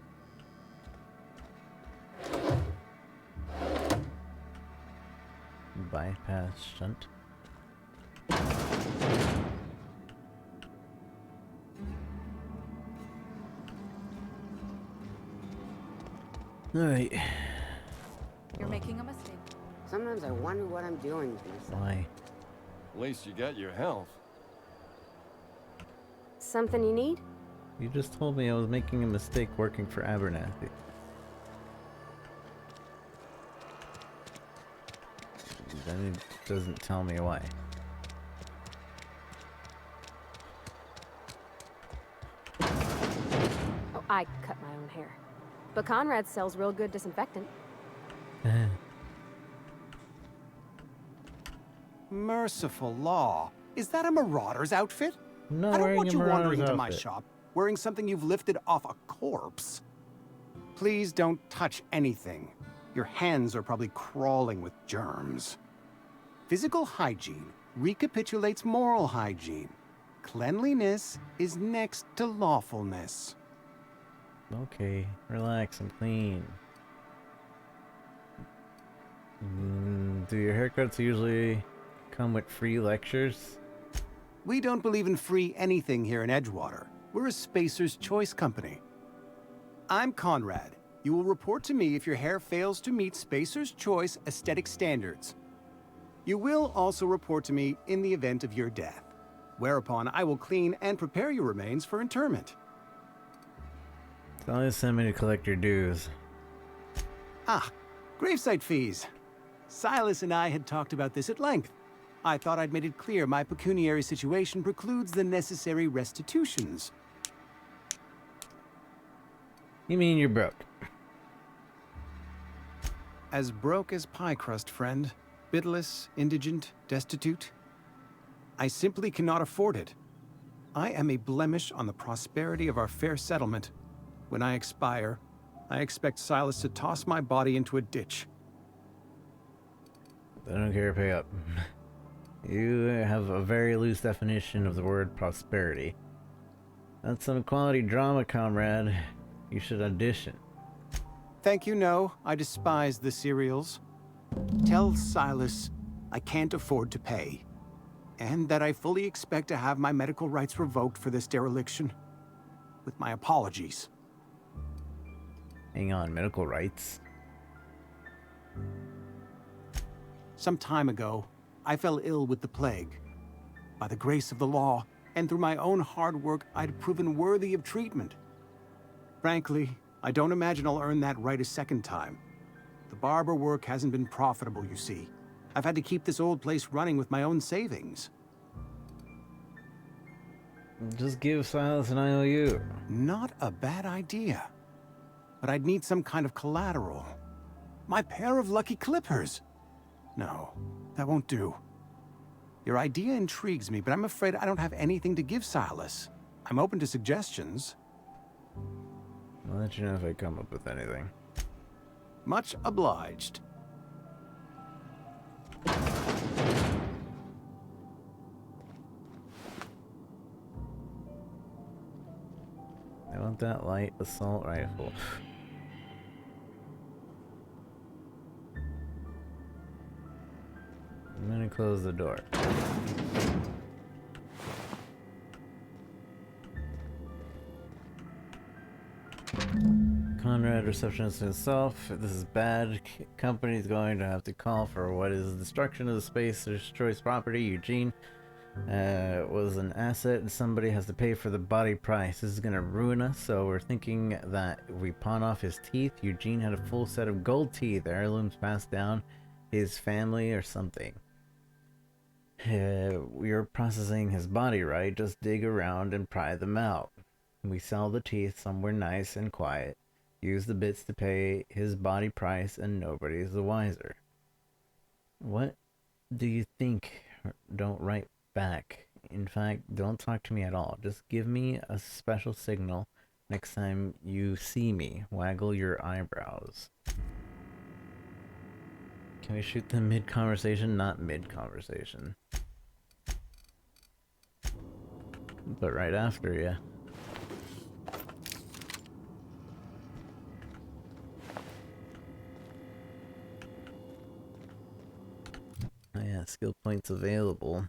Bypass shunt. Alright. You're making a mistake. Sometimes I wonder what I'm doing to myself. Why? At least you got your health. Something you need? You just told me I was making a mistake working for Abernathy. Then it doesn't tell me why. Oh, I cut my own hair. But Conrad sells real good disinfectant. Merciful law. Is that a marauder's outfit? No, I don't want you wandering into my outfit. shop wearing something you've lifted off a corpse. Please don't touch anything. Your hands are probably crawling with germs. Physical hygiene recapitulates moral hygiene. Cleanliness is next to lawfulness. Okay, relax, I'm clean. Do your haircuts usually come with free lectures? We don't believe in free anything here in Edgewater. We're a Spacer's Choice company. I'm Conrad. You will report to me if your hair fails to meet Spacer's Choice aesthetic standards. You will also report to me in the event of your death, whereupon I will clean and prepare your remains for interment. Always send me to collect your dues. Ah, gravesite fees. Silas and I had talked about this at length. I thought I'd made it clear my pecuniary situation precludes the necessary restitutions. You mean you're broke? As broke as pie crust, friend. Bitless, indigent, destitute. I simply cannot afford it. I am a blemish on the prosperity of our fair settlement. When I expire, I expect Silas to toss my body into a ditch. I don't care, pay up. You have a very loose definition of the word prosperity. That's some quality drama, comrade. You should audition. Thank you, no. I despise the serials. Tell Silas I can't afford to pay, and that I fully expect to have my medical rights revoked for this dereliction. With my apologies. Hang on, medical rights? Some time ago, I fell ill with the plague. By the grace of the law, and through my own hard work, I'd proven worthy of treatment. Frankly, I don't imagine I'll earn that right a second time. The barber work hasn't been profitable, you see. I've had to keep this old place running with my own savings. Just give Silas an IOU. Not a bad idea. But I'd need some kind of collateral. My pair of lucky clippers. No, that won't do. Your idea intrigues me, but I'm afraid I don't have anything to give Silas. I'm open to suggestions. I'll let you know if I come up with anything. Much obliged. I want that light assault rifle. I'm gonna close the door. Conrad, receptionist himself. This is bad. Company's going to have to call for what is destruction of the Spacer's Choice property. Eugene was an asset and somebody has to pay for the body price. This is gonna ruin us, so we're thinking that if we pawn off his teeth. Eugene had a full set of gold teeth, heirlooms passed down his family or something. We're processing his body, right? Just dig around and pry them out. We sell the teeth somewhere nice and quiet. Use the bits to pay his body price and nobody's the wiser. What do you think? Don't write back. In fact, don't talk to me at all. Just give me a special signal next time you see me. Waggle your eyebrows. Can we shoot them mid-conversation? Not mid-conversation. But right after, yeah. Oh yeah, skill points available.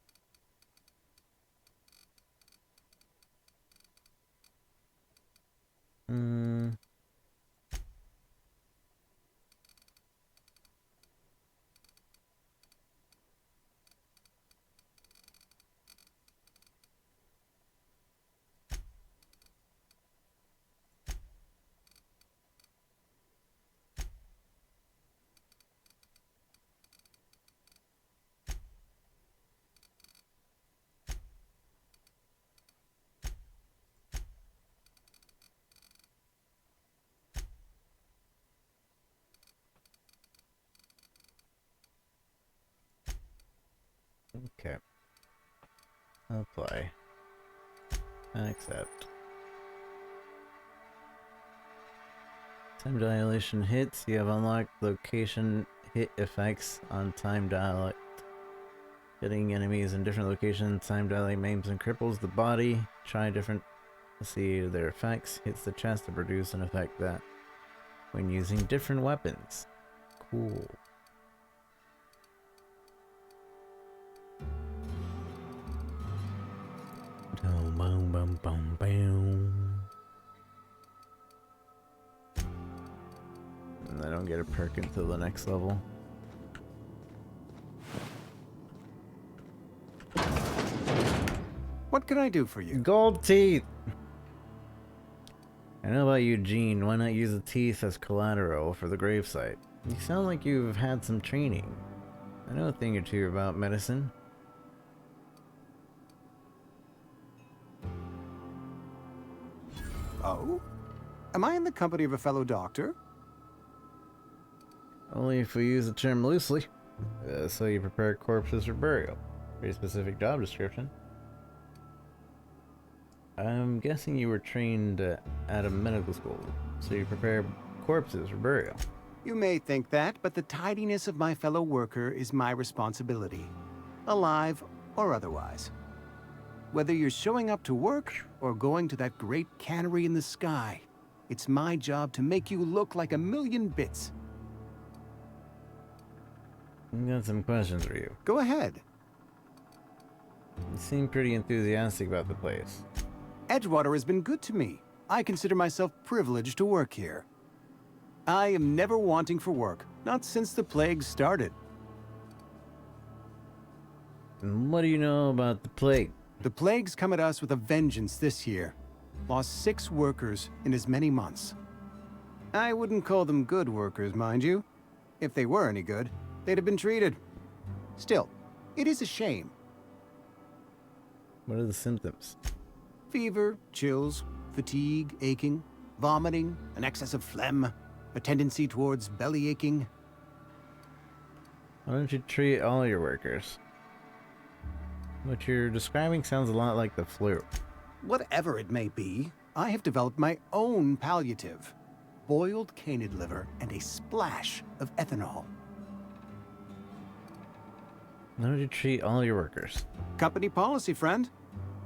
Okay. Apply. Accept. Time dilation hits. You have unlocked location hit effects on time dilate. Hitting enemies in different locations. Time dilate maims and cripples the body. Try different to see their effects. Hits the chest to produce an effect that when using different weapons. Cool. Boom, boom, boom, boom, boom. And I don't get a perk until the next level. What can I do for you? Gold teeth! I know about Eugene. Why not use the teeth as collateral for the gravesite? You sound like you've had some training. I know a thing or two about medicine. Oh? Am I in the company of a fellow doctor? Only if we use the term loosely. So you prepare corpses for burial. Pretty specific job description. I'm guessing you were trained at a medical school, so you prepare corpses for burial. You may think that, but the tidiness of my fellow worker is my responsibility. Alive or otherwise. Whether you're showing up to work or going to that great cannery in the sky, it's my job to make you look like a million bits. I've got some questions for you. Go ahead. You seem pretty enthusiastic about the place. Edgewater has been good to me. I consider myself privileged to work here. I am never wanting for work, not since the plague started. And what do you know about the plague? The plague's come at us with a vengeance this year. Lost 6 workers in as many months. I wouldn't call them good workers, mind you. If they were any good, they'd have been treated. Still, it is a shame. What are the symptoms? Fever, chills, fatigue, aching, vomiting, an excess of phlegm, a tendency towards belly aching. Why don't you treat all your workers? What you're describing sounds a lot like the flu. Whatever it may be, I have developed my own palliative. Boiled canid liver and a splash of ethanol. Why don't you treat all your workers? Company policy, friend.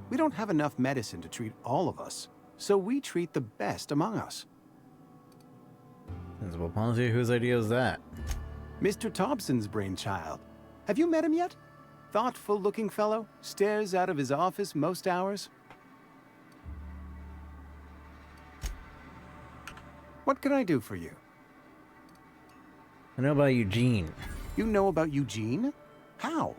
We don't have enough medicine to treat all of us, so we treat the best among us. Sensible policy? Whose idea is that? Mr. Thompson's brainchild. Have you met him yet? Thoughtful-looking fellow, stares out of his office most hours. What can I do for you? I know about Eugene. You know about Eugene? How?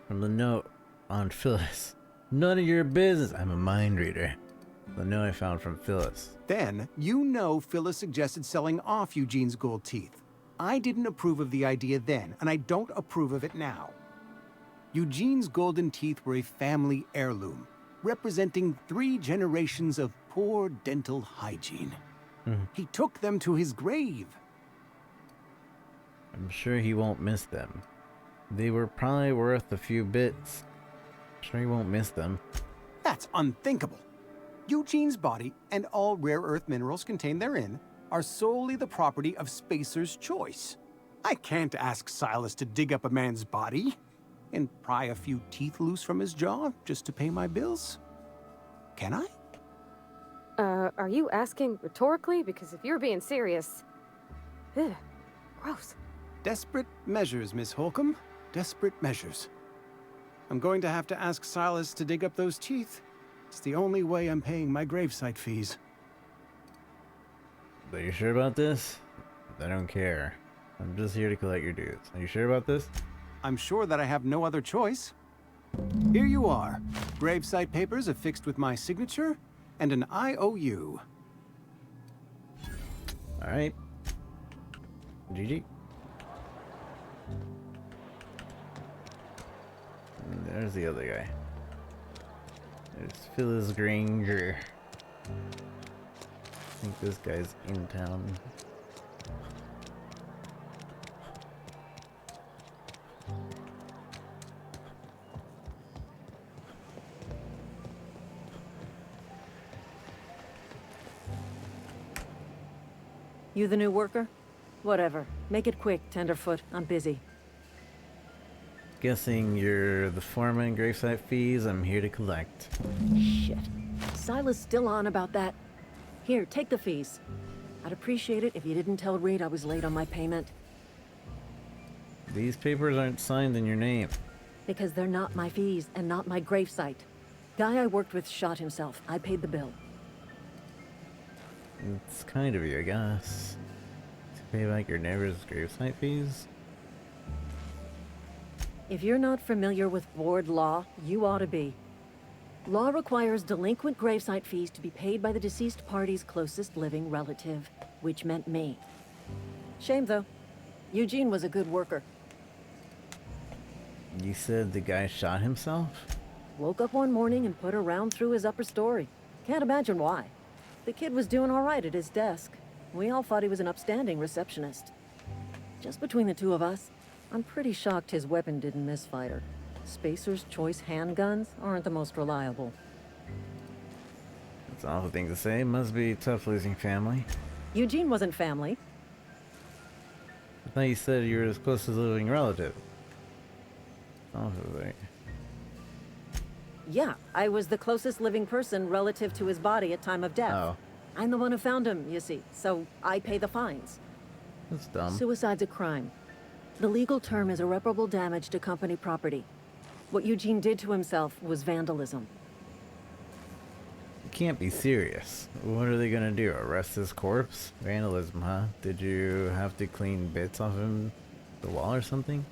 From the note on Phyllis. None of your business. I'm a mind reader. The note I found from Phyllis. Then, you know Phyllis suggested selling off Eugene's gold teeth. I didn't approve of the idea then, and I don't approve of it now. Eugene's golden teeth were a family heirloom, representing 3 generations of poor dental hygiene. He took them to his grave. I'm sure he won't miss them. They were probably worth a few bits. I'm sure he won't miss them. That's unthinkable. Eugene's body and all rare earth minerals contained therein are solely the property of Spacer's Choice. I can't ask Silas to dig up a man's body and pry a few teeth loose from his jaw just to pay my bills. Can I? Are you asking rhetorically? Because if you're being serious... Ugh, gross. Desperate measures, Miss Holcomb. Desperate measures. I'm going to have to ask Silas to dig up those teeth. It's the only way I'm paying my gravesite fees. Are you sure about this? I don't care. I'm just here to collect your dues. Are you sure about this? I'm sure that I have no other choice. Here you are. Gravesite papers affixed with my signature and an IOU. Alright. GG. And there's the other guy. There's Phyllis Granger. I think this guy's in town. You the new worker? Whatever. Make it quick, Tenderfoot. I'm busy. Guessing you're the foreman, gravesite fees I'm here to collect. Shit. Silas still on about that. Here, take the fees. I'd appreciate it if you didn't tell Reed I was late on my payment. These papers aren't signed in your name. Because they're not my fees and not my gravesite. Guy I worked with shot himself. I paid the bill. It's kind of you, I guess. To pay back your neighbor's gravesite fees? If you're not familiar with board law, you ought to be. Law requires delinquent gravesite fees to be paid by the deceased party's closest living relative, which meant me. Shame, though. Eugene was a good worker. You said the guy shot himself? Woke up one morning and put a round through his upper story. Can't imagine why. The kid was doing all right at his desk. We all thought he was an upstanding receptionist. Just between the two of us, I'm pretty shocked his weapon didn't misfire. Spacer's Choice handguns aren't the most reliable. That's an awful thing to say. Must be tough losing family. Eugene wasn't family. I thought you said you were his closest living relative. Awful thing. Yeah, I was the closest living person relative to his body at time of death. Oh. I'm the one who found him, you see, so I pay the fines. That's dumb. Suicide's a crime. The legal term is irreparable damage to company property. What Eugene did to himself was vandalism. You can't be serious. What are they gonna do? Arrest his corpse? Vandalism, huh? Did you have to clean bits off him, the wall or something?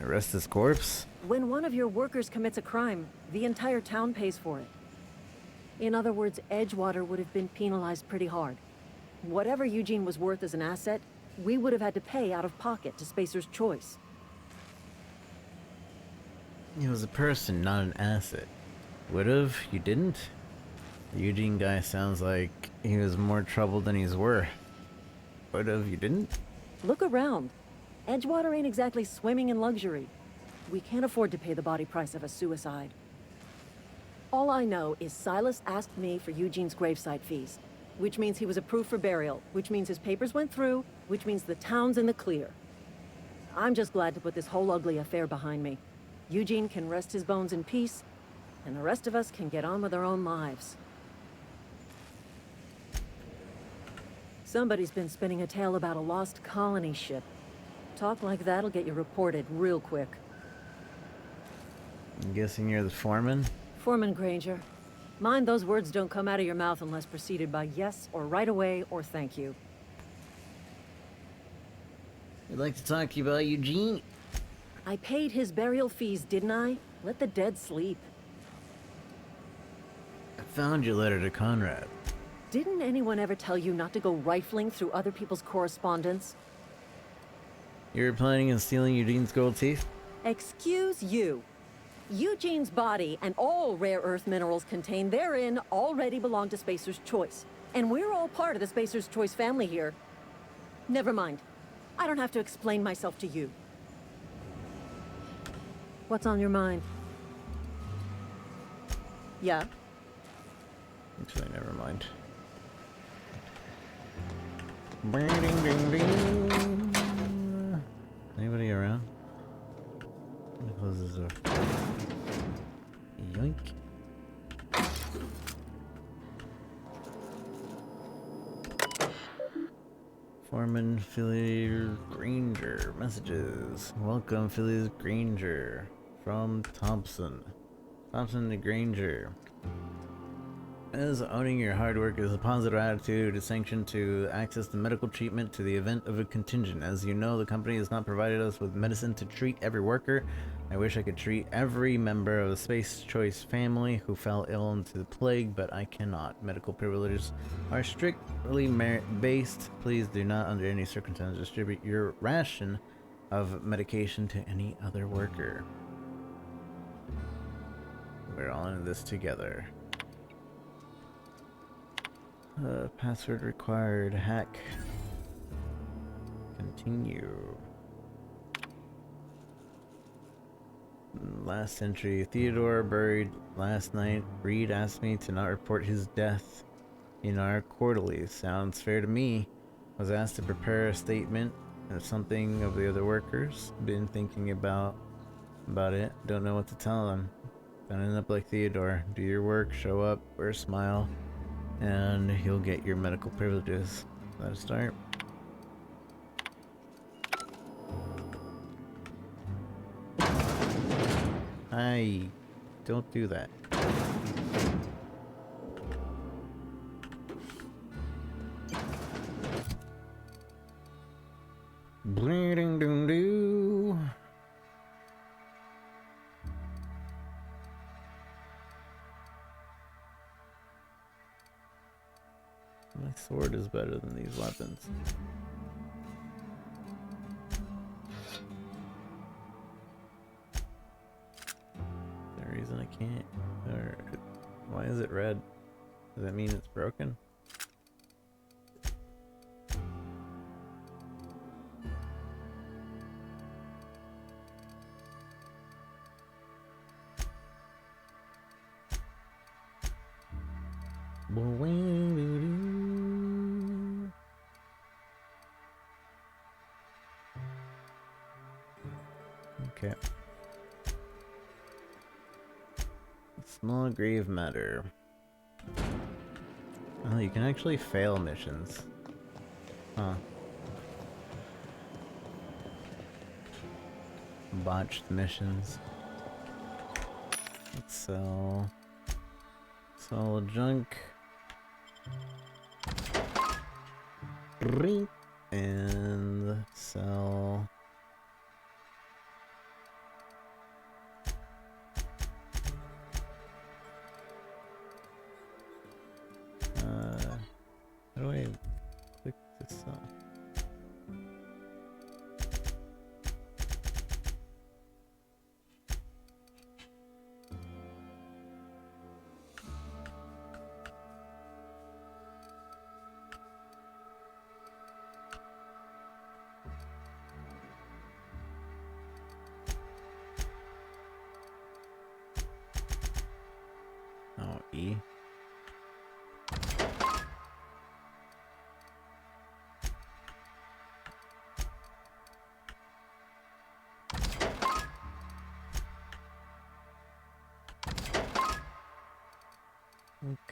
Arrest his corpse? When one of your workers commits a crime, the entire town pays for it. In other words, Edgewater would have been penalized pretty hard. Whatever Eugene was worth as an asset, we would have had to pay out of pocket to Spacer's Choice. He was a person, not an asset. Would've? You didn't? The Eugene guy sounds like he was more trouble than he's worth. Would've? You didn't? Look around. Edgewater ain't exactly swimming in luxury. We can't afford to pay the body price of a suicide. All I know is Silas asked me for Eugene's gravesite fees, which means he was approved for burial, which means his papers went through, which means the town's in the clear. I'm just glad to put this whole ugly affair behind me. Eugene can rest his bones in peace, and the rest of us can get on with our own lives. Somebody's been spinning a tale about a lost colony ship. Talk like that'll get you reported real quick. I'm guessing you're the foreman? Foreman Granger. Mind those words don't come out of your mouth unless preceded by yes or right away or thank you. I'd like to talk to you about Eugene. I paid his burial fees, didn't I? Let the dead sleep. I found your letter to Conrad. Didn't anyone ever tell you not to go rifling through other people's correspondence? You were planning on stealing Eugene's gold teeth? Excuse you. Eugene's body and all rare earth minerals contained therein already belong to Spacer's Choice. And we're all part of the Spacer's Choice family here. Never mind. I don't have to explain myself to you. What's on your mind? Yeah? Actually, never mind. Ding, ding, ding. Anybody around? Let me close this door. Yoink. Foreman Philly Granger. Messages. Welcome, Philly Granger. From Thompson. Thompson to Granger. As owning your hard work is a positive attitude, is sanctioned to access to medical treatment to the event of a contingent. As you know, the company has not provided us with medicine to treat every worker. I wish I could treat every member of the Space Choice family who fell ill into the plague, but I cannot. Medical privileges are strictly merit-based. Please do not, under any circumstances, distribute your ration of medication to any other worker. We're all in this together. Password required. Hack. Continue. Last entry. Theodore buried last night. Reed asked me to not report his death in our quarterly. Sounds fair to me. Was asked to prepare a statement of something of the other workers. Been thinking about it. Don't know what to tell them. Don't end up like Theodore. Do your work, show up, wear a smile, and you'll get your medical privileges. Let us start. Hi, don't do that. Bleeding doo doo. My sword is better than these weapons. Is there a reason I can't? Or why is it red? Does that mean it's broken? Okay. Small grave matter. Oh, you can actually fail missions. Huh. Botched missions. Let's sell junk. And sell do I click this up? Oh, E.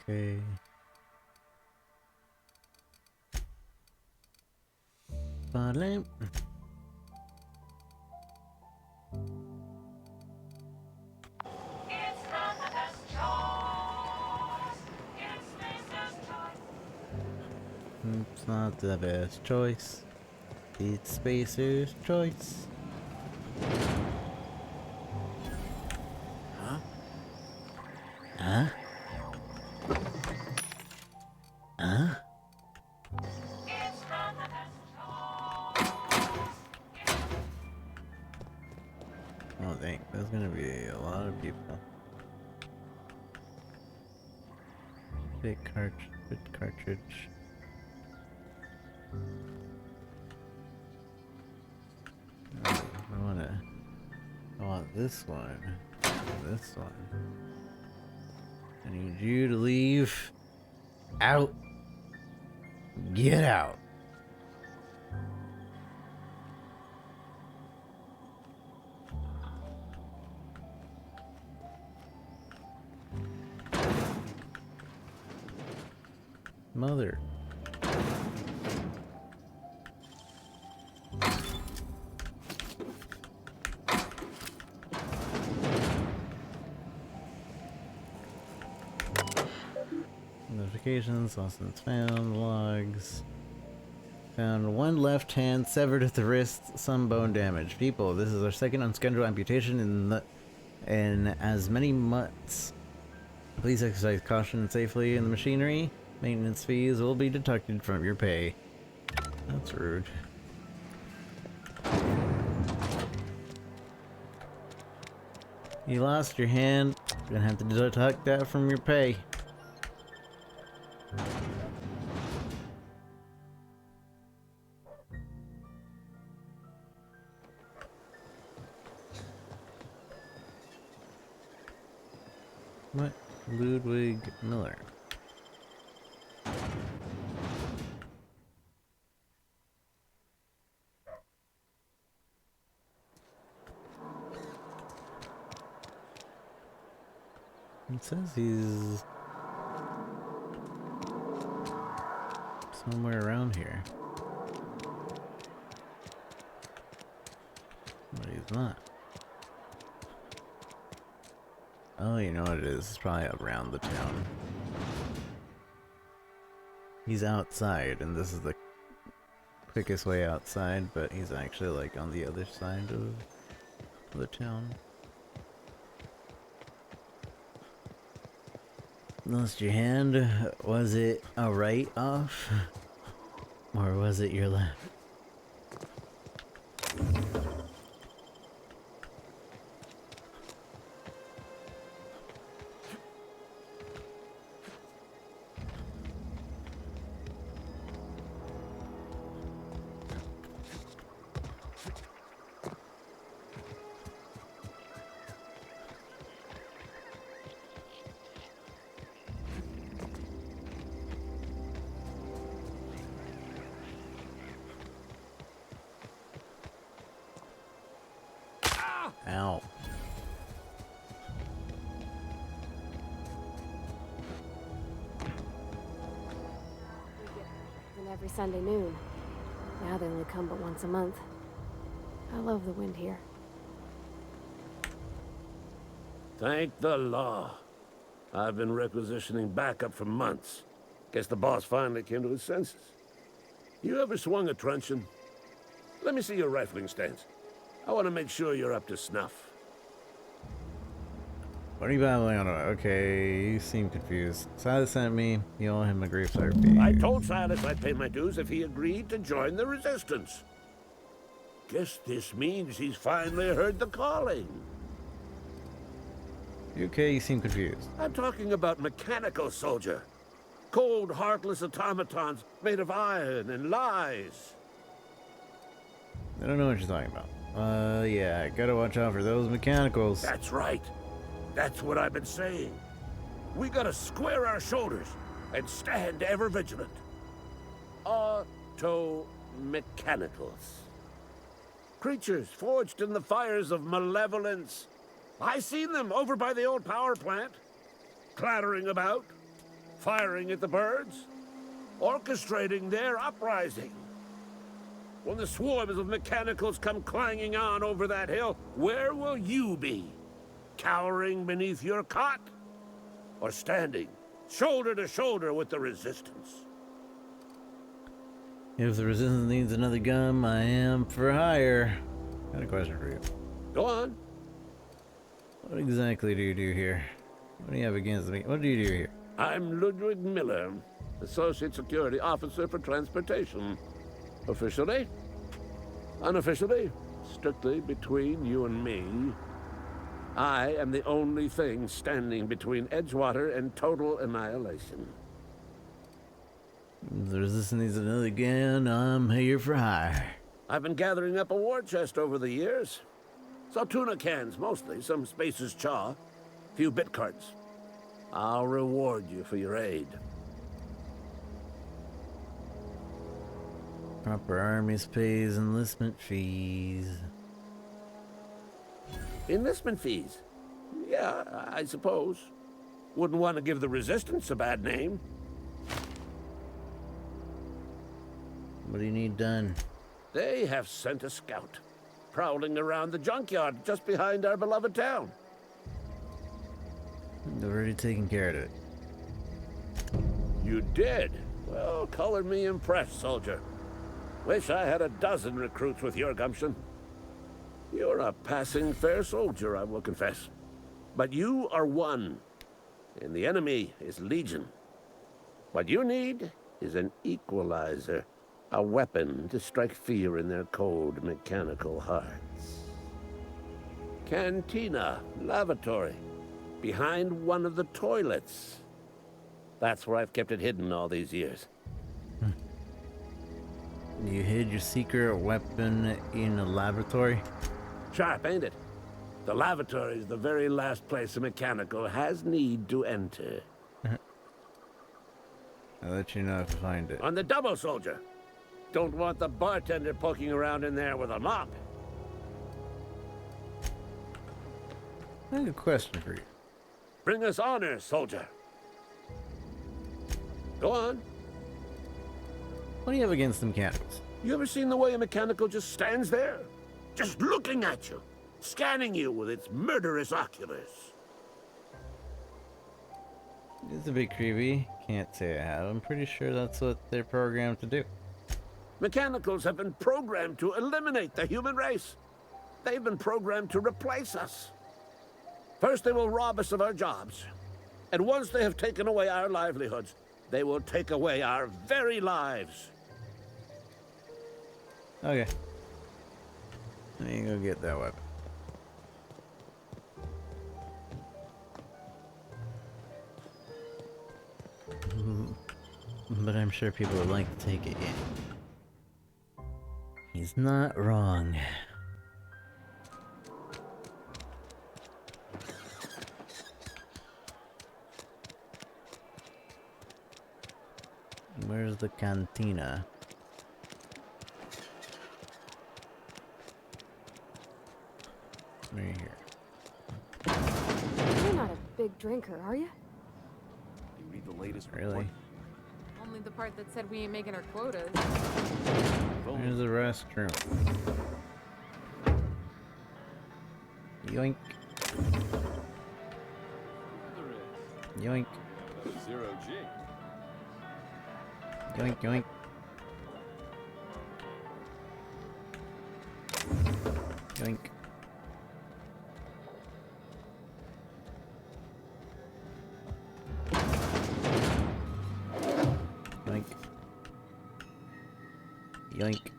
Okay. Bottom. It's not the best choice. It's Spacer's choice. Huh? Huh? Huh? Oh dang, there's gonna be a lot of people. Bit cartridge. Oh, I want this one. This one. I need you to leave. Out. Get out. Mother. Notifications, lessons found, logs. Found one left hand severed at the wrist, some bone damage. People, this is our second unscheduled amputation in as many months. Please exercise caution safely in the machinery. Maintenance fees will be deducted from your pay. That's rude. You lost your hand. You're gonna have to deduct that from your pay. What? Ludwig Miller. It says he's somewhere around here. But he's not. Oh, you know what it is? It's probably around the town. He's outside, and this is the quickest way outside, but he's actually like on the other side of the town. Lost your hand? Was it a right off? Or was it your left? Ow. And every Sunday noon. Now they only come but once a month. I love the wind here. Thank the law. I've been requisitioning backup for months. Guess the boss finally came to his senses. You ever swung a truncheon? Let me see your rifling stance. I want to make sure you're up to snuff. What are you babbling on about? Okay, you seem confused. Silas sent me. You owe him a grief therapy. I told Silas I'd pay my dues if he agreed to join the resistance. Guess this means he's finally heard the calling. You okay? You seem confused. I'm talking about mechanical soldier. Cold, heartless automatons made of iron and lies. I don't know what you're talking about. Yeah, gotta watch out for those mechanicals. That's right. That's what I've been saying. We gotta square our shoulders and stand ever vigilant. Auto-mechanicals. Creatures forged in the fires of malevolence. I seen them over by the old power plant, clattering about, firing at the birds, orchestrating their uprising. When the swarms of mechanicals come clanging on over that hill, where will you be? Cowering beneath your cot? Or standing, shoulder to shoulder with the resistance? If the resistance needs another gum, I am for hire. Got a question for you. Go on. What exactly do you do here? What do you have against me? What do you do here? I'm Ludwig Miller, Associate Security Officer for Transportation. Officially, unofficially, strictly between you and me, I am the only thing standing between Edgewater and total annihilation. If the resistance needs another gun, I'm here for hire. I've been gathering up a war chest over the years. So tuna cans, mostly, some Spacer's chaw, few bit cards. I'll reward you for your aid. Proper armies pays enlistment fees. Enlistment fees? Yeah, I suppose. Wouldn't want to give the Resistance a bad name. What do you need done? They have sent a scout, prowling around the junkyard just behind our beloved town. They've already taken care of it. You did? Well, color me impressed, soldier. Wish I had a dozen recruits with your gumption. You're a passing fair soldier, I will confess. But you are one, and the enemy is legion. What you need is an equalizer, a weapon to strike fear in their cold, mechanical hearts. Cantina, lavatory, behind one of the toilets. That's where I've kept it hidden all these years. You hid your secret weapon in a laboratory? Sharp, ain't it? The lavatory is the very last place a mechanical has need to enter. I'll let you know if I find it. On the double, soldier. Don't want the bartender poking around in there with a mop. I have a question for you. Bring us honor, soldier. Go on. What do you have against the mechanicals? You ever seen the way a mechanical just stands there? Just looking at you, scanning you with its murderous oculars. It's a bit creepy. Can't say I have. I'm pretty sure that's what they're programmed to do. Mechanicals have been programmed to eliminate the human race. They've been programmed to replace us. First, they will rob us of our jobs. And once they have taken away our livelihoods, they will take away our very lives. Okay. Let me go get that weapon. But I'm sure people would like to take it in. He's not wrong. Where's the cantina? Right here. You're not a big drinker, are you? You read the latest Really? Only the part that said we ain't making our quotas. There's the restroom. Yoink. Yoink. Zero G. Yoink, yoink. Yoink. yoink.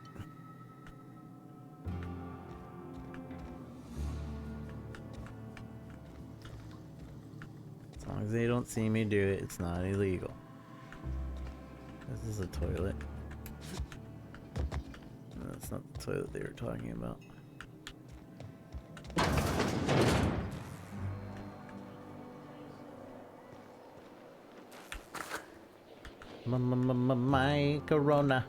As long as they don't see me do it, it's not illegal. This is a toilet. No, that's not the toilet they were talking about. My Corona.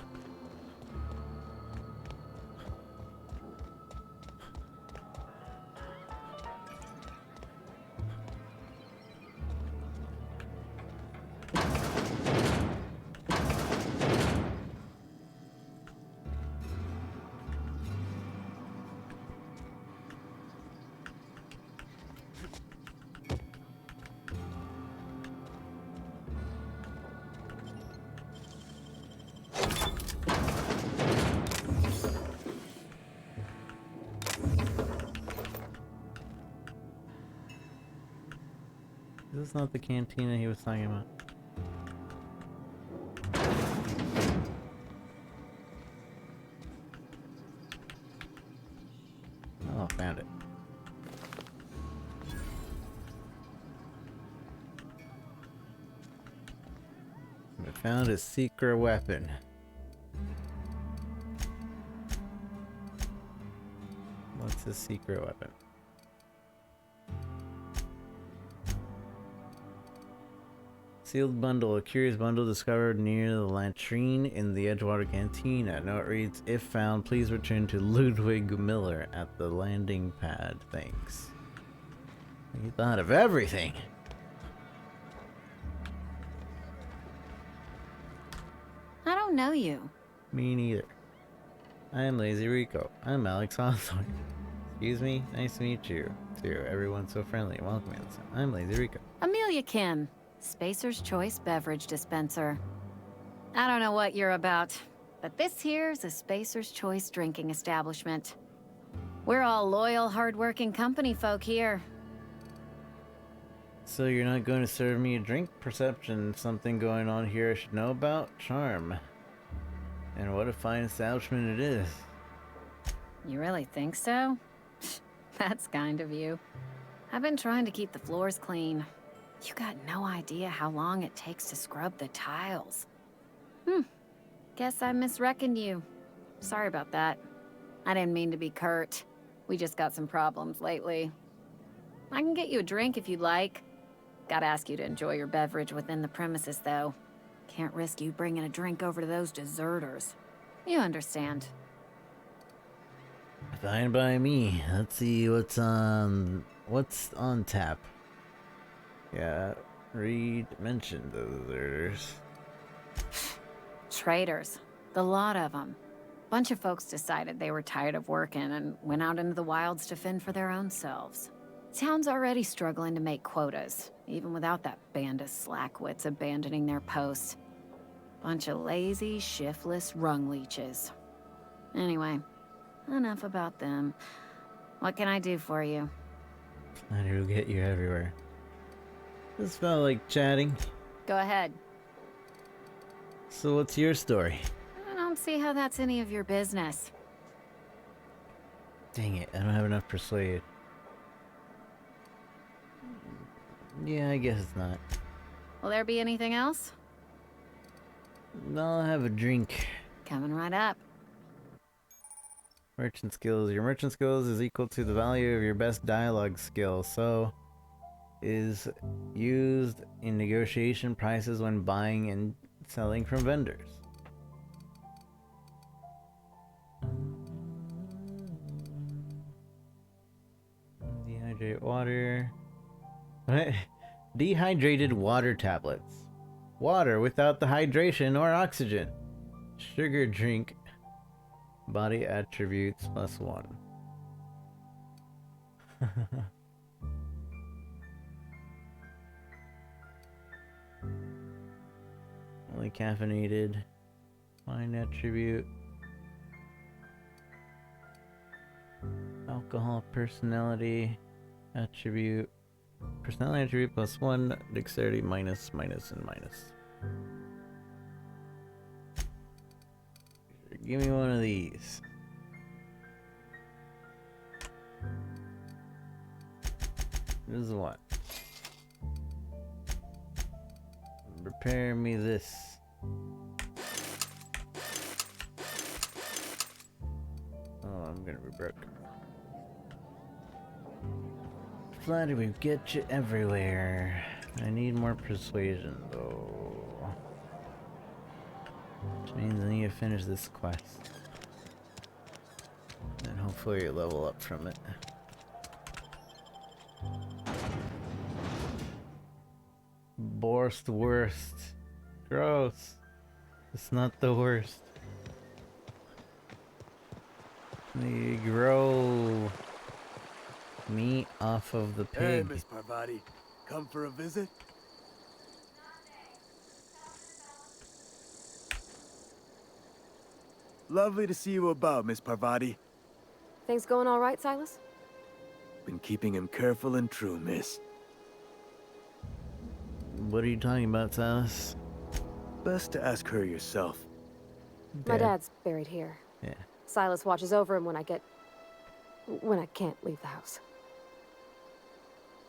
Is this not the cantina he was talking about? Oh, found it. I found a secret weapon. What's the secret weapon? Sealed bundle. A curious bundle discovered near the latrine in the Edgewater Cantina. Note reads, if found, please return to Ludwig Miller at the landing pad. Thanks. He thought of everything. I don't know you. Me neither. I am Lazy Rico. I'm Alex Hawthorne. Excuse me, nice to meet you. Too. Everyone's so friendly and welcoming this time. I'm Lazy Rico. Amelia Kim, Spacer's Choice Beverage Dispenser. I don't know what you're about, but this here's a Spacer's Choice drinking establishment. We're all loyal, hard-working company folk here. So you're not going to serve me a drink? Perception, something going on here I should know about? Charm. And what a fine establishment it is. You really think so? That's kind of you. I've been trying to keep the floors clean. You got no idea how long it takes to scrub the tiles. Guess I misreckoned you. Sorry about that. I didn't mean to be curt. We just got some problems lately. I can get you a drink if you'd like. Gotta ask you to enjoy your beverage within the premises, though. Can't risk you bringing a drink over to those deserters. You understand. Fine by me. Let's see what's on tap. Yeah, Reed mentioned those deserters. Traitors. The lot of them. Bunch of folks decided they were tired of working and went out into the wilds to fend for their own selves. Town's already struggling to make quotas, even without that band of slackwits abandoning their posts. Bunch of lazy, shiftless rung leeches. Anyway, enough about them. What can I do for you? I will get you everywhere. This felt like chatting. Go ahead. So what's your story? I don't see how that's any of your business. Dang it, I don't have enough persuade. Yeah, I guess it's not. Will there be anything else? I'll have a drink. Coming right up. Merchant skills. Your merchant skills is equal to the value of your best dialogue skill, so is used in negotiation prices when buying and selling from vendors. Dehydrate water. What? Dehydrated water tablets. Water without the hydration or oxygen. Sugar drink. Body attributes +1. Only caffeinated. Wine attribute. Alcohol personality attribute. Personality attribute +1. Dexterity minus, and minus. Give me one of these. This is what? Repair me this. Oh, I'm gonna be broke. Flattery will get you everywhere. I need more persuasion though. Which means I need to finish this quest. And hopefully you level up from it. Borst worst. Gross. It's not the worst. They grow meat off of the Hey, pig. Miss Parvati. Come for a visit? Lovely to see you about, Miss Parvati. Things going all right, Silas? Been keeping him careful and true, miss. What are you talking about, Silas? Best to ask her yourself. My dad's buried here. Yeah. Silas watches over him when I can't leave the house.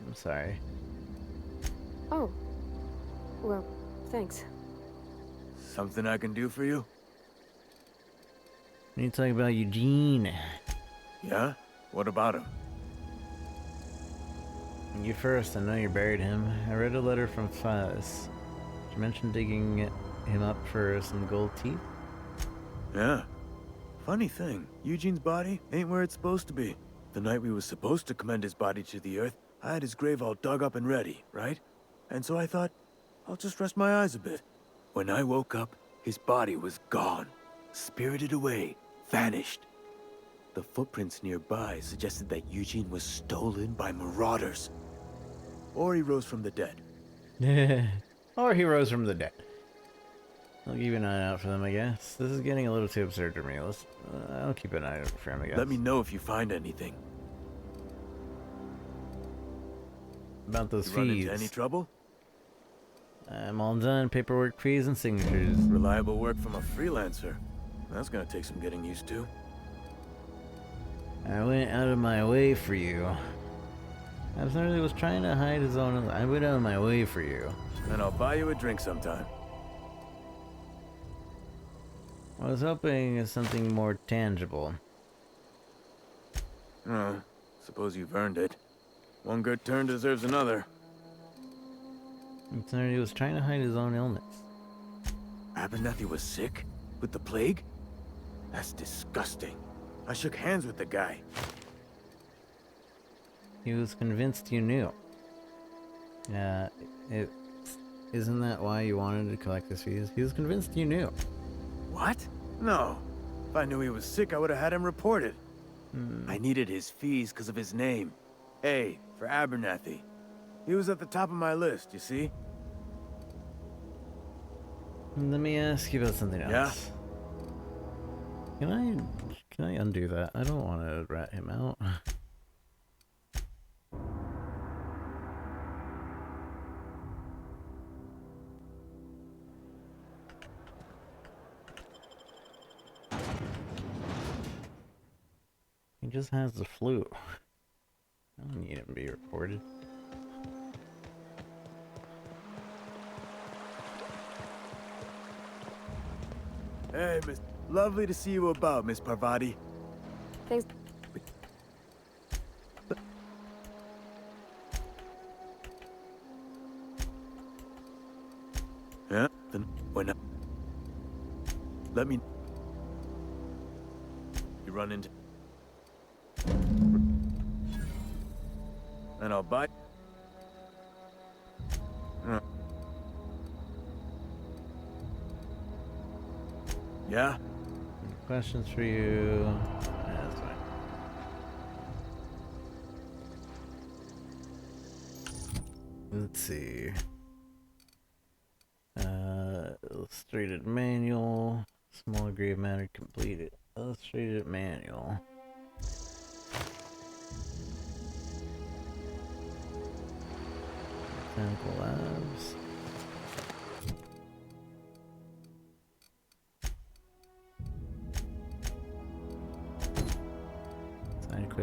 I'm sorry. Oh. Well, thanks. Something I can do for you? When you talking about Eugene. Yeah? What about him? You first, I know you buried him. I read a letter from Fuzz. You mentioned digging him up for some gold teeth? Yeah. Funny thing, Eugene's body ain't where it's supposed to be. The night we was supposed to commend his body to the earth, I had his grave all dug up and ready, right? And so I thought, I'll just rest my eyes a bit. When I woke up, his body was gone. Spirited away. Vanished. The footprints nearby suggested that Eugene was stolen by marauders. Or he rose from the dead. Or he rose from the dead. I'll keep an eye out for them, I guess. This is getting a little too absurd for me. I'll keep an eye out for him, I guess. Let me know if you find anything. About those You run fees. into any trouble? I'm all done. Paperwork, fees, and signatures. Reliable work from a freelancer. That's gonna take some getting used to. I went out of my way for you. Absolutely was trying to hide his own. I went out of my way for you. And I'll buy you a drink sometime. I was hoping it's something more tangible. Suppose you've earned it. One good turn deserves another. He was trying to hide his own illness. Abernathy was sick? With the plague? That's disgusting. I shook hands with the guy. He was convinced you knew. Isn't that why you wanted to collect his fees? He was convinced you knew. What? No. If I knew he was sick, I would have had him reported. I needed his fees because of his name. A, for Abernathy. He was at the top of my list, you see? Let me ask you about something else. Yeah? Can I undo that? I don't want to rat him out. He just has the flu. I don't need him to be reported. Hey, Miss... Lovely to see you about, Miss Parvati. Thanks. Yeah? Then when let me... You run into... And I'll buy... Yeah? Questions for you? Yeah, that's fine. Let's see. Illustrated manual. Small grave matter completed. Illustrated manual. Mechanical labs.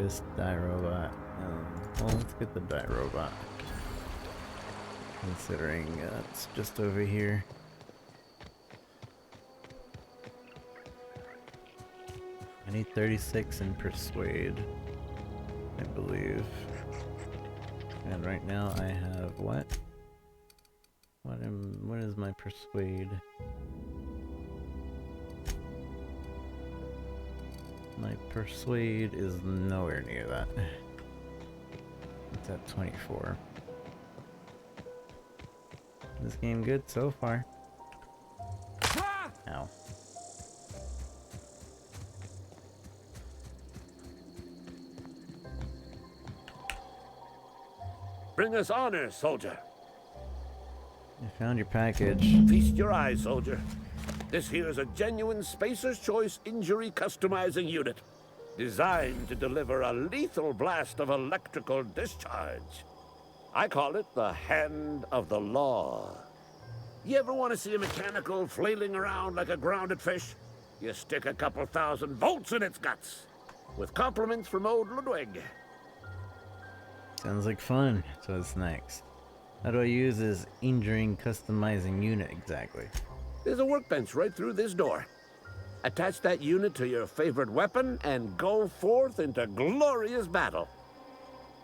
Service, die robot. Well, let's get the die robot. Considering it's just over here. I need 36 in Persuade, I believe. And right now I have what? What is my Persuade? My Persuade is nowhere near that. It's at 24. This game good so far. Ow. Bring us honor, soldier. I found your package. Feast your eyes, soldier. This here is a genuine Spacer's Choice injury customizing unit, designed to deliver a lethal blast of electrical discharge. I call it the Hand of the Law. You ever want to see a mechanical flailing around like a grounded fish? You stick a couple thousand volts in its guts. With compliments from old Ludwig. Sounds like fun. So what's next? How do I use this injuring customizing unit exactly? There's a workbench right through this door. Attach that unit to your favorite weapon and go forth into glorious battle.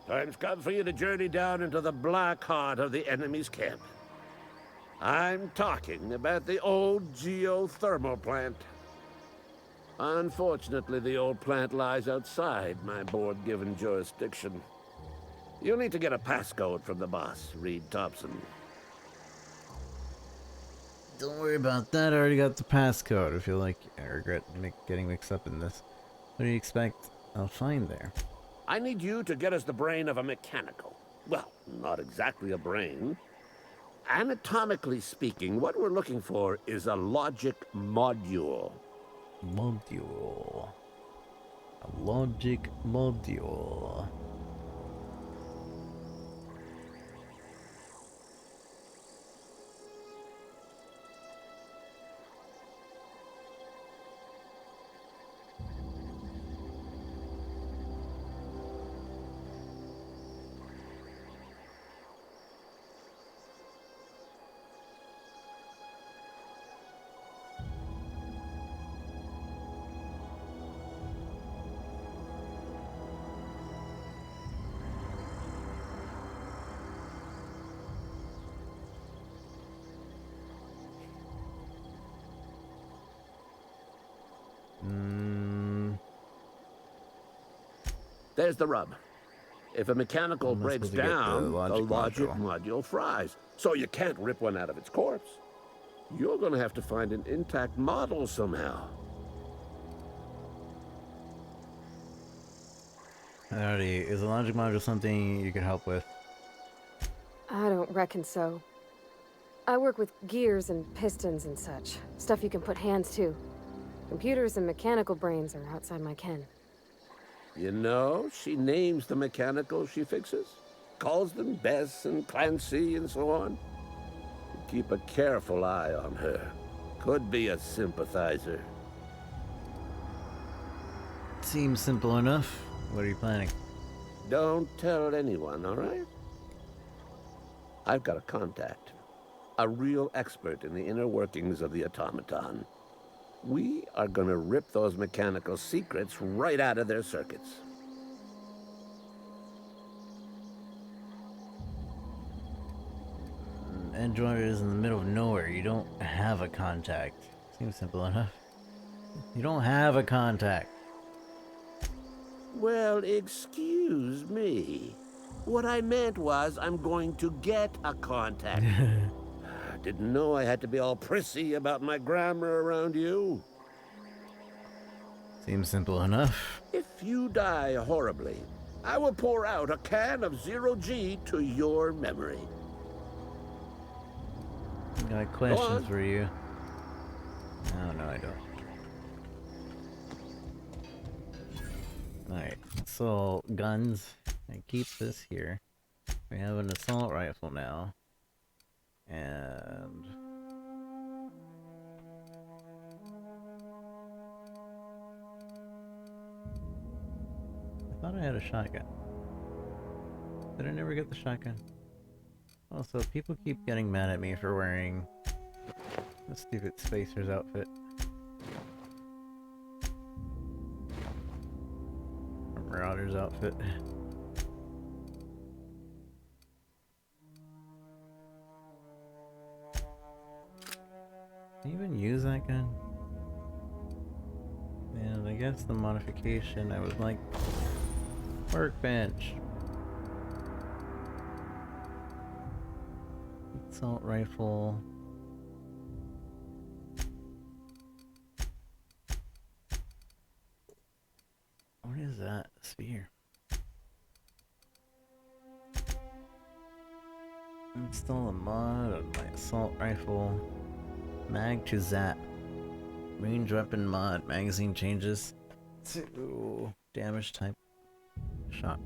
Time's come for you to journey down into the black heart of the enemy's camp. I'm talking about the old geothermal plant. Unfortunately, the old plant lies outside my board-given jurisdiction. You'll need to get a passcode from the boss, Reed Thompson. Don't worry about that, I already got the passcode. I feel like I regret getting mixed up in this. What do you expect I'll find there? I need you to get us the brain of a mechanical. Well, not exactly a brain. Anatomically speaking, what we're looking for is a logic module. Module. A logic module. There's the rub. If a mechanical I'm not breaks supposed to get down, the the logic logic module. module fries. So you can't rip one out of its corpse. You're gonna have to find an intact model somehow. Alrighty, is the logic module something you could help with? I don't reckon so. I work with gears and pistons and such. Stuff you can put hands to. Computers and mechanical brains are outside my ken. You know, she names the mechanicals she fixes. Calls them Bess and Clancy and so on. Keep a careful eye on her. Could be a sympathizer. Seems simple enough. What are you planning? Don't tell anyone, all right? I've got a contact. A real expert in the inner workings of the automaton. We are gonna rip those mechanical secrets right out of their circuits. Edgewater is in the middle of nowhere. You don't have a contact. Seems simple enough. You don't have a contact. Well, excuse me. What I meant was I'm going to get a contact. Didn't know I had to be all prissy about my grammar around you. Seems simple enough. If you die horribly, I will pour out a can of Zero-G to your memory. Got questions for you. Oh, no, I don't. Alright, so guns. I keep this here. We have an assault rifle now. And I thought I had a shotgun. Did I never get the shotgun? Also, people keep getting mad at me for wearing the stupid Spacer's outfit. Or Marauder's outfit. Can you even use that gun? And I guess the modification, I was like, workbench. Assault rifle. What is that? A sphere. Install a mod on my assault rifle. Mag to zap. Range weapon mod. Magazine changes to damage type shock.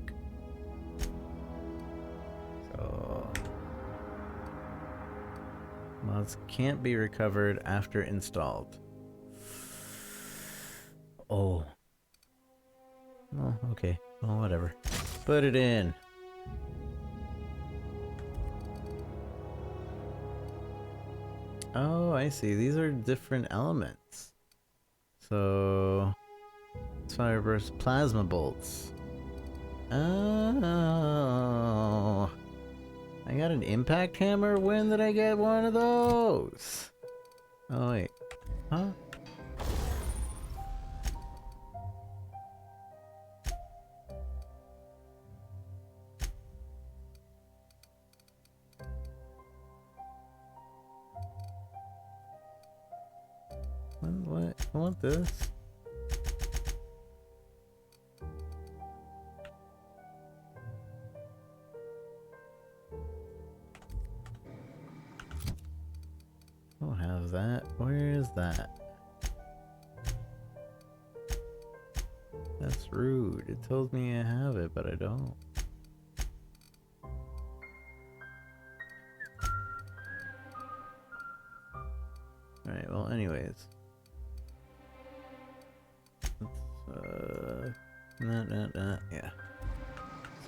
So mods can't be recovered after installed. Oh. Oh, okay. Well, whatever. Put it in. Oh, I see. These are different elements. So, fire burst plasma bolts. Oh. I got an impact hammer? When did I get one of those? Oh, wait. Huh? What? I want this. I don't have that. Where is that? That's rude. It tells me I have it, but I don't. Alright, well, anyways. Yeah.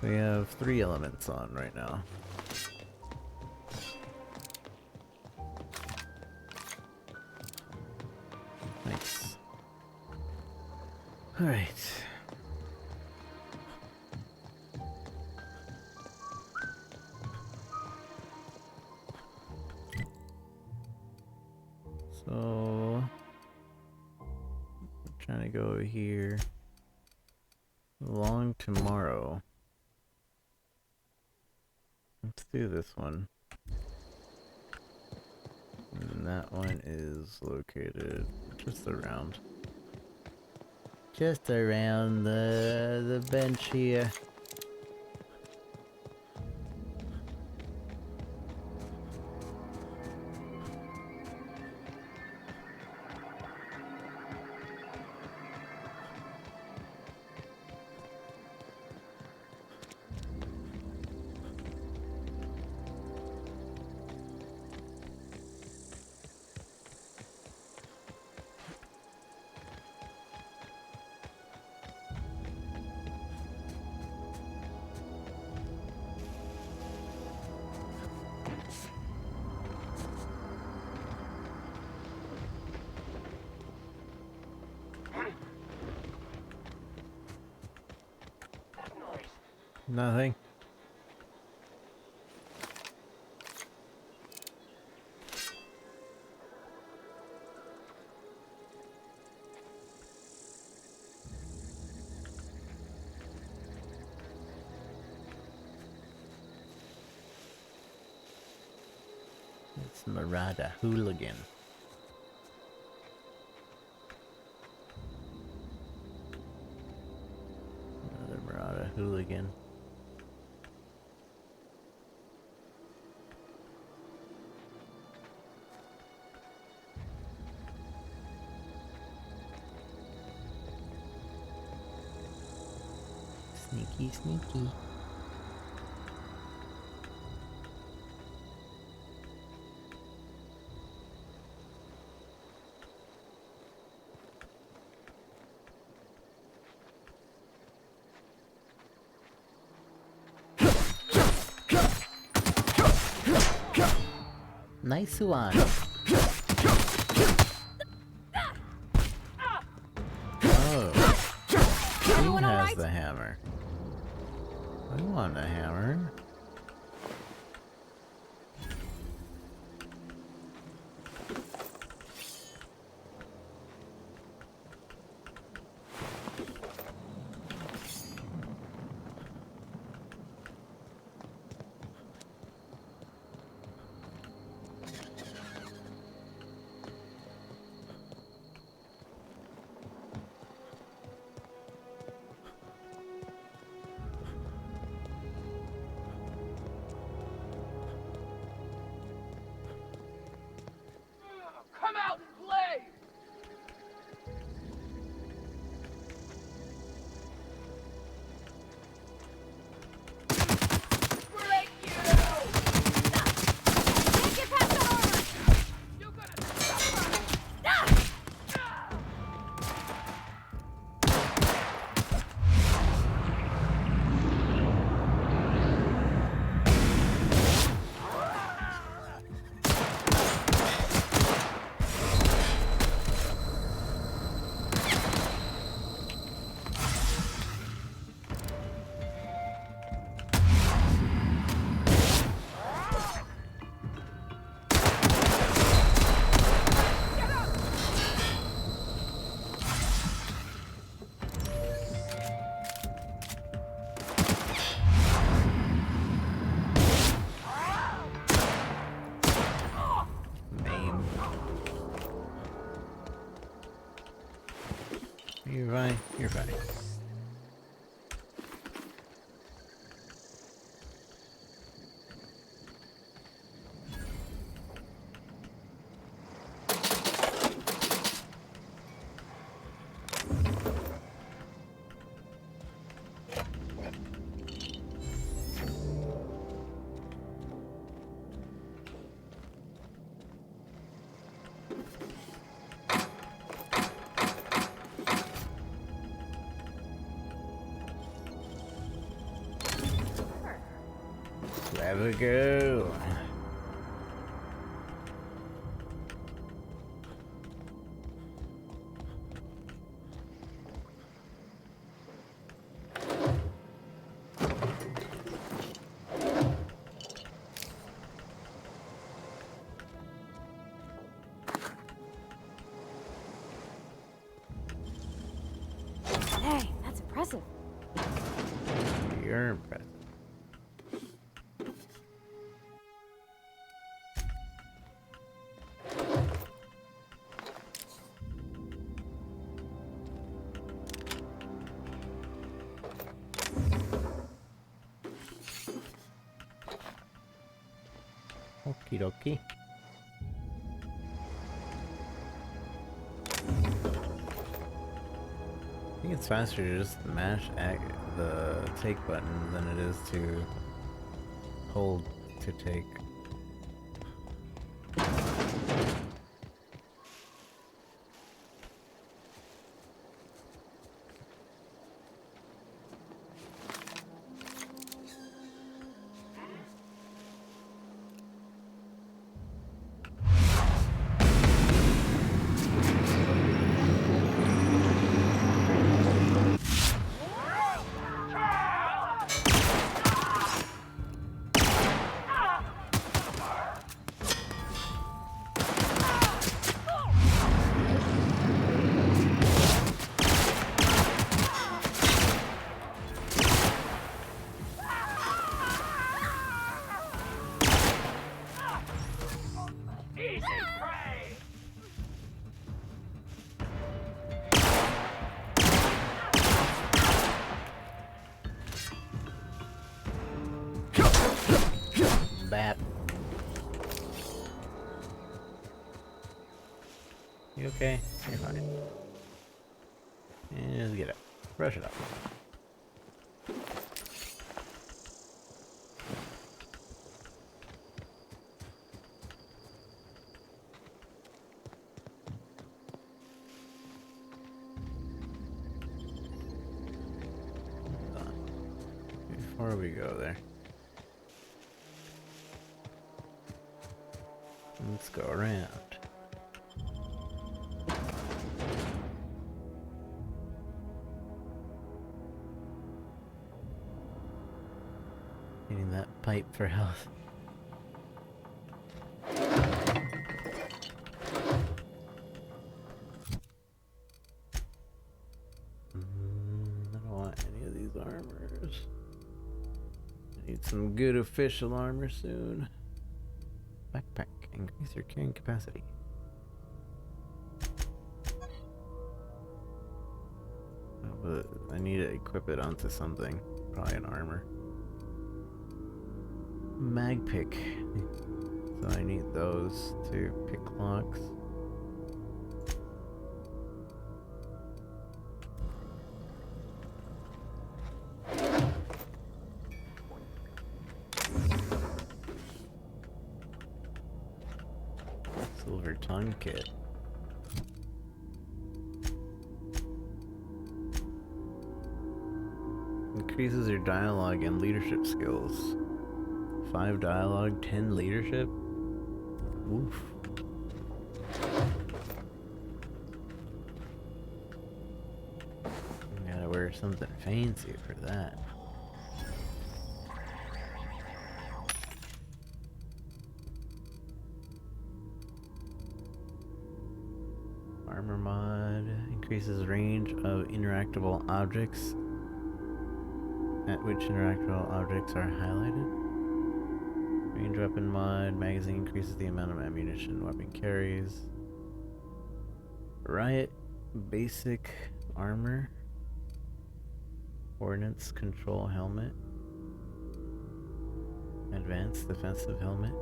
So we have 3 elements on right now. Nice. Alright. So I'm trying to go over here. Long tomorrow. Let's do this one. And that one is located just around. Just around the bench here. Nothing. It's Marauder Hooligan. Another Marauder Hooligan. Sneaky, sneaky. Nice one. Oh. Who has the hammer? I want a hammer. Come out and play! Break you! Can't get past the armor! You're gonna suffer! You're fine. You're fine. There we go. Hey, that's impressive. You're impressive. Okie dokie. I think it's faster to just mash the take button than it is to hold to take. Bat. You okay? You're fine. And just get up. Brush it up. Hold on. Before we go there. Let's go around. Getting that pipe for health. I don't want any of these armors. I need some good official armor soon. Backpack. Increase your carrying capacity. But I need to equip it onto something. Probably an armor. Mag pick. So I need those to pick locks. Silver tongue kit. Increases your dialogue and leadership skills. 5 dialogue, 10 leadership. Oof. Gotta wear something fancy for that. Armor mod increases range of interactable objects, at which interactable objects are highlighted. Range weapon mod magazine increases the amount of ammunition weapon carries. Riot basic armor. Ordnance control helmet. Advanced defensive helmet.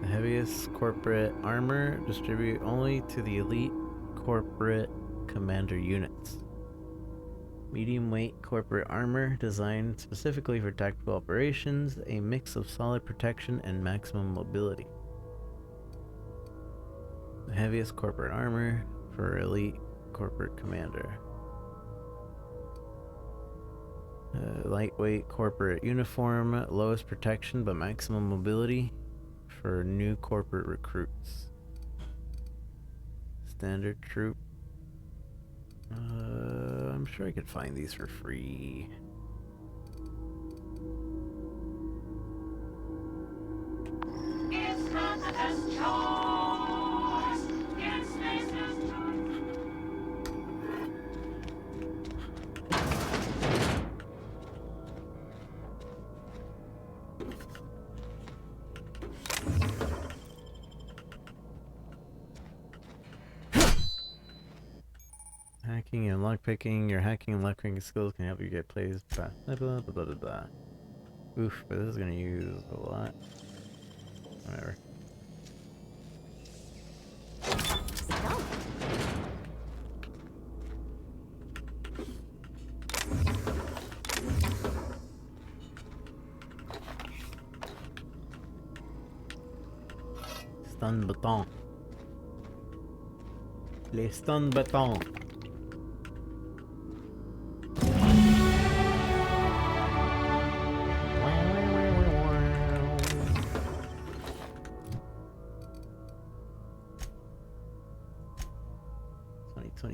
The heaviest corporate armor distribute only to the elite corporate commander units. Medium weight corporate armor designed specifically for tactical operations, a mix of solid protection and maximum mobility. The heaviest corporate armor for elite corporate commander. Lightweight corporate uniform, lowest protection but maximum mobility for new corporate recruits. Standard troop. I'm sure I could find these for free. It's not the best choice. It's Spacer's Hacking and lockpicking. Your hacking and lockpicking skills can help you get plays. Blah blah blah blah blah blah. Oof, but this is gonna use a lot. Whatever. Stun baton. Les stun baton.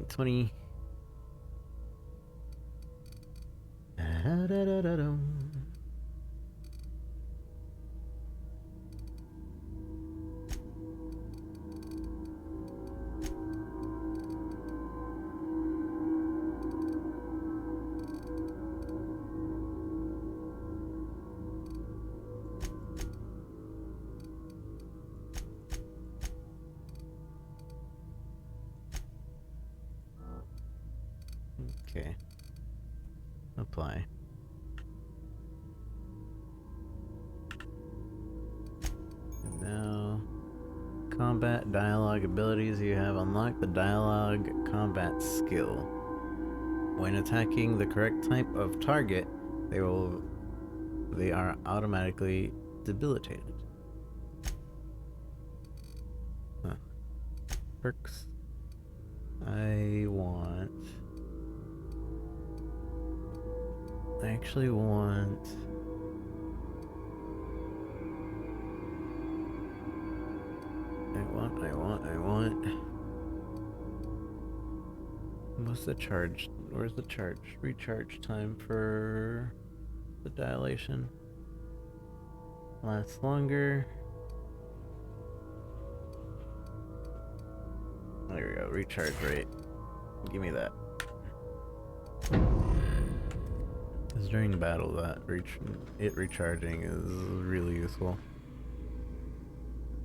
Twenty. Okay. Apply. And now, combat dialogue abilities. You have unlocked the dialogue combat skill. When attacking the correct type of target, they are automatically debilitated. Huh. Perks. I actually want want. What's the charge? Where's the charge? Recharge time for the dilation. Lasts longer. There we go. Recharge rate. Give me that. Because during battle, that recharging is really useful.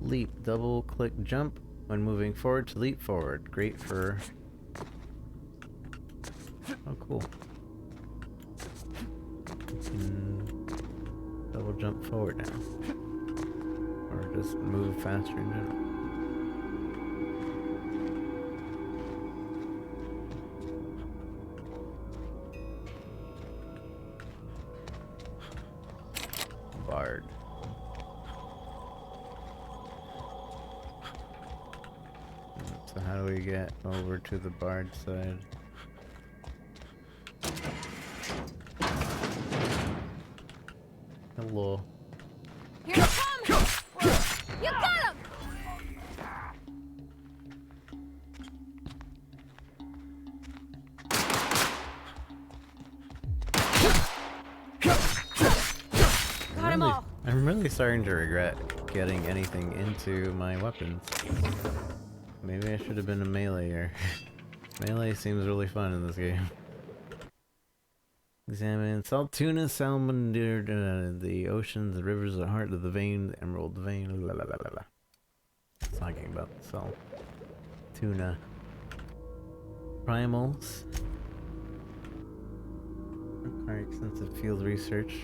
Leap. Double click jump when moving forward to leap forward. Great for... Oh, cool. Double jump forward now. Or just move faster in general. Bard. So how do we get over to the Bard side? Hello. Here it comes! You got him! Got him all. I'm really starting to regret getting anything into my weapons. Maybe I should have been a meleeer. Melee seems really fun in this game. Examine salt tuna, salmon, the oceans, the rivers, the heart of the vein, the emerald vein. La, la, la, la, la. It's talking about the salt tuna. Primals. Require extensive field research.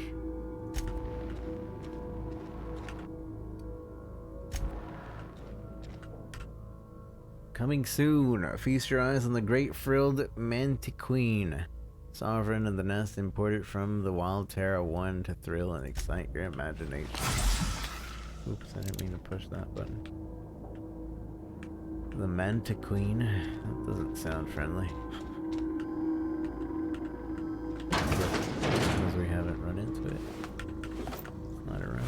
Coming soon. Feast your eyes on the great frilled mantiquine. Sovereign of the nest, imported from the Wild Terra 1 to thrill and excite your imagination. Oops, I didn't mean to push that button. The Mantiquine. That doesn't sound friendly. Because we haven't run into it. It's not around.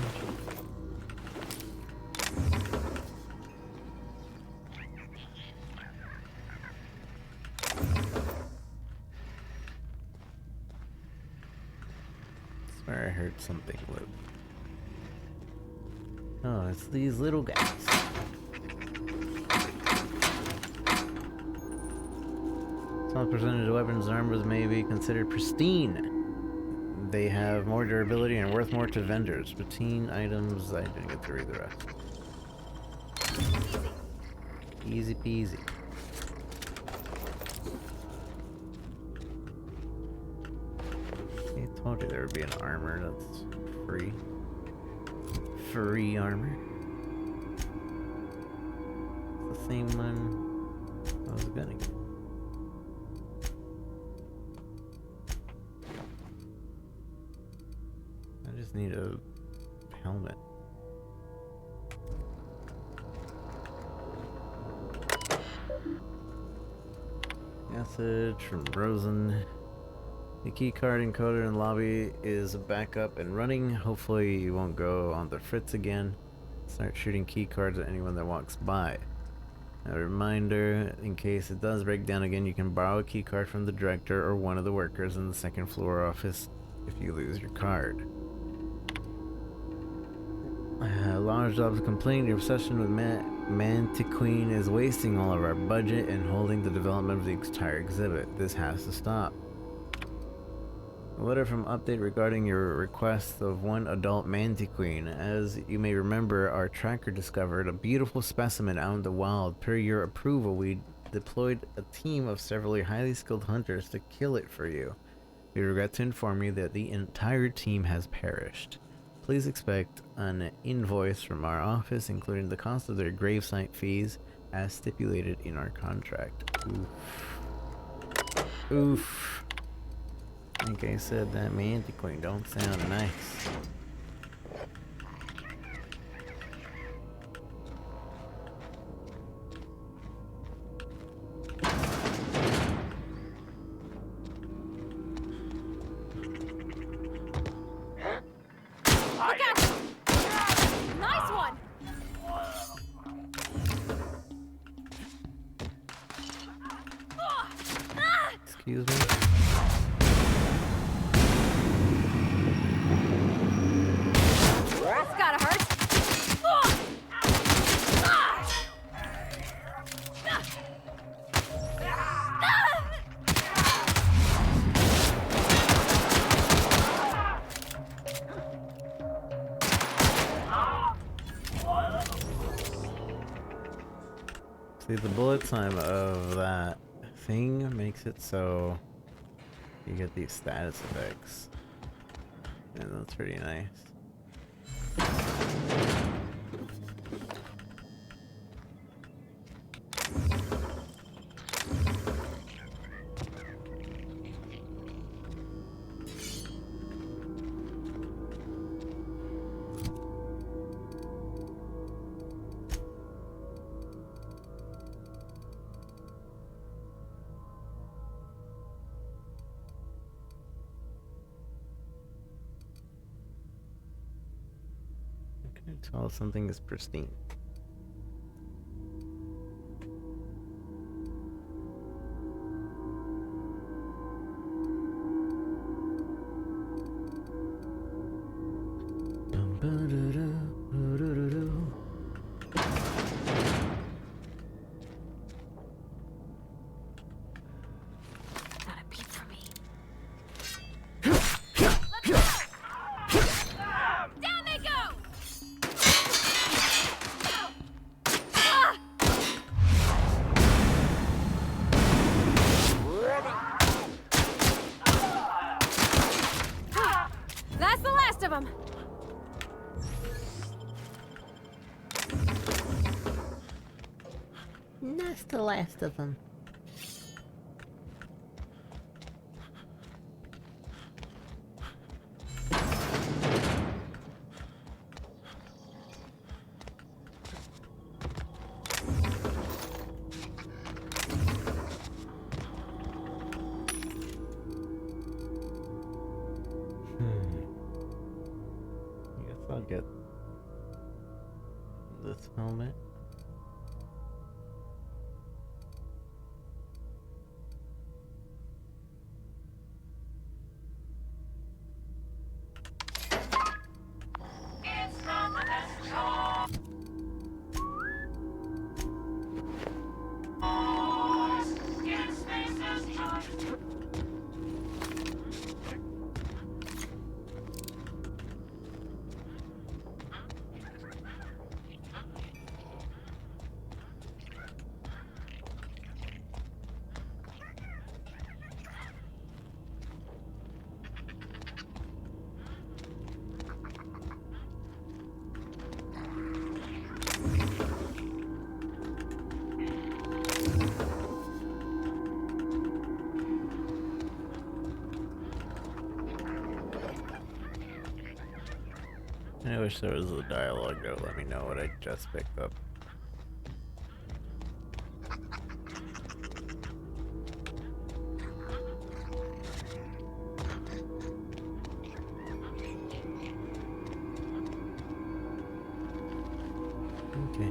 I heard something live. Oh, it's these little guys. Small percentage of weapons and armors may be considered pristine. They have more durability and worth more to vendors. Routine items, I didn't get to read the rest. Easy peasy. I told you there would be an armor that's free. Free armor. It's the same one I was gonna get. I just need a helmet. Message from Rosen. The keycard encoder in the lobby is back up and running. Hopefully you won't go on the fritz again. Start shooting keycards at anyone that walks by. A reminder, in case it does break down again, you can borrow a keycard from the director or one of the workers in the second floor office if you lose your card. Large Jobs complained your obsession with Mantiquine is wasting all of our budget and holding the development of the entire exhibit. This has to stop. A letter from Update regarding your request of one adult Mantiquine. As you may remember, our tracker discovered a beautiful specimen out in the wild. Per your approval, we deployed a team of several highly skilled hunters to kill it for you. We regret to inform you that the entire team has perished. Please expect an invoice from our office, including the cost of their gravesite fees, as stipulated in our contract. Oof. Oof. Like I said, that Mantiquine don't sound nice. Nice one! Excuse me? That's gotta hurt. See, the bullet time of that thing makes it so you get these status effects. And that's pretty nice. Tell if something is pristine. That's the last of them. That's the last of them. I guess I'll get this helmet. I wish there was a dialogue that would let me know what I just picked up. Okay.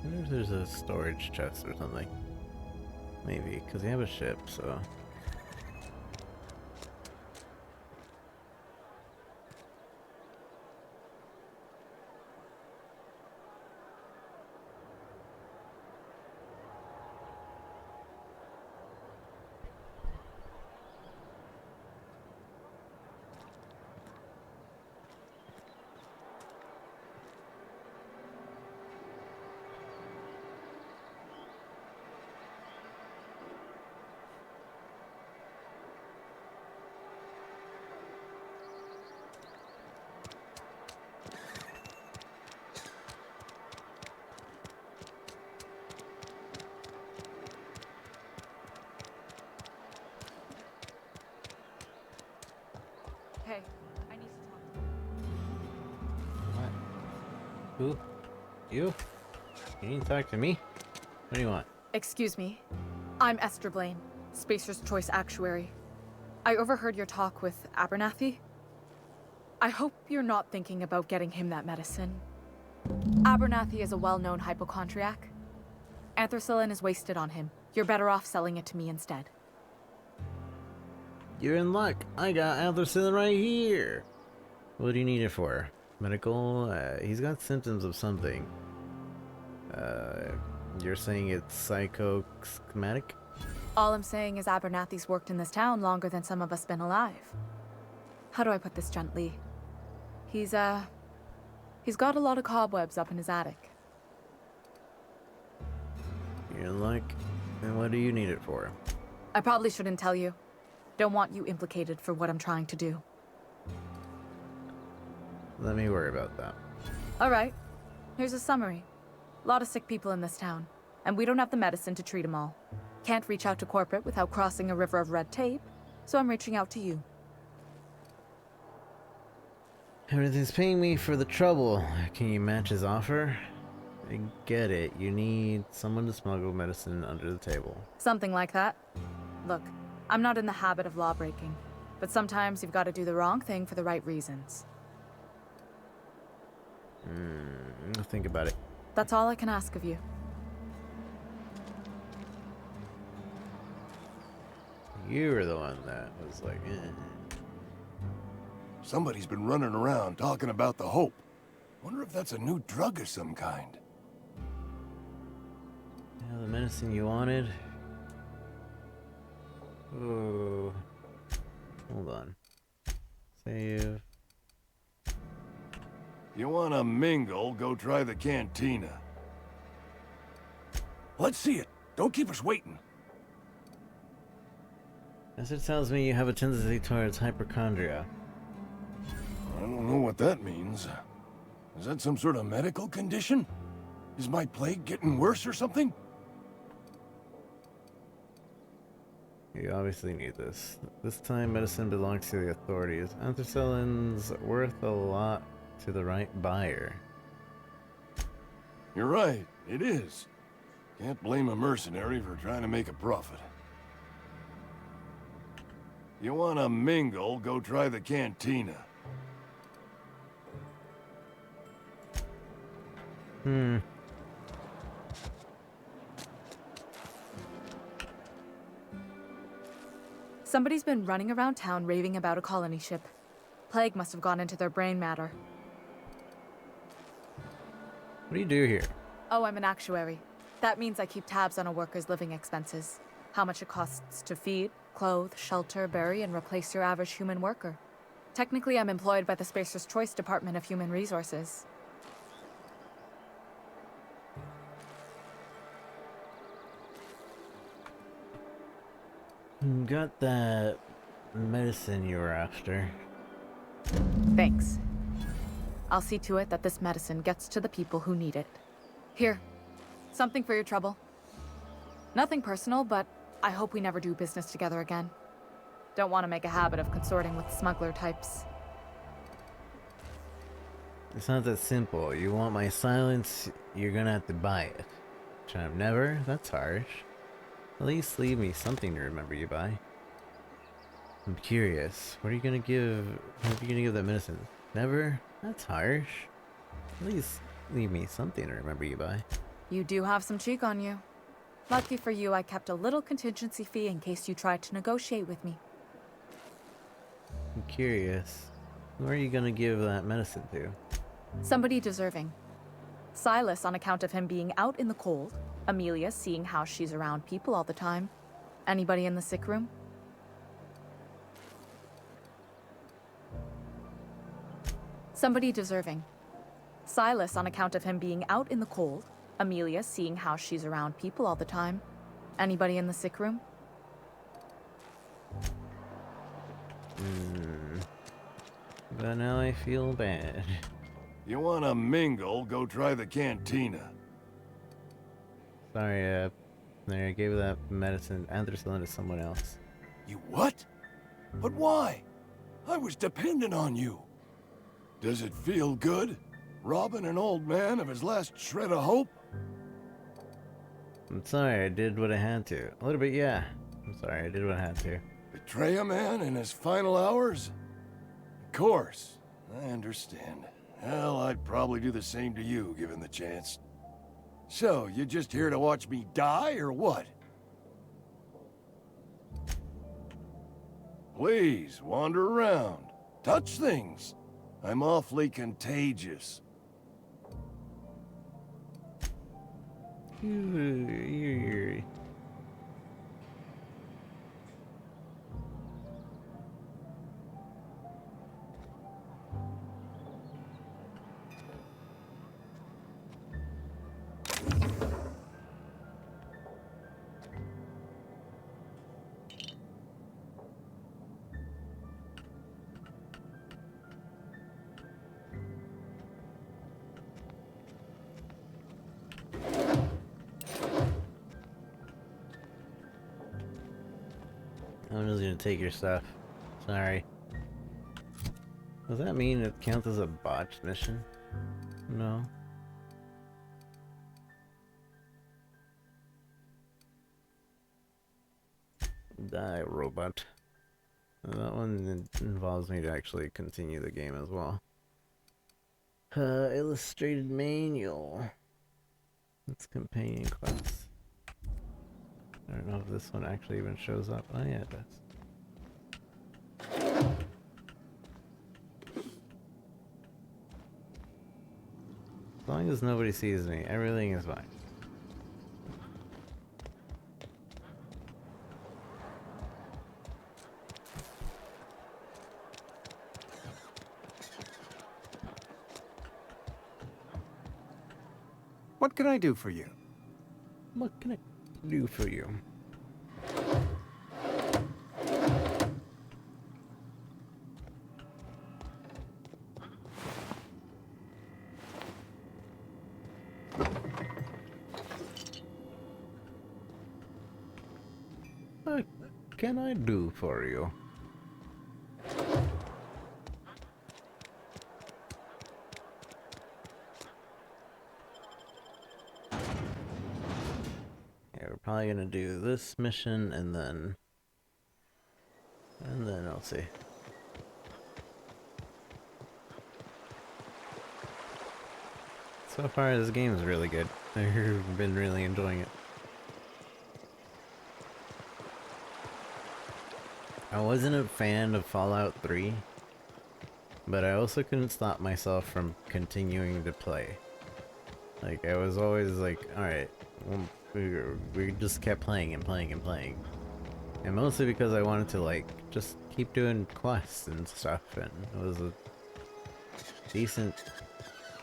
I wonder if there's a storage chest or something. Maybe, because they have a ship, so... Who? You? You need to talk to me? What do you want? Excuse me. I'm Esther Blaine, Spacer's Choice Actuary. I overheard your talk with Abernathy. I hope you're not thinking about getting him that medicine. Abernathy is a well-known hypochondriac. Anthracillin is wasted on him. You're better off selling it to me instead. You're in luck. I got Anthracillin right here. What do you need it for? Medical? He's got symptoms of something. You're saying it's psychosomatic? All I'm saying is Abernathy's worked in this town longer than some of us been alive. How do I put this gently? He's got a lot of cobwebs up in his attic. You're in luck. And what do you need it for? I probably shouldn't tell you. Don't want you implicated for what I'm trying to do. Let me worry about that. Alright. Here's a summary. A lot of sick people in this town, and we don't have the medicine to treat them all. Can't reach out to corporate without crossing a river of red tape, so I'm reaching out to you. Everything's paying me for the trouble. Can you match his offer? I get it. You need someone to smuggle medicine under the table. Something like that. Look, I'm not in the habit of law breaking, but sometimes you've got to do the wrong thing for the right reasons. I'll think about it. That's all I can ask of you. You were the one that was like, Somebody's been running around talking about the Hope. Wonder if that's a new drug of some kind. Yeah, the medicine you wanted. Oh, hold on. Save. You wanna mingle, go try the cantina. Let's see it. Don't keep us waiting. As it tells me you have a tendency towards hypochondria. I don't know what that means. Is that some sort of medical condition? Is my plague getting worse or something? You obviously need this. This time medicine belongs to the authorities. Anthracillin's worth a lot to the right buyer. You're right, it is. Can't blame a mercenary for trying to make a profit. You wanna mingle, go try the cantina. Somebody's been running around town raving about a colony ship. Plague must have gone into their brain matter. What do you do here? Oh, I'm an actuary. That means I keep tabs on a worker's living expenses. How much it costs to feed, clothe, shelter, bury, and replace your average human worker. Technically, I'm employed by the Spacer's Choice Department of Human Resources. Got that medicine you were after. Thanks. I'll see to it that this medicine gets to the people who need it. Here, something for your trouble. Nothing personal, but I hope we never do business together again. Don't want to make a habit of consorting with smuggler types. It's not that simple. You want my silence, you're gonna have to buy it. Chime never? That's harsh. At least leave me something to remember you by. I'm curious. What are you gonna give? What are you gonna give that medicine? Never? That's harsh. At least leave me something to remember you by. You do have some cheek on you. Lucky for you, I kept a little contingency fee in case you tried to negotiate with me. I'm curious. Who are you gonna give that medicine to? Somebody deserving. Silas on account of him being out in the cold. Amelia seeing how she's around people all the time. Anybody in the sick room? Somebody deserving. Silas on account of him being out in the cold. Amelia seeing how she's around people all the time. Anybody in the sick room? But now I feel bad. You wanna mingle, go try the cantina. Sorry, there, I gave that medicine, anthracillin, to someone else. You what? But why? I was dependent on you. Does it feel good? Robbing an old man of his last shred of hope? I'm sorry, I did what I had to. A little bit, yeah. I'm sorry, I did what I had to. Betray a man in his final hours? Of course, I understand. Hell, I'd probably do the same to you, given the chance. So, you just here to watch me die, or what? Please, wander around. Touch things. I'm awfully contagious. I'm just gonna take your stuff. Sorry. Does that mean it counts as a botched mission? No. Die, robot. That one involves me to actually continue the game as well. Illustrated manual. It's companion quests. I don't know if this one actually even shows up. Oh yeah, it does. As long as nobody sees me, everything is fine. What can I do for you? What can I do for you? What can I do for you? We're probably gonna do this mission and then I'll see. So far this game is really good. I've been really enjoying it. I wasn't a fan of Fallout 3, but I also couldn't stop myself from continuing to play. Like, I was always like, alright, well, we just kept playing and playing and playing. And mostly because I wanted to, like, just keep doing quests and stuff, and it was a decent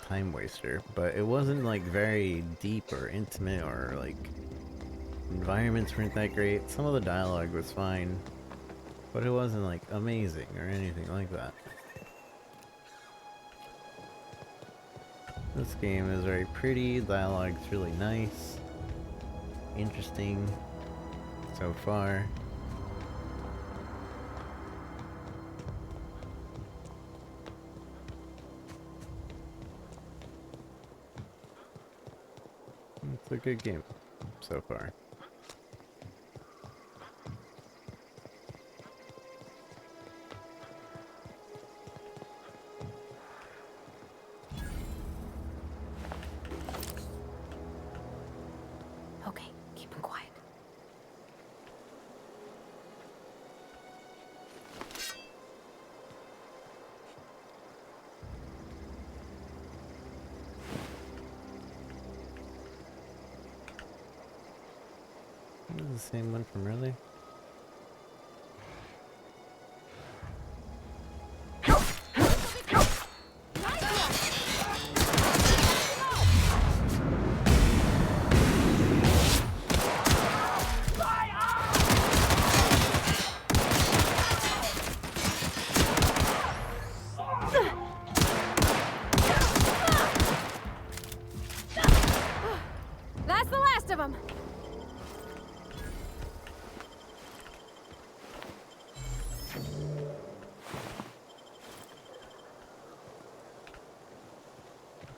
time waster. But it wasn't, like, very deep or intimate, or, like, environments weren't that great. Some of the dialogue was fine, but it wasn't, like, amazing or anything like that. This game is very pretty, dialogue's really nice, interesting so far. It's a good game so far. Okay, keep him quiet. This is the same one from earlier. That's the last of them.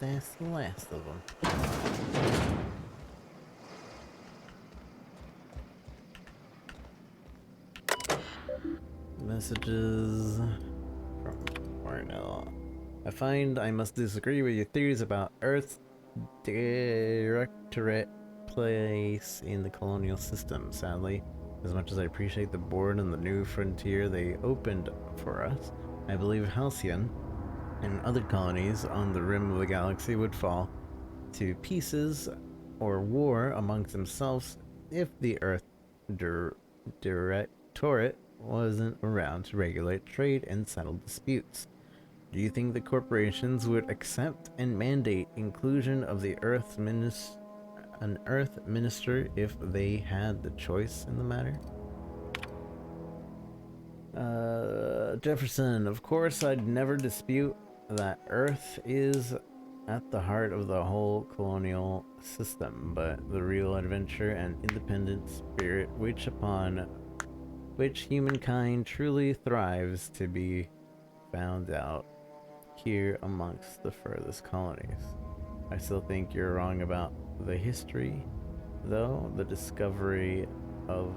that's the last of them. Messages from Cornell. I find I must disagree with your theories about Earth's directorate place in the colonial system, sadly. As much as I appreciate the board and the new frontier they opened for us, I believe Halcyon and other colonies on the rim of the galaxy would fall to pieces or war amongst themselves if the Earth Directorate wasn't around to regulate trade and settle disputes. Do you think the corporations would accept and mandate inclusion of the an Earth Minister if they had the choice in the matter? Jefferson, of course I'd never dispute that Earth is at the heart of the whole colonial system, but the real adventure and independent spirit which humankind truly thrives to be found out here amongst the furthest colonies. I still think you're wrong about the history, though. The discovery of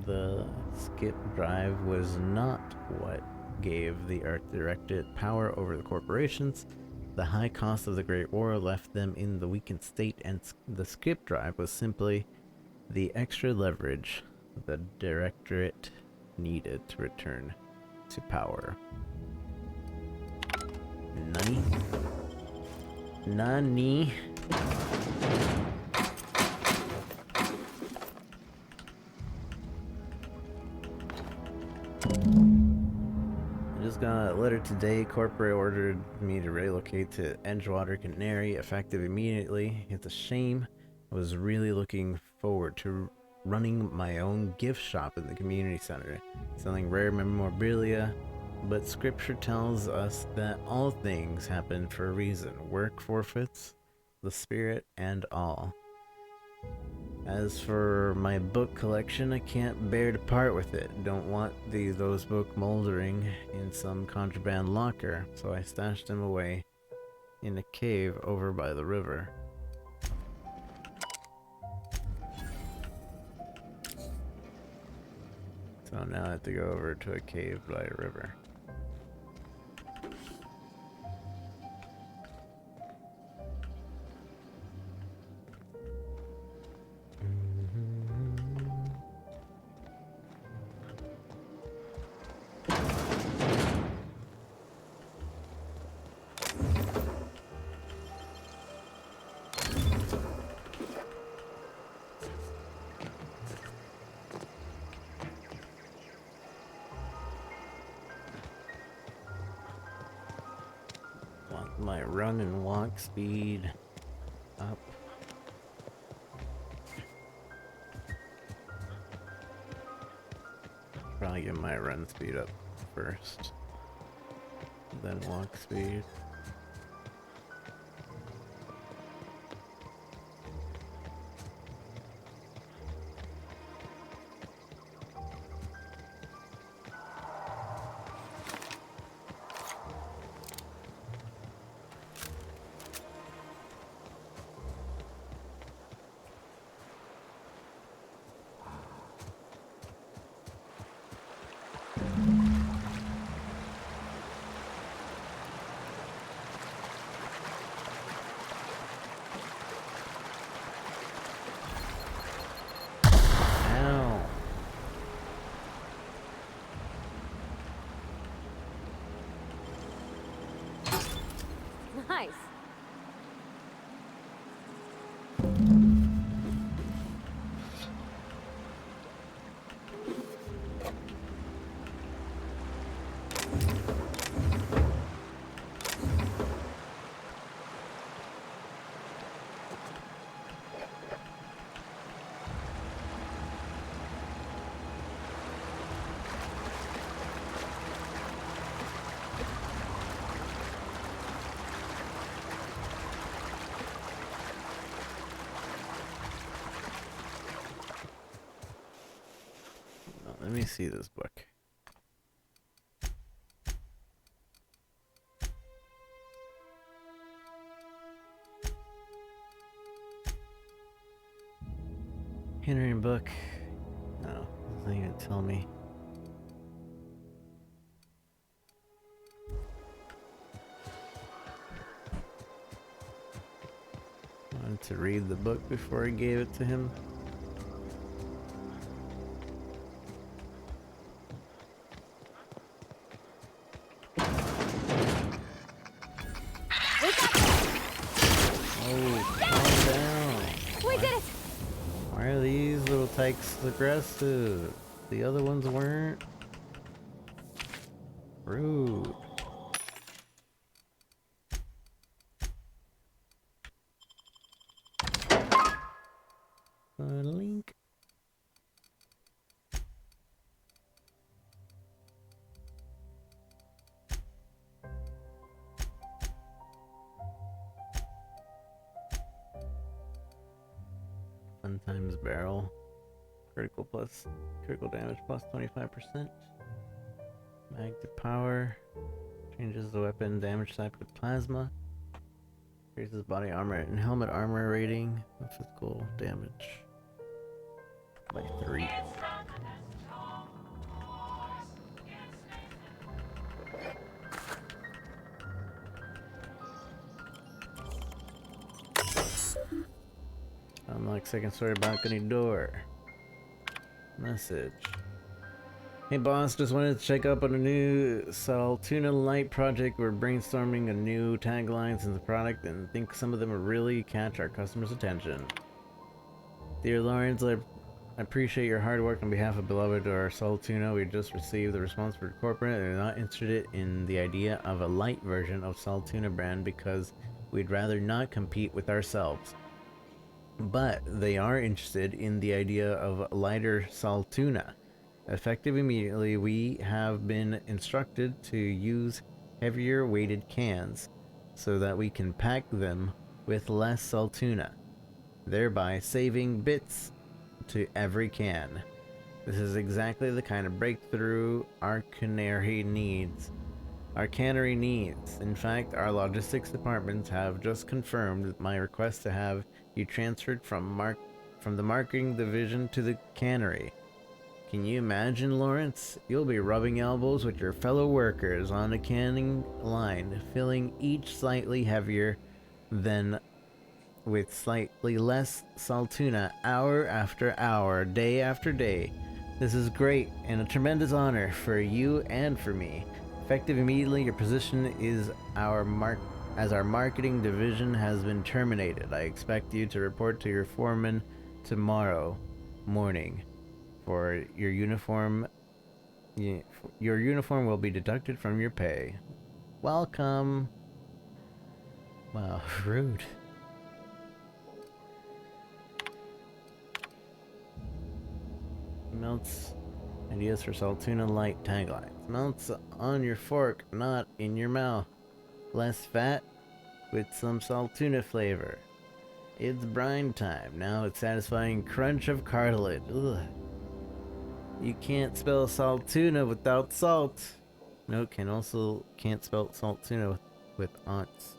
the skip drive was not what gave the Earth Directorate power over the corporations. The high cost of the Great War left them in the weakened state, and the skip drive was simply the extra leverage the Directorate needed to return to power. Nani? Nani? I just got a letter today. Corporate ordered me to relocate to Edgewater Canary, effective immediately. It's a shame. I was really looking forward to running my own gift shop in the community center, selling rare memorabilia, but scripture tells us that all things happen for a reason. Work forfeits the spirit and all. As for my book collection, I can't bear to part with it. Don't want those books moldering in some contraband locker, so I stashed them away in a cave over by the river. So now I have to go over to a cave by a river. My run and walk speed up. Probably get my run speed up first, then walk speed. Nice. Let me see this book. Hindering book. No, doesn't even tell me. I wanted to read the book before I gave it to him. Tykes aggressive. The other ones weren't. Rude. Link. One times barrel. Critical damage plus 25%. Mag to power. Changes the weapon damage type to plasma. Increases body armor and helmet armor rating of physical damage by 3. Unlock second story balcony door. Message. Hey boss, just wanted to check up on a new Saltuna Light project. We're brainstorming a new taglines in the product and think some of them will really catch our customers' attention. Dear Lawrence, I appreciate your hard work on behalf of beloved or Saltuna. We just received the response for corporate and they're not interested in the idea of a light version of Saltuna brand because we'd rather not compete with ourselves. But they are interested in the idea of lighter Saltuna. Effective immediately, we have been instructed to use heavier weighted cans so that we can pack them with less Saltuna, thereby saving bits to every can. This is exactly the kind of breakthrough our cannery needs. In fact, our logistics departments have just confirmed my request to have you transferred from the marketing division to the cannery. Can you imagine, Lawrence? You'll be rubbing elbows with your fellow workers on a canning line, filling each slightly heavier than with slightly less Saltuna hour after hour, day after day. This is great and a tremendous honor for you and for me. Effective immediately, your position is as our marketing division has been terminated. I expect you to report to your foreman tomorrow morning. For your uniform, your uniform will be deducted from your pay. Welcome. Wow, rude. Melts ideas for Saltuna Light taglines. Melts on your fork, not in your mouth. Less fat with some Saltuna flavor. It's brine time. Now it's satisfying crunch of cartilage. Ugh. You can't spell Saltuna without salt. No, can't spell Saltuna with aunts.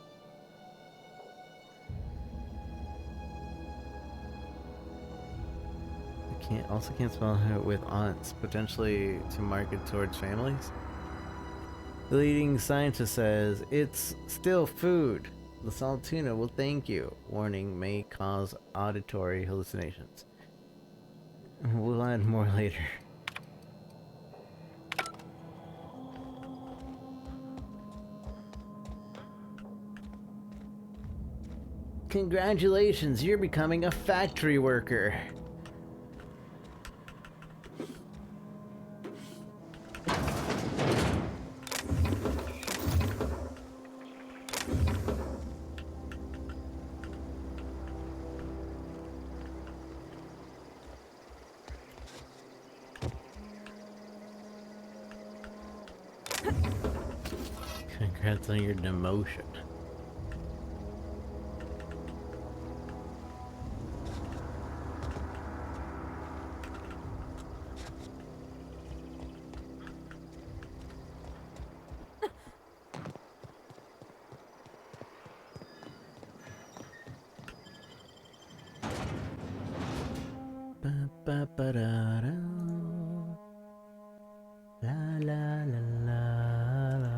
Can't spell it with aunts, potentially to market towards families. The leading scientist says it's still food. The Saltuna will thank you. Warning may cause auditory hallucinations. We'll add more later. Congratulations, you're becoming a factory worker. Congrats on your demotion. Ba-ba-da-da. La la la la la.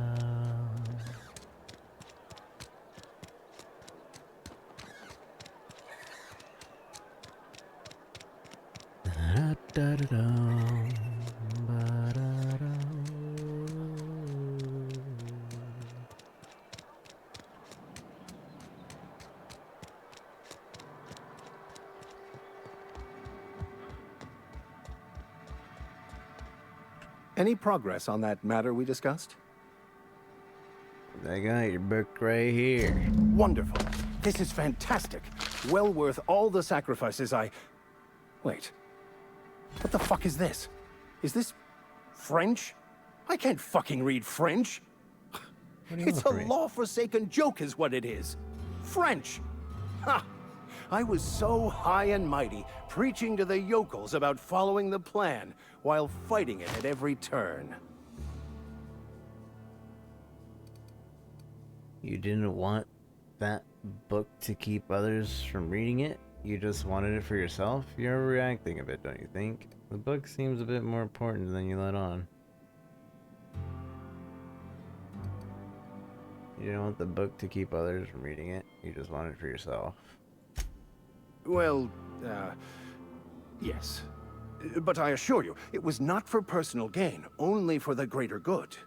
Da-da-da-da. Ba-da-da. Any progress on that matter we discussed? I got your book right here. Wonderful. This is fantastic. Well worth all the sacrifices I... Wait. What the fuck is this? Is this... French? I can't fucking read French. It's a law-forsaken joke is what it is. French! Ha! I was so high and mighty, preaching to the yokels about following the plan, while fighting it at every turn. You didn't want that book to keep others from reading it? You just wanted it for yourself? You're overreacting a bit, don't you think? The book seems a bit more important than you let on. You didn't want the book to keep others from reading it. You just wanted it for yourself. Well, yes. But I assure you, it was not for personal gain, only for the greater good.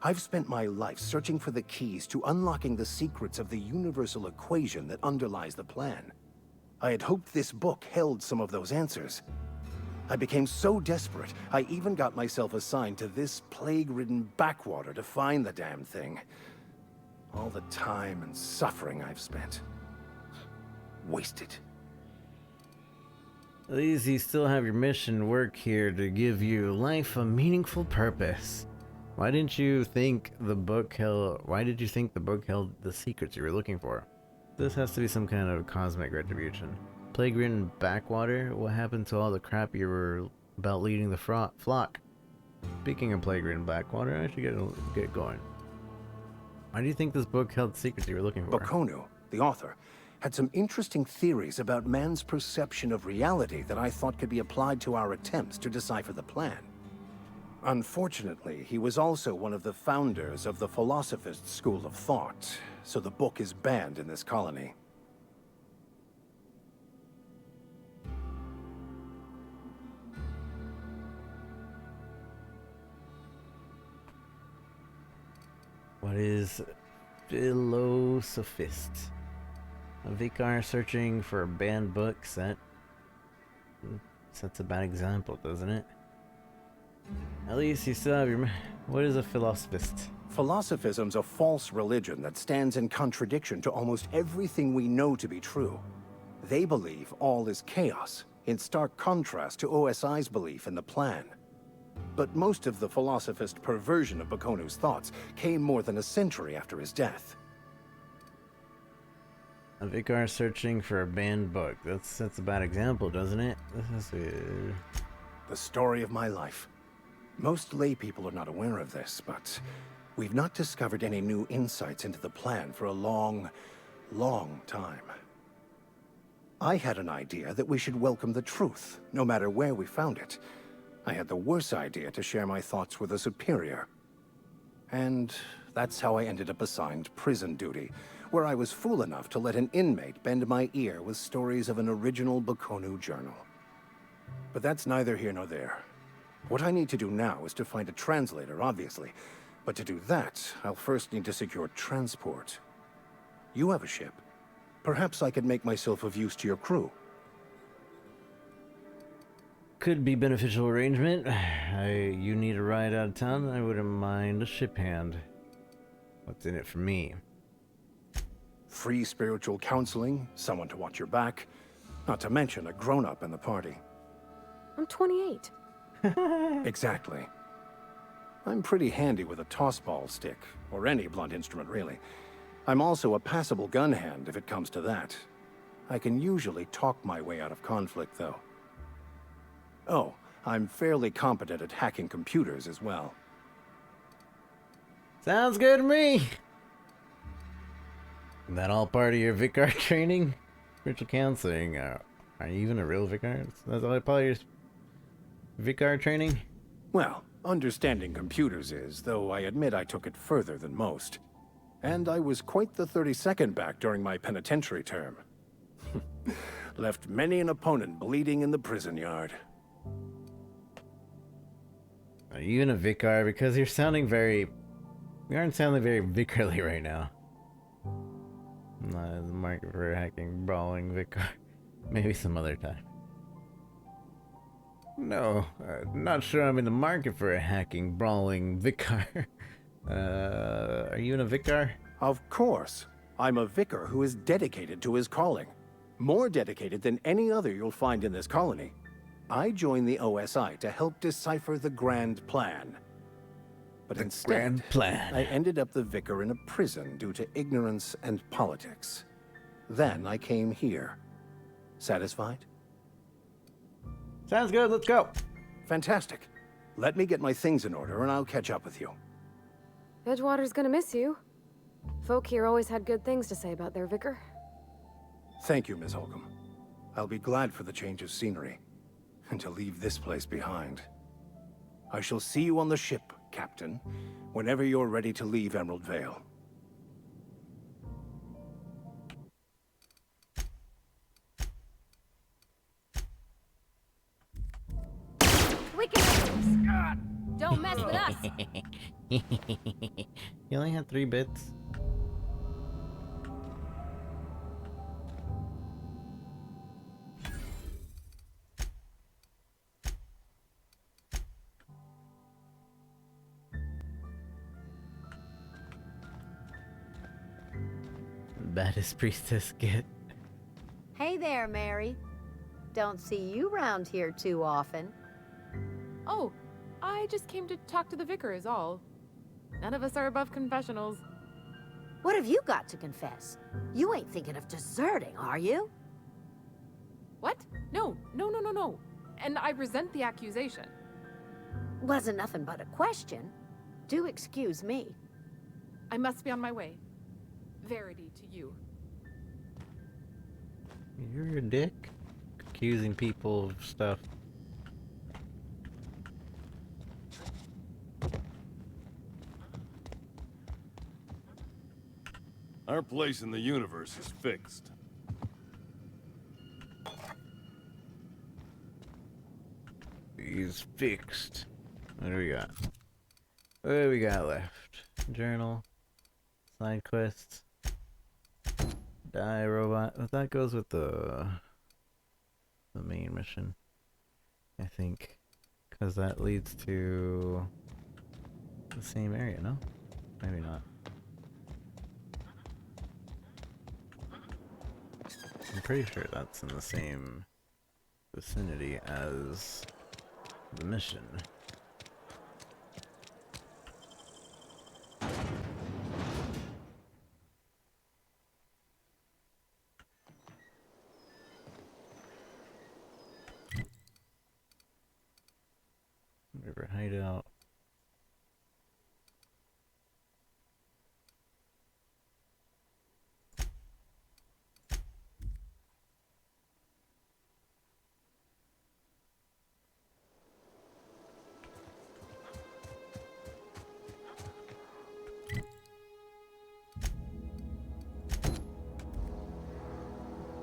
I've spent my life searching for the keys to unlocking the secrets of the universal equation that underlies the plan. I had hoped this book held some of those answers. I became so desperate, I even got myself assigned to this plague-ridden backwater to find the damn thing. All the time and suffering I've spent. Wasted. At least you still have your mission work here to give you life a meaningful purpose. Why didn't you think the book held... Why did you think the book held the secrets you were looking for? This has to be some kind of cosmic retribution. Plague-ridden backwater? What happened to all the crap you were about leading the flock? Speaking of plague-ridden backwater, I should get going. Why do you think this book held secrets you were looking for? Bokonu, the author, had some interesting theories about man's perception of reality that I thought could be applied to our attempts to decipher the plan. Unfortunately, he was also one of the founders of the Philosophist School of Thought, so the book is banned in this colony. What is Philosophist? A vicar searching for a banned book sets a bad example, doesn't it? At least you still have your... What is a philosophist? Philosophism's a false religion that stands in contradiction to almost everything we know to be true. They believe all is chaos, in stark contrast to OSI's belief in the plan. But most of the philosophist perversion of Bokonu's thoughts came more than a century after his death. A vicar searching for a banned book. That's a bad example, doesn't it? This is weird. The story of my life. Most lay people are not aware of this, but we've not discovered any new insights into the plan for a long, long time. I had an idea that we should welcome the truth, no matter where we found it. I had the worse idea to share my thoughts with a superior. And that's how I ended up assigned prison duty, where I was fool enough to let an inmate bend my ear with stories of an original Bokonu journal. But that's neither here nor there. What I need to do now is to find a translator, obviously. But to do that, I'll first need to secure transport. You have a ship. Perhaps I could make myself of use to your crew. Could be beneficial arrangement. You need a ride out of town, I wouldn't mind a ship hand. What's in it for me? Free spiritual counseling, someone to watch your back, not to mention a grown-up in the party. I'm 28. Exactly. I'm pretty handy with a tossball stick, or any blunt instrument, really. I'm also a passable gun hand, if it comes to that. I can usually talk my way out of conflict, though. Oh, I'm fairly competent at hacking computers as well. Sounds good to me! That all part of your vicar training? Spiritual counseling. Are Are you even a real vicar? That's all probably your vicar training? Well, understanding computers is, though I admit I took it further than most. And I was quite the 32nd back during my penitentiary term. Left many an opponent bleeding in the prison yard. Are you in a vicar? Because you're sounding very... You aren't sounding very vicarly right now. The market for hacking, brawling vicar. Maybe some other time. No, not sure I'm in the market for a hacking, brawling vicar. Are you in a vicar? Of course. I'm a vicar who is dedicated to his calling. More dedicated than any other you'll find in this colony. I joined the OSI to help decipher the Grand Plan. But instead, Grand Plan. I ended up the vicar in a prison due to ignorance and politics. Then I came here. Satisfied? Sounds good, let's go. Fantastic. Let me get my things in order and I'll catch up with you. Edgewater's gonna miss you. Folk here always had good things to say about their vicar. Thank you, Miss Holcomb. I'll be glad for the change of scenery, and to leave this place behind. I shall see you on the ship, Captain, whenever you're ready to leave Emerald Vale. Don't mess with us! You only had 3 bits. Baddest priestess get. Hey there, Mary. Don't see you round here too often. Oh, I just came to talk to the vicar is all. None of us are above confessionals. What have you got to confess? You ain't thinking of deserting, are you? What? No. And I resent the accusation. Wasn't nothing but a question. Do excuse me. I must be on my way. Verity to you. You're a dick. Accusing people of stuff. Our place in the universe is fixed. He's fixed. What do we got? What do we got left? Journal. Side quests. Die robot. Oh, that goes with the main mission, I think, because that leads to the same area. No, maybe not. I'm pretty sure that's in the same vicinity as the mission. River hideout.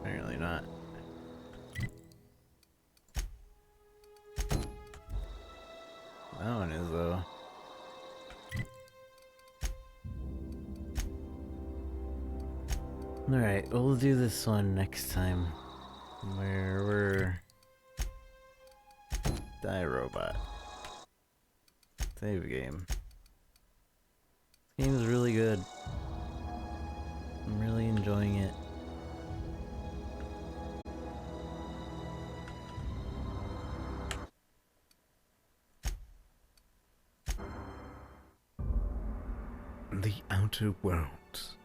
Apparently not. That one is though. Alright, we'll do this one next time. Where we're... Die Robot. Save game. This game is really good. I'm really enjoying it. The Outer Worlds.